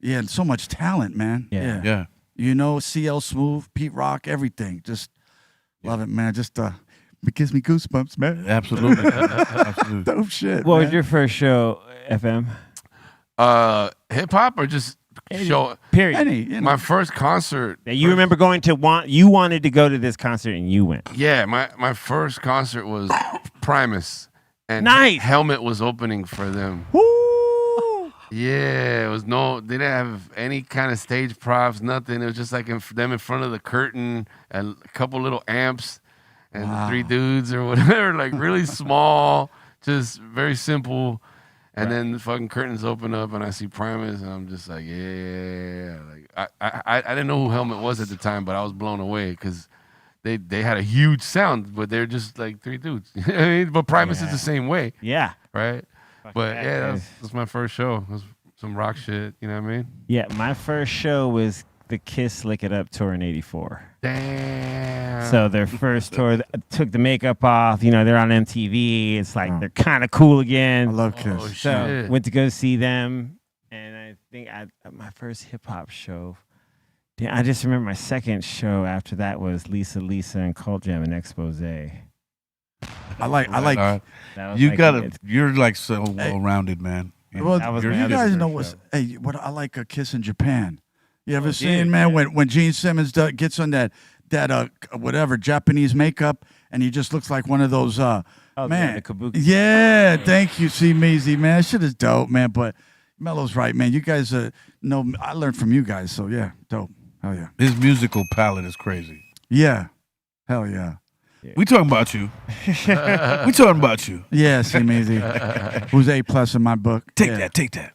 Yeah, and so much talent, man. Yeah. You know, CL Smooth, Pete Rock, everything. Just love it, man. Just it gives me goosebumps, man. Absolutely. Absolutely. Dope shit. What man. was your first show, FM? Hip hop or just show? Period. Any, you know. My first concert. That you remember going to you wanted to go to this concert and you went. Yeah, my first concert was Primus, and Nice. Helmet was opening for them. Woo! Yeah, they didn't have any kind of stage props, nothing. It was just like them in front of the curtain and a couple little amps and the 3 dudes or whatever, like really small, just very simple. And then the fucking curtains open up and I see Primus and I'm just like, yeah. Like I didn't know who Helmet was at the time, but I was blown away because they had a huge sound, but they're just like 3 dudes. I mean, but Primus is the same way. Yeah. Right? But yeah, that's my first show. It was some rock shit, you know what I mean? Yeah, my first show was the Kiss Lick It Up tour in '84. Damn. So their first tour took the makeup off. You know, they're on MTV. It's like they're kind of cool again. I love Kiss. Oh, So shit. went to go see them, and I think my first hip hop show. Yeah, I just remember my second show after that was Lisa and Cult Jam and Expose. I like. You're like so well rounded, man. Well, That was you my other guys first know what I like a Kiss in Japan. You ever seen, man, when Gene Simmons gets on that whatever Japanese makeup and he just looks like one of those man. the kabuki. Yeah, thank you, C Measy, man. That shit is dope, man. But Mellow's right, man. You guys know I learned from you guys, so yeah, dope. Hell yeah. His musical palette is crazy. Yeah. Hell yeah. We talking about you. We talking about you. Yeah, C Measy. Who's A+ in my book. Take Yeah. that. Take that.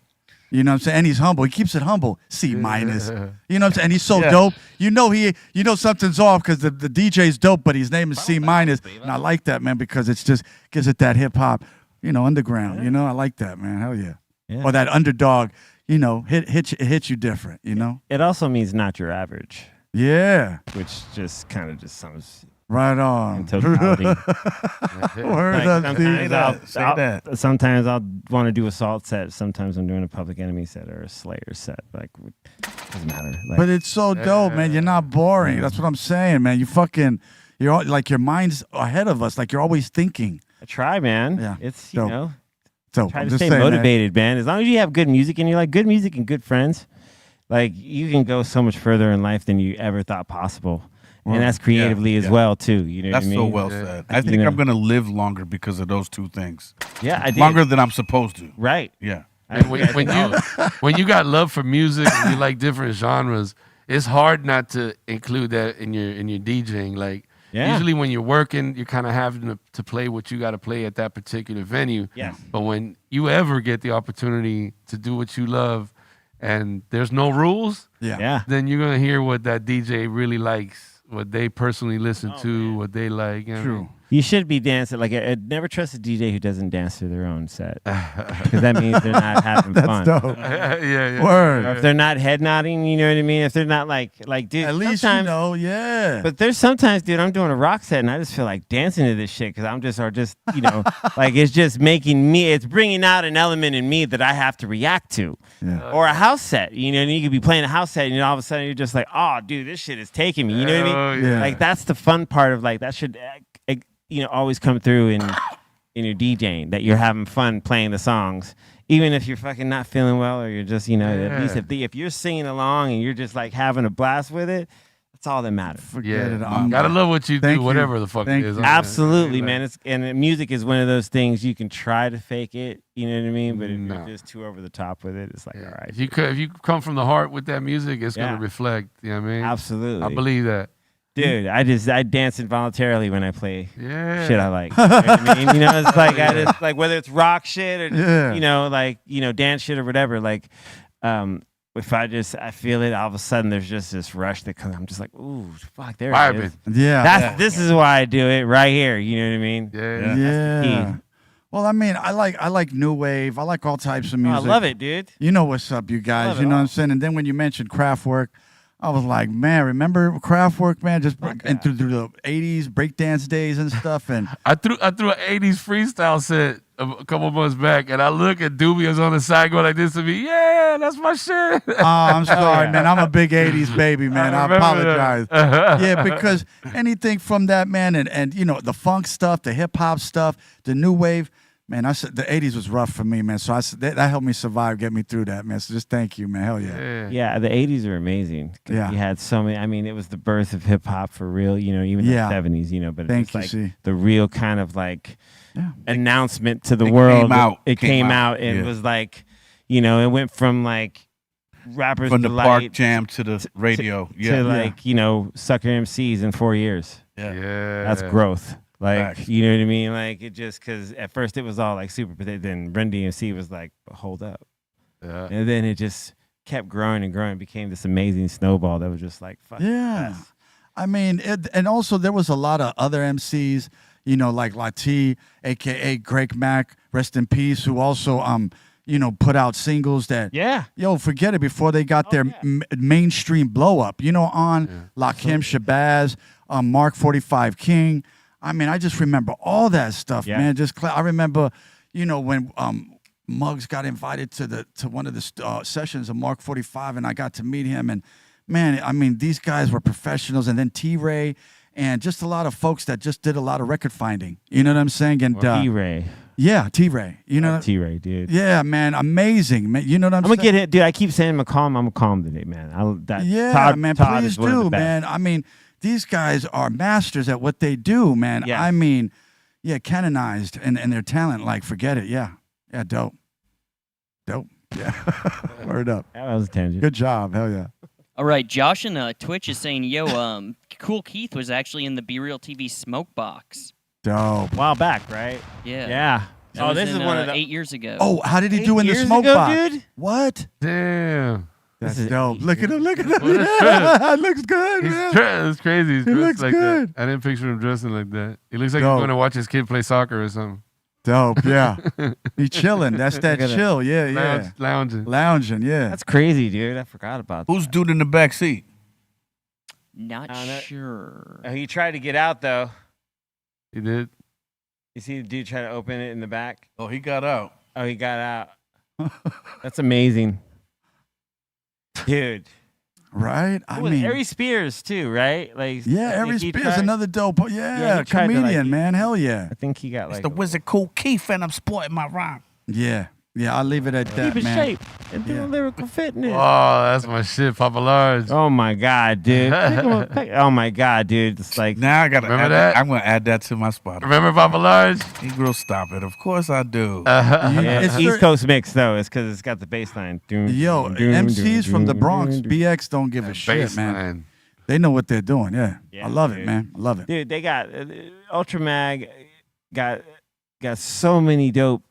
You know what I'm saying? And he's humble. He keeps it humble. C-. You know what I'm saying? And he's so dope. You know something's off because the DJ's dope, but his name is C-. And I like that, man, because it's just gives it that hip hop, underground. You know, I like that, man. Hell yeah. Or that underdog, hits you different, It also means not your average. Yeah. Which just kind of just sounds right on. in totality. Word up, Sometimes I'll want to do a Salt set. Sometimes I'm doing a Public Enemy set or a Slayer set. Like, doesn't matter. Like, But it's so dope, man. You're not boring. That's what I'm saying, man. You're like your mind's ahead of us. Like you're always thinking. I try, man. Yeah. It's Dope. try to stay motivated, man. As long as you have good music and you like good music and good friends, like you can go so much further in life than you ever thought possible. And that's creatively as well too. You know That's what I mean? so well said. I think I'm gonna live longer because of those 2 things. Yeah, I did. Longer than I'm supposed to. Right. Yeah. And when you got love for music and you like different genres, it's hard not to include that in your DJing. Like usually when you're working, you're kind of having to play what you got to play at that particular venue. Yeah. But when you ever get the opportunity to do what you love, and there's no ruls, then you're gonna hear what that DJ really likes. What they personally listen to, what they like. True. You should be dancing. Like, I never trust a DJ who doesn't dance to their own set. Because that means they're not having fun. That's dope. Yeah. Word. Or if they're not head nodding, you know what I mean? If they're not like dude, At least sometimes, yeah. But there's sometimes, dude, I'm doing a rock set and I just feel like dancing to this shit because I'm just, like it's just it's bringing out an element in me that I have to react to. Yeah. Or a house set, and you could be playing a house set and all of a sudden you're just like, oh, dude, this shit is taking me. You know what I mean? Yeah. Like that's the fun part of that should, always come through in your DJing, that you're having fun playing the songs. Even if you're fucking not feeling well or you're just, at least if you're singing along and you're just like having a blast with it, that's all that matters. Forget it. Gotta love what you do, whatever the fuck it is. Absolutely, man. Music is one of those things you can try to fake it, you know what I mean? But if you're just too over the top with it, it's like, all right. If you come from the heart with that music, it's gonna reflect. You know what I mean? Absolutely. I believe that. Dude, I dance involuntarily when I play shit I like. You know what I mean? It's like I just like whether it's rock shit or dance shit or whatever. Like, if I feel it, all of a sudden there's just this rush that comes. I'm just like, ooh, fuck, there it is. Yeah. This is why I do it right here. You know what I mean? Yeah. Well, I mean, I like new wave. I like all types of music. I love it, dude. You know what's up, you guys. You know what I'm saying? And then when you mentioned Kraftwerk, I was like, man, remember Kraftwerk, man? Just and through the 80s breakdance days and stuff. And I threw an 80s freestyle set a couple months back, and I look at Dubious on the side going like this to me. Yeah, that's my shit. Oh, I'm sorry, man. I'm a big 80s baby, man. I apologize. Yeah, because anything from that, man, and you know, the funk stuff, the hip hop stuff, the new wave, man, the 80s was rough for me, man. So that helped me survive, get me through that, man. So just thank you, man. Hell yeah. Yeah, the 80s are amazing. Yeah. You had so many. I mean, it was the birth of hip hop for real, you know, even the 70s, you know, but Thank it's you, like C. the real kind of like announcement to the it world. came out. It came out and Yeah. was like, you know, it went from like rappers From the delight park jam to the radio. to like, you know, sucker MCs in 4 years. Yeah. That's growth. Like, Facts. you know what I mean? Like, it just, because at first it was all like super, but then Run DMC was like, hold up. Yeah. And then it just kept growing and growing, became this amazing snowball that was just like, fuck. Yeah. I mean, and also there was a lot of other MCs, you know, like Lati, a.k.a. Greg Mack, rest in peace, who also, you know, put out singles that, yo, forget it, before they got their mainstream blow up, you know, on Lakim Shabazz, Mark 45 King. I mean, I just remember all that stuff, man. I remember, you know, when Muggs got invited to one of the sessions of Mark 45, and I got to meet him, and man, I mean, these guys were professionals, and then T-Ray, and just a lot of folks that just did a lot of record finding. You know what I'm saying? And T-Ray. Yeah, T-Ray. You know, T-Ray, dude. Yeah, man, amazing, man. You know what I'm saying? I'm gonna get it, dude. I keep saying I'm gonna calm today, man. Man, Todd please is one of the do, best. man. I mean, these guys are masters at what they do, man. Yeah. I mean, canonized and their talent, like, forget it. Yeah, dope. Yeah, word up. That was a tangent. Good job, hell yeah. All right, Josh in Twitch is saying, yo, Cool Keith was actually in the Be Real TV smoke box. Dope. A while back, right? Yeah. Yeah. That was this in, is one of the 8 years ago. Oh, how did he do in the years smoke ago, box? dude? What? Damn. That's dope. Look at him. Look at him. Well, that's Yeah, looks good, man. That's crazy. He's He dressed looks like good. that. I didn't picture him dressing like that. He looks like Dope. he's going to watch his kid play soccer or something. Dope, yeah. He chilling. That's that Look at chill. Yeah. Lounging, yeah. That's crazy, dude. I forgot about that. Who's dude in the back seat? Not sure. Oh, he tried to get out though. He did. You see the dude try to open it in the back? Oh, he got out. Oh, he got out. That's amazing, dude. Right? I With mean, Ari Spears too, right? Like, yeah, I think Ari he Spears, tried- another dope. Yeah, he tried to, comedian, like, man. Hell yeah. I think he got It's like the Wizard Cool Keith, and I'm sporting my rhyme. Yeah. I'll leave it at that, keep in man. shape and do lyrical fitness. Oh, that's my shit, Papa Large. Oh my god, dude! Oh my god, dude! It's like Now I gotta Remember add that? I'm gonna add that to my spot. Remember Papa Large? Negro, stop it. Of course I do. yeah, It's East cer- Coast mix though. It's because it's got the bass line. Yo, MCs from the Bronx, BX don't give a shit, man. Baseline. They know what they're doing. Yeah, Yeah, I love it, dude. man. I love it. Dude, they got Ultra Mag got so many dope,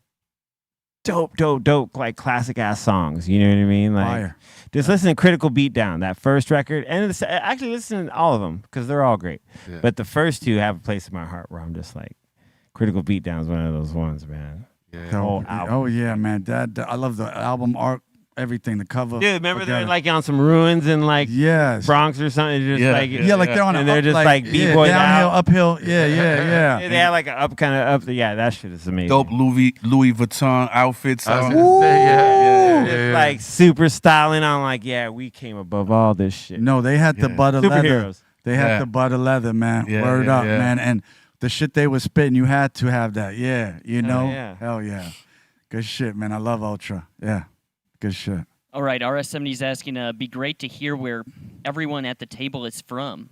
like classic ass songs. You know what I mean? Like, Fire. just listen to Critical Beatdown, that first record, and actually listen to all of them because they're all great. Yeah. But the first two have a place in my heart where I'm just like, Critical Beatdown is one of those ones, man. Yeah. The whole album. Oh yeah, man. I love the album art, everything, the cover. Dude, remember Forget they're it. like on some ruins in like Yes. Bronx or something. Just Yeah, like Yeah, like they're on and a they're up, just like yeah, b-boys downhill, out. uphill. Yeah. Yeah, they had like a up kind of up. Yeah, that shit is amazing. Dope Louis Vuitton outfits. I was on. gonna say, yeah. It's like super styling on like, yeah, we came above all this shit. No, they had the Yeah. butter leather. Superheroes. They had Yeah. the butter leather, man. Yeah, Word yeah, up, yeah. man. And the shit they were spitting, you had to have that. Yeah, you know? yeah. Hell yeah. Good shit, man. I love Ultra. Yeah. Good shit. All right, RS70's asking, be great to hear where everyone at the table is from.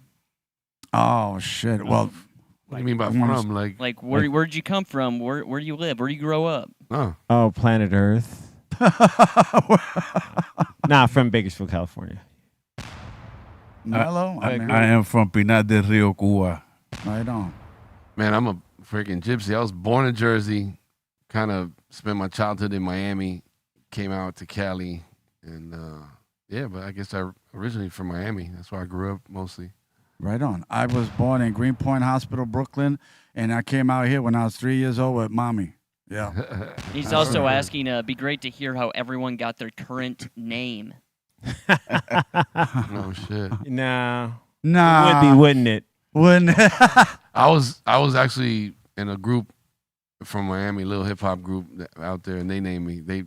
Oh, shit. Well, What do you mean by I wanna- from? Like, Like, where'd you come from? Where do you live? Where do you grow up? oh, Oh, planet Earth. Nah, from Bakersfield, California. Mellow? I mean, I am from Pinar del Rio, Cuba. right on. man, I'm a freaking gypsy. I was born in Jersey, kind of spent my childhood in Miami, came out to Cali, and yeah, but I guess I originally from Miami. That's where I grew up mostly. Right on. I was born in Greenpoint Hospital, Brooklyn, and I came out here when I was 3 years old with mommy. Yeah. He's also asking, be great to hear how everyone got their current name. Oh shit. No. Nah. Would be, wouldn't it? Wouldn't I was actually in a group from Miami, little hip hop group out there, and they named me. They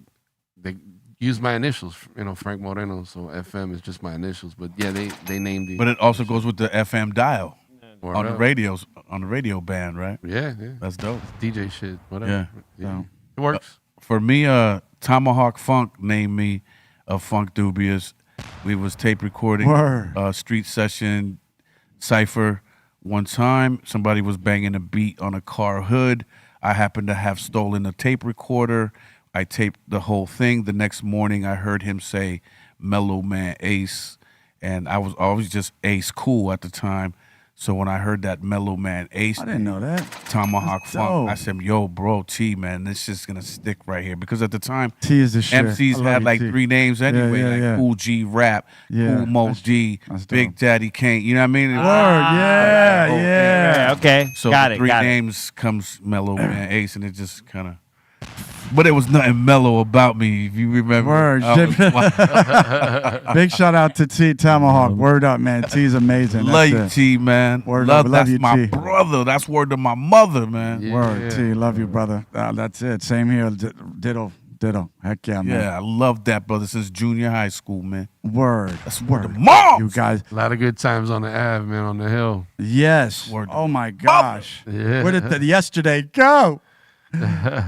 use my initials, Frank Moreno. So FM is just my initials. But yeah, they named it. But it also goes with the FM dial on the up. on the radio band, right? Yeah. That's dope. DJ shit, whatever. Yeah. It works. For me, Tomahawk Funk named me a Funk Dubious. We was tape recording Street Session Cypher one time. Somebody was banging a beat on a car hood. I happened to have stolen a tape recorder. I taped the whole thing. The next morning, I heard him say, Mellow Man Ace. And I was always just Ace Cool at the time. So when I heard that Mellow Man Ace, I didn't know that. Tomahawk That's Funk, dope. I said, yo, bro, T, man, this shit's going to stick right here. Because at the time, T is the shit. MCs I love had you, like T. 3 names anyway, like Cool G Rap, Cool Mo D, Big Daddy Kane. You know what I mean? Yeah. Okay. So got the it. 3 names comes Mellow Man Ace, and it just kind of. But there was nothing mellow about me, if you remember. Word. Big shout out to T Tomahawk. Word up, man. T's amazing. Love That's you, it. T, man. Word love up. that's Love you, my T. brother. That's word to my mother, man. Word, T. Love you, brother. That's it. Same here. Ditto. Heck yeah, man. Yeah, I love that, brother, since junior high school, man. Word. That's word to mom. You guys. A lot of good times on the Ave, man, on the hill. Yes. Word Oh my gosh. Yeah. Where did yesterday go?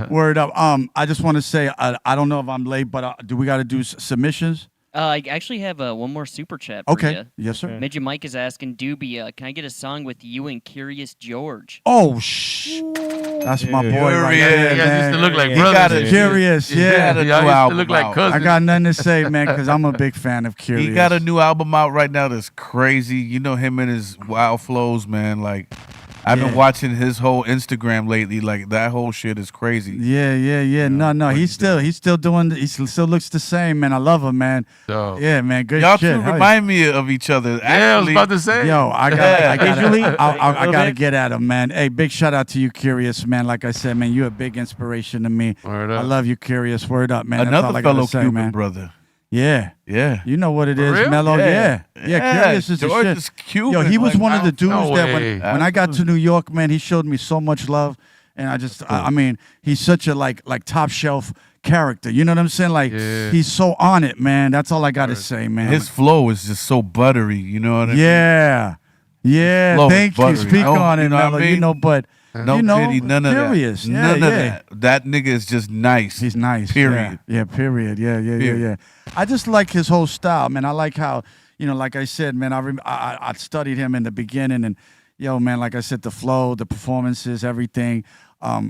Word up. I just want to say I don't know if I'm late, but do we got to do submissions? I actually have one more super chat for Okay. you. Yes, sir. Midget Mike is asking, Doobie, can I get a song with you and Curious George? Oh, that's my boy right there, You guys man. used to look like He brothers. got and a shit. Curious, yeah. He got a new Y'all used to album look like out. cousins. I got nothing to say, man, because I'm a big fan of Curious. He got a new album out right now that's crazy. You know him and his wild flows, man. Like, I've been watching his whole Instagram lately. Like, that whole shit is crazy. Yeah. No. He's still doing. He still looks the same, man. I love him, man. So, Yeah, man. Good Y'all shit. two Hell remind me of each other. yeah, I was Actually, about to say. Yo, I Visually, gotta bit. get at him, man. Hey, big shout out to you, Curious, man. Like I said, man, you're a big inspiration to me. Word I up. love you, Curious. Word up, man. That's all another I gotta fellow say, Cuban man. brother. Yeah. Yeah. You know what it is, real? Mellow. Yeah. Yeah. Curious is the George shit. is Cuban. Yo, he was like, one of the dudes no that way. when I got to New York, man, he showed me so much love, and I mean, he's such a like top shelf character. You know what I'm saying? Like he's so on it, man. That's all I gotta say, man. His flow is just so buttery. You know what I mean? Yeah. Flow is Thank you. buttery. Speak Oh, on it, you know what I Mellow. mean? You know, but No you know, pity, none of Curious. that. Yeah, None of yeah. that. That nigga is just nice. He's nice. Period. Yeah. Period. Yeah. I just like his whole style, man. I like how, like I said, man, I studied him in the beginning, and man, like I said, the flow, the performances, everything.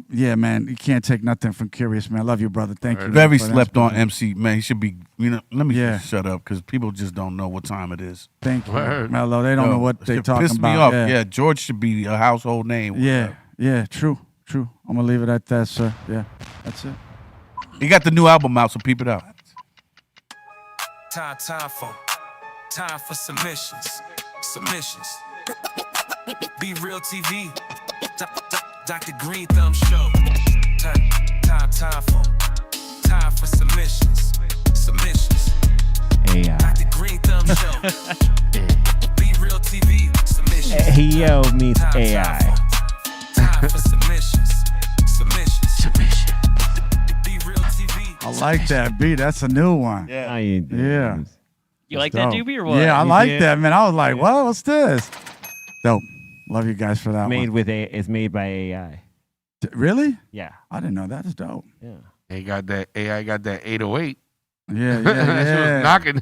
Yeah, man, you can't take nothing from Curious, man. I love you, brother. Thank you. Very for that. slept on MC, man. He should be, let me Yeah. just shut up because people just don't know what time it is. Thank you, Word. Mellow. They don't Yo, know what they shit talking pissed me about. off. Yeah, George should be a household name. Yeah, true. I'm gonna leave it at that, sir. Yeah, that's it. He got the new album out, so peep it out. Time for submissions. Be Real TV. Dr. Greenthumb show. Time for submissions. AI. Dr. Greenthumb show. Be Real TV. Submissions. Yo meets AI. Time for submissions. Be Real TV. I like that beat. That's a new one. How you doing? Yeah. You like Dope. that, Doobie, or what? Yeah, I You like did? that, man. I was like, "What? What's this?" Dope. Love you guys for that Made one. with it's made by AI. Really? Yeah. I didn't know that. That's dope. Yeah. They got that AI got that 808. Yeah. That shit was knocking.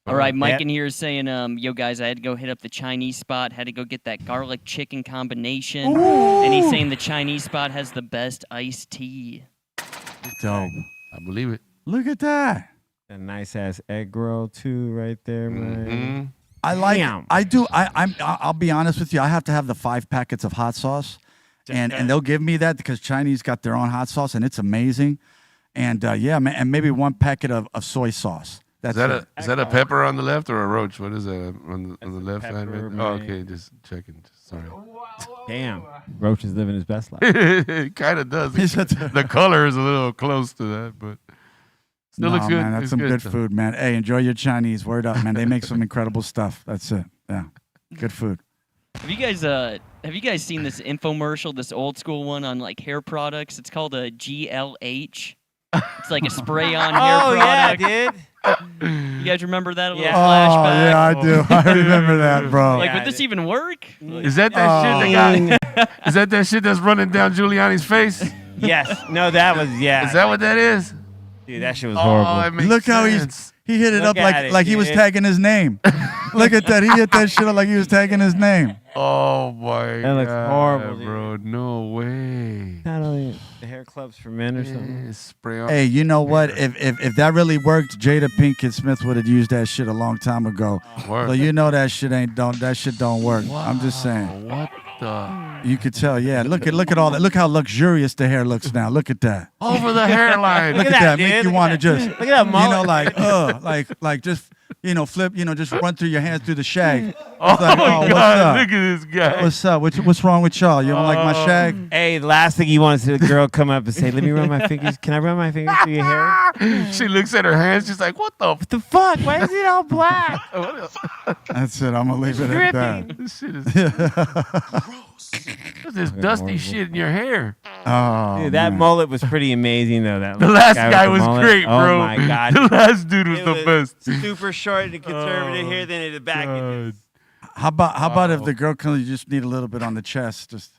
All right, Mike Yeah. in here is saying, yo, guys, I had to go hit up the Chinese spot, had to go get that garlic chicken combination. And he's saying the Chinese spot has the best iced tea. Dope. I believe it. Look at that. A nice ass egg roll too, right there, man. I like. Damn. I do. I'll be honest with you. I have to have the 5 packets of hot sauce, and they'll give me that because Chinese got their own hot sauce, and it's amazing. And yeah, man, and maybe 1 packet of soy sauce. That's Is that a pepper on the left or a roach? What is that on the left side? pepper, Right there? Oh, man. okay, just checking. Sorry. Damn. Roach is living his best life. It kind of does. The color is a little close to that, but still looks good. Man, that's It's some good though. food, man. Hey, enjoy your Chinese. Word up, man. They make some incredible stuff. That's it. Yeah, good food. Have you guys seen this infomercial, this old school one on like hair products? It's called a GLH. It's like a spray-on hair product. Yeah, dude. You guys remember that? A little Oh, flashback? yeah, I do. I remember that, bro. Like, would this even work? Is that shit that got? Is that shit that's running down Giuliani's face? Yes. No, that was Is that what that is? Dude, that shit was horrible. It makes Look how sense. he hit it Look up at it, like he was dude. tagging his name. Look at that. He hit that shit up like he was tagging his name. Oh my That looks horrible, dude. bro. No way. Not only the hair clubs for men or something. Spray on. Hey, you know what? If that really worked, Jada Pinkett Smith would have used that shit a long time ago. Word. So you know that shit don't work. I'm just saying. What the? You could tell, yeah. Look at all that. Look how luxurious the hair looks now. Look at that. Over the hairline. Look at that. Make dude. you Look want to at just, Look at that mullet. like just, flip, just run through your hands through the shag. Oh, It's like, my what's God. up? Look at this guy. What's up? What's wrong with y'all? You don't like my shag? Hey, the last thing you want to see the girl come up and say, "Let me run my fingers. Can I run my fingers through your hair?" She looks at her hands. She's like, "What the? What the fuck? Why is it all black? That's it. I'm gonna leave it at that. This shit is. What's this dusty shit in your hair? Oh, Dude, that man. mullet was pretty amazing though. That The last guy with the was mullet. great, bro. Oh my god, The last dude was It the best. Super short and conservative hair, then in the back. it just- How about if the girl comes, you just need a little bit on the chest, just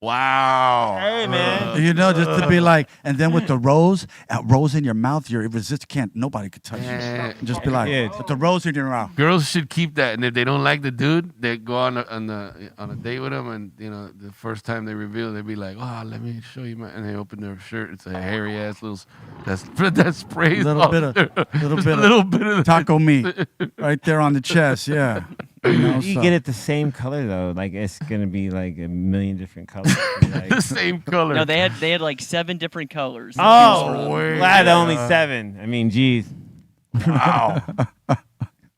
Wow. Hey man, just to be like, and then with the rose in your mouth, you're irresistible. Nobody could touch Yeah. you. Just be like, Yeah. with the rose in your mouth. Girls should keep that, and if they don't like the dude, they go on a date with him, and the first time they reveal, they be like, "Oh, let me show you my," and they open their shirt. It's a hairy ass little that sprays. Little off bit of- there. little Just bit a of little bit of Taco meat right there on the chest. Yeah. you get it the same color though. Like it's gonna be like a million different colors. Like- the same color. No, they had like 7 different colors. Oh, way. glad only 7. I mean, geez. Wow.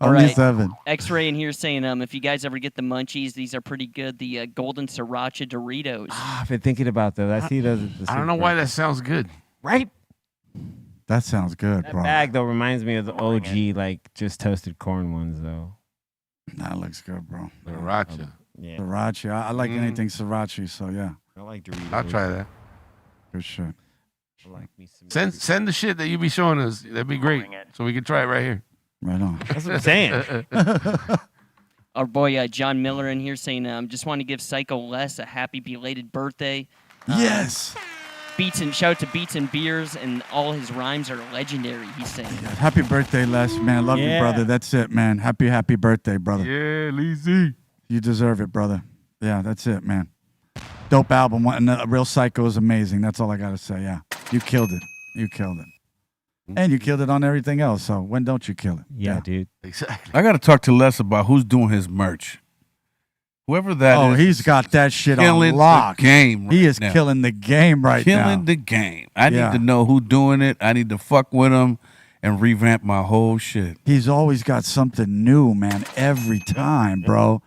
Only right. 7. X-Ray in here saying, if you guys ever get the munchies, these are pretty good. The golden sriracha Doritos. I've been thinking about those. I see those. At the I don't know why that sounds good. Right? That sounds good, That bro. bag though reminds me of the OG, like just toasted corn ones though. That looks good, bro. Sriracha. Yeah, Sriracha. I like anything sriracha, so yeah. I like Doritos. I'll try that. Good shit. I like me some. Send the shit that you be showing us. That'd be great. So we can try it right here. Right on. That's what I'm saying. Our boy John Miller in here saying, just want to give Psycho Les a happy belated birthday. Yes. Shout out to Beats and Beers, and all his rhymes are legendary, he's saying. Happy birthday, Les, man. Love you, Yeah. brother. That's it, man. Happy birthday, brother. Yeah, Lizzie. You deserve it, brother. Yeah, that's it, man. Dope album. Real Psycho is amazing. That's all I got to say. Yeah. You killed it. You killed it. And you killed it on everything else. So when don't you kill it? Yeah, dude. Exactly. I got to talk to Les about who's doing his merch. Whoever that is. Oh, he's got that shit killing on lock. the game right He is now. killing the game right now. Killing the game. I Yeah. need to know who's doing it. I need to fuck with him and revamp my whole shit. He's always got something new, man, every time, bro.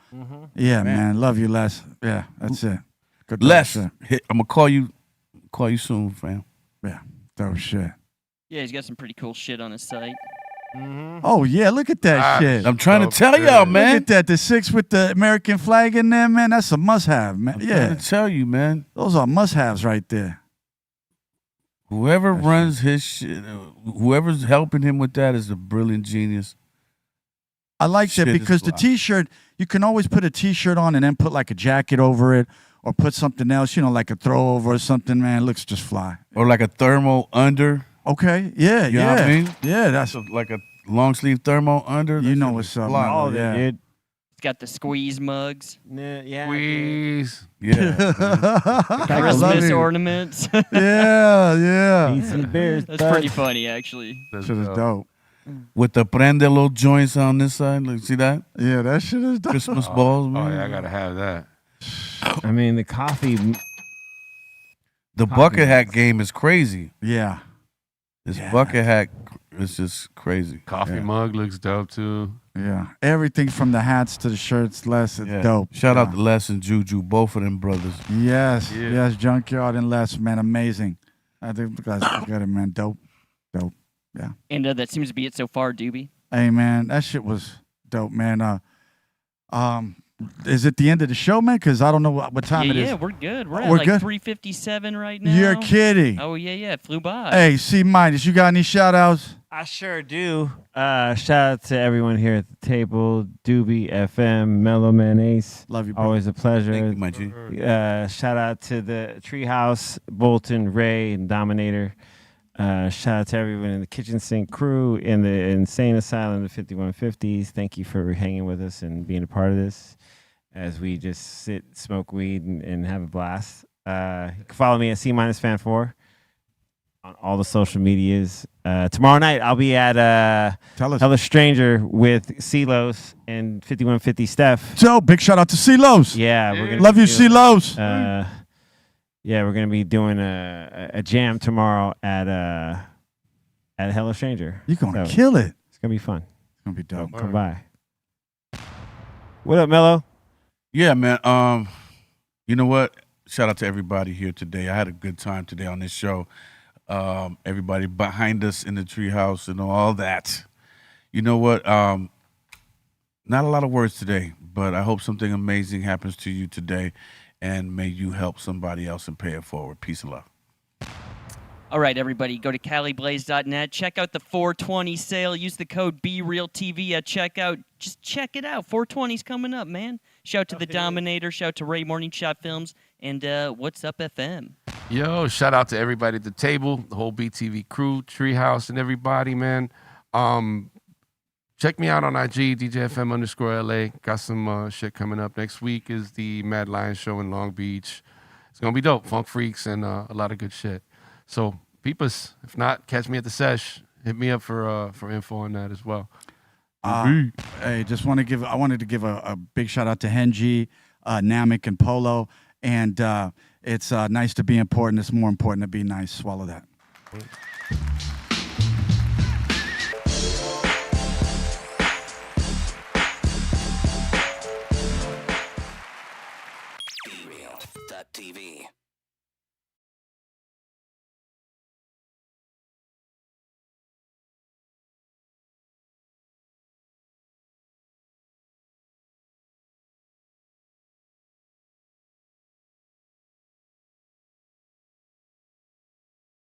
Yeah, man. Love you, Les. Yeah, that's it. Good Les, shit. I'm gonna call you soon, fam. Yeah, dope shit. Yeah, he's got some pretty cool shit on his site. Oh, yeah, look at that shit. I'm trying to tell y'all, man. Look at that. The 6 with the American flag in there, man. That's a must-have, man. I'm Yeah, trying to tell you, man. those are must-haves right there. Whoever runs his shit, whoever's helping him with that is a brilliant genius. I like that Shit is because the fly. T-shirt, you can always put a T-shirt on and then put like a jacket over it or put something else, like a throw over or something, man. It looks just fly. Or like a thermo under. Okay, yeah, You know yeah. what I mean? Yeah, that's, Like a long sleeve thermo under. you That know shit what's is up, fly. man. Oh, Yeah. dude. He's got the squeeze mugs, Yeah. Squeeze. Yeah. I love Christmas it. ornaments. Yeah. Beats and beers. That's pretty funny, actually. That's Shit is dope. dope. With the prendelo joints on this side. Look, see that? Yeah, that shit is dope. Christmas balls, Oh man. yeah, I gotta have that. I mean, the coffee. The Copy bucket hat mix. game is crazy. Yeah. This Yeah. bucket hat is just crazy. Coffee Yeah. mug looks dope too. Yeah. everything from the hats to the shirts, Les, it's Yeah. dope. Shout out Yeah. to Les and Juju, both of them brothers. Yes, Yeah. yes, Junkyard and Les, man, amazing. I think the guys got it, man. Dope. Yeah. And that seems to be it so far, Doobie. Hey, man, that shit was dope, man. is it the end of the show, man? Because I don't know what time it is. Yeah, we're good. We're We're at like good? 3:57 right now. You're kidding. Oh, yeah, it flew by. Hey, C minus, you got any shout outs? I sure do. Shout out to everyone here at the table. Doobie, FM, Mellow Man Ace. Love you, bro. Always a pleasure. Thank you, my G. Shout out to the Treehouse, Bolton, Ray, and Dominator. Shout out to everyone in the Kitchen Sink crew, in the Insane Asylum, the 5150s. Thank you for hanging with us and being a part of this as we just sit, smoke weed, and have a blast. You can follow me at C-Fan4 on all the social medias. Tomorrow night, I'll be at Tell a Stranger with CeeLos and 5150 Steph. So, big shout out to CeeLos. Yeah, we're gonna love you, CeeLos. Yeah, we're gonna be doing a jam tomorrow at Hello Stranger. You're gonna kill it. It's gonna be fun. It's gonna be dope. Come by. What up, Mellow? Yeah, man. You know what? Shout out to everybody here today. I had a good time today on this show. Everybody behind us in the treehouse and all that. You know what? Not a lot of words today, but I hope something amazing happens to you today, and may you help somebody else and pay it forward. Peace and love. All right, everybody, go to CaliBlaze.net. Check out the 420 sale. Use the code BREALTV at checkout. Just check it out. 420's coming up, man. Shout to the Dominator. Shout to Ray Morning Shot Films. And What's Up FM. Yo, shout out to everybody at the table, the whole BTV crew, Treehouse, and everybody, man. Check me out on IG, DJFM_LA. Got some shit coming up. Next week is the Mad Lion show in Long Beach. It's going to be dope. Funk Freaks and a lot of good shit. So, peepers, if not, catch me at the sesh. Hit me up for info on that as well. Hey, I wanted to give a big shout out to Henji, Namek, and Polo. And it's nice to be important. It's more important to be nice. Swallow that. BREALTV.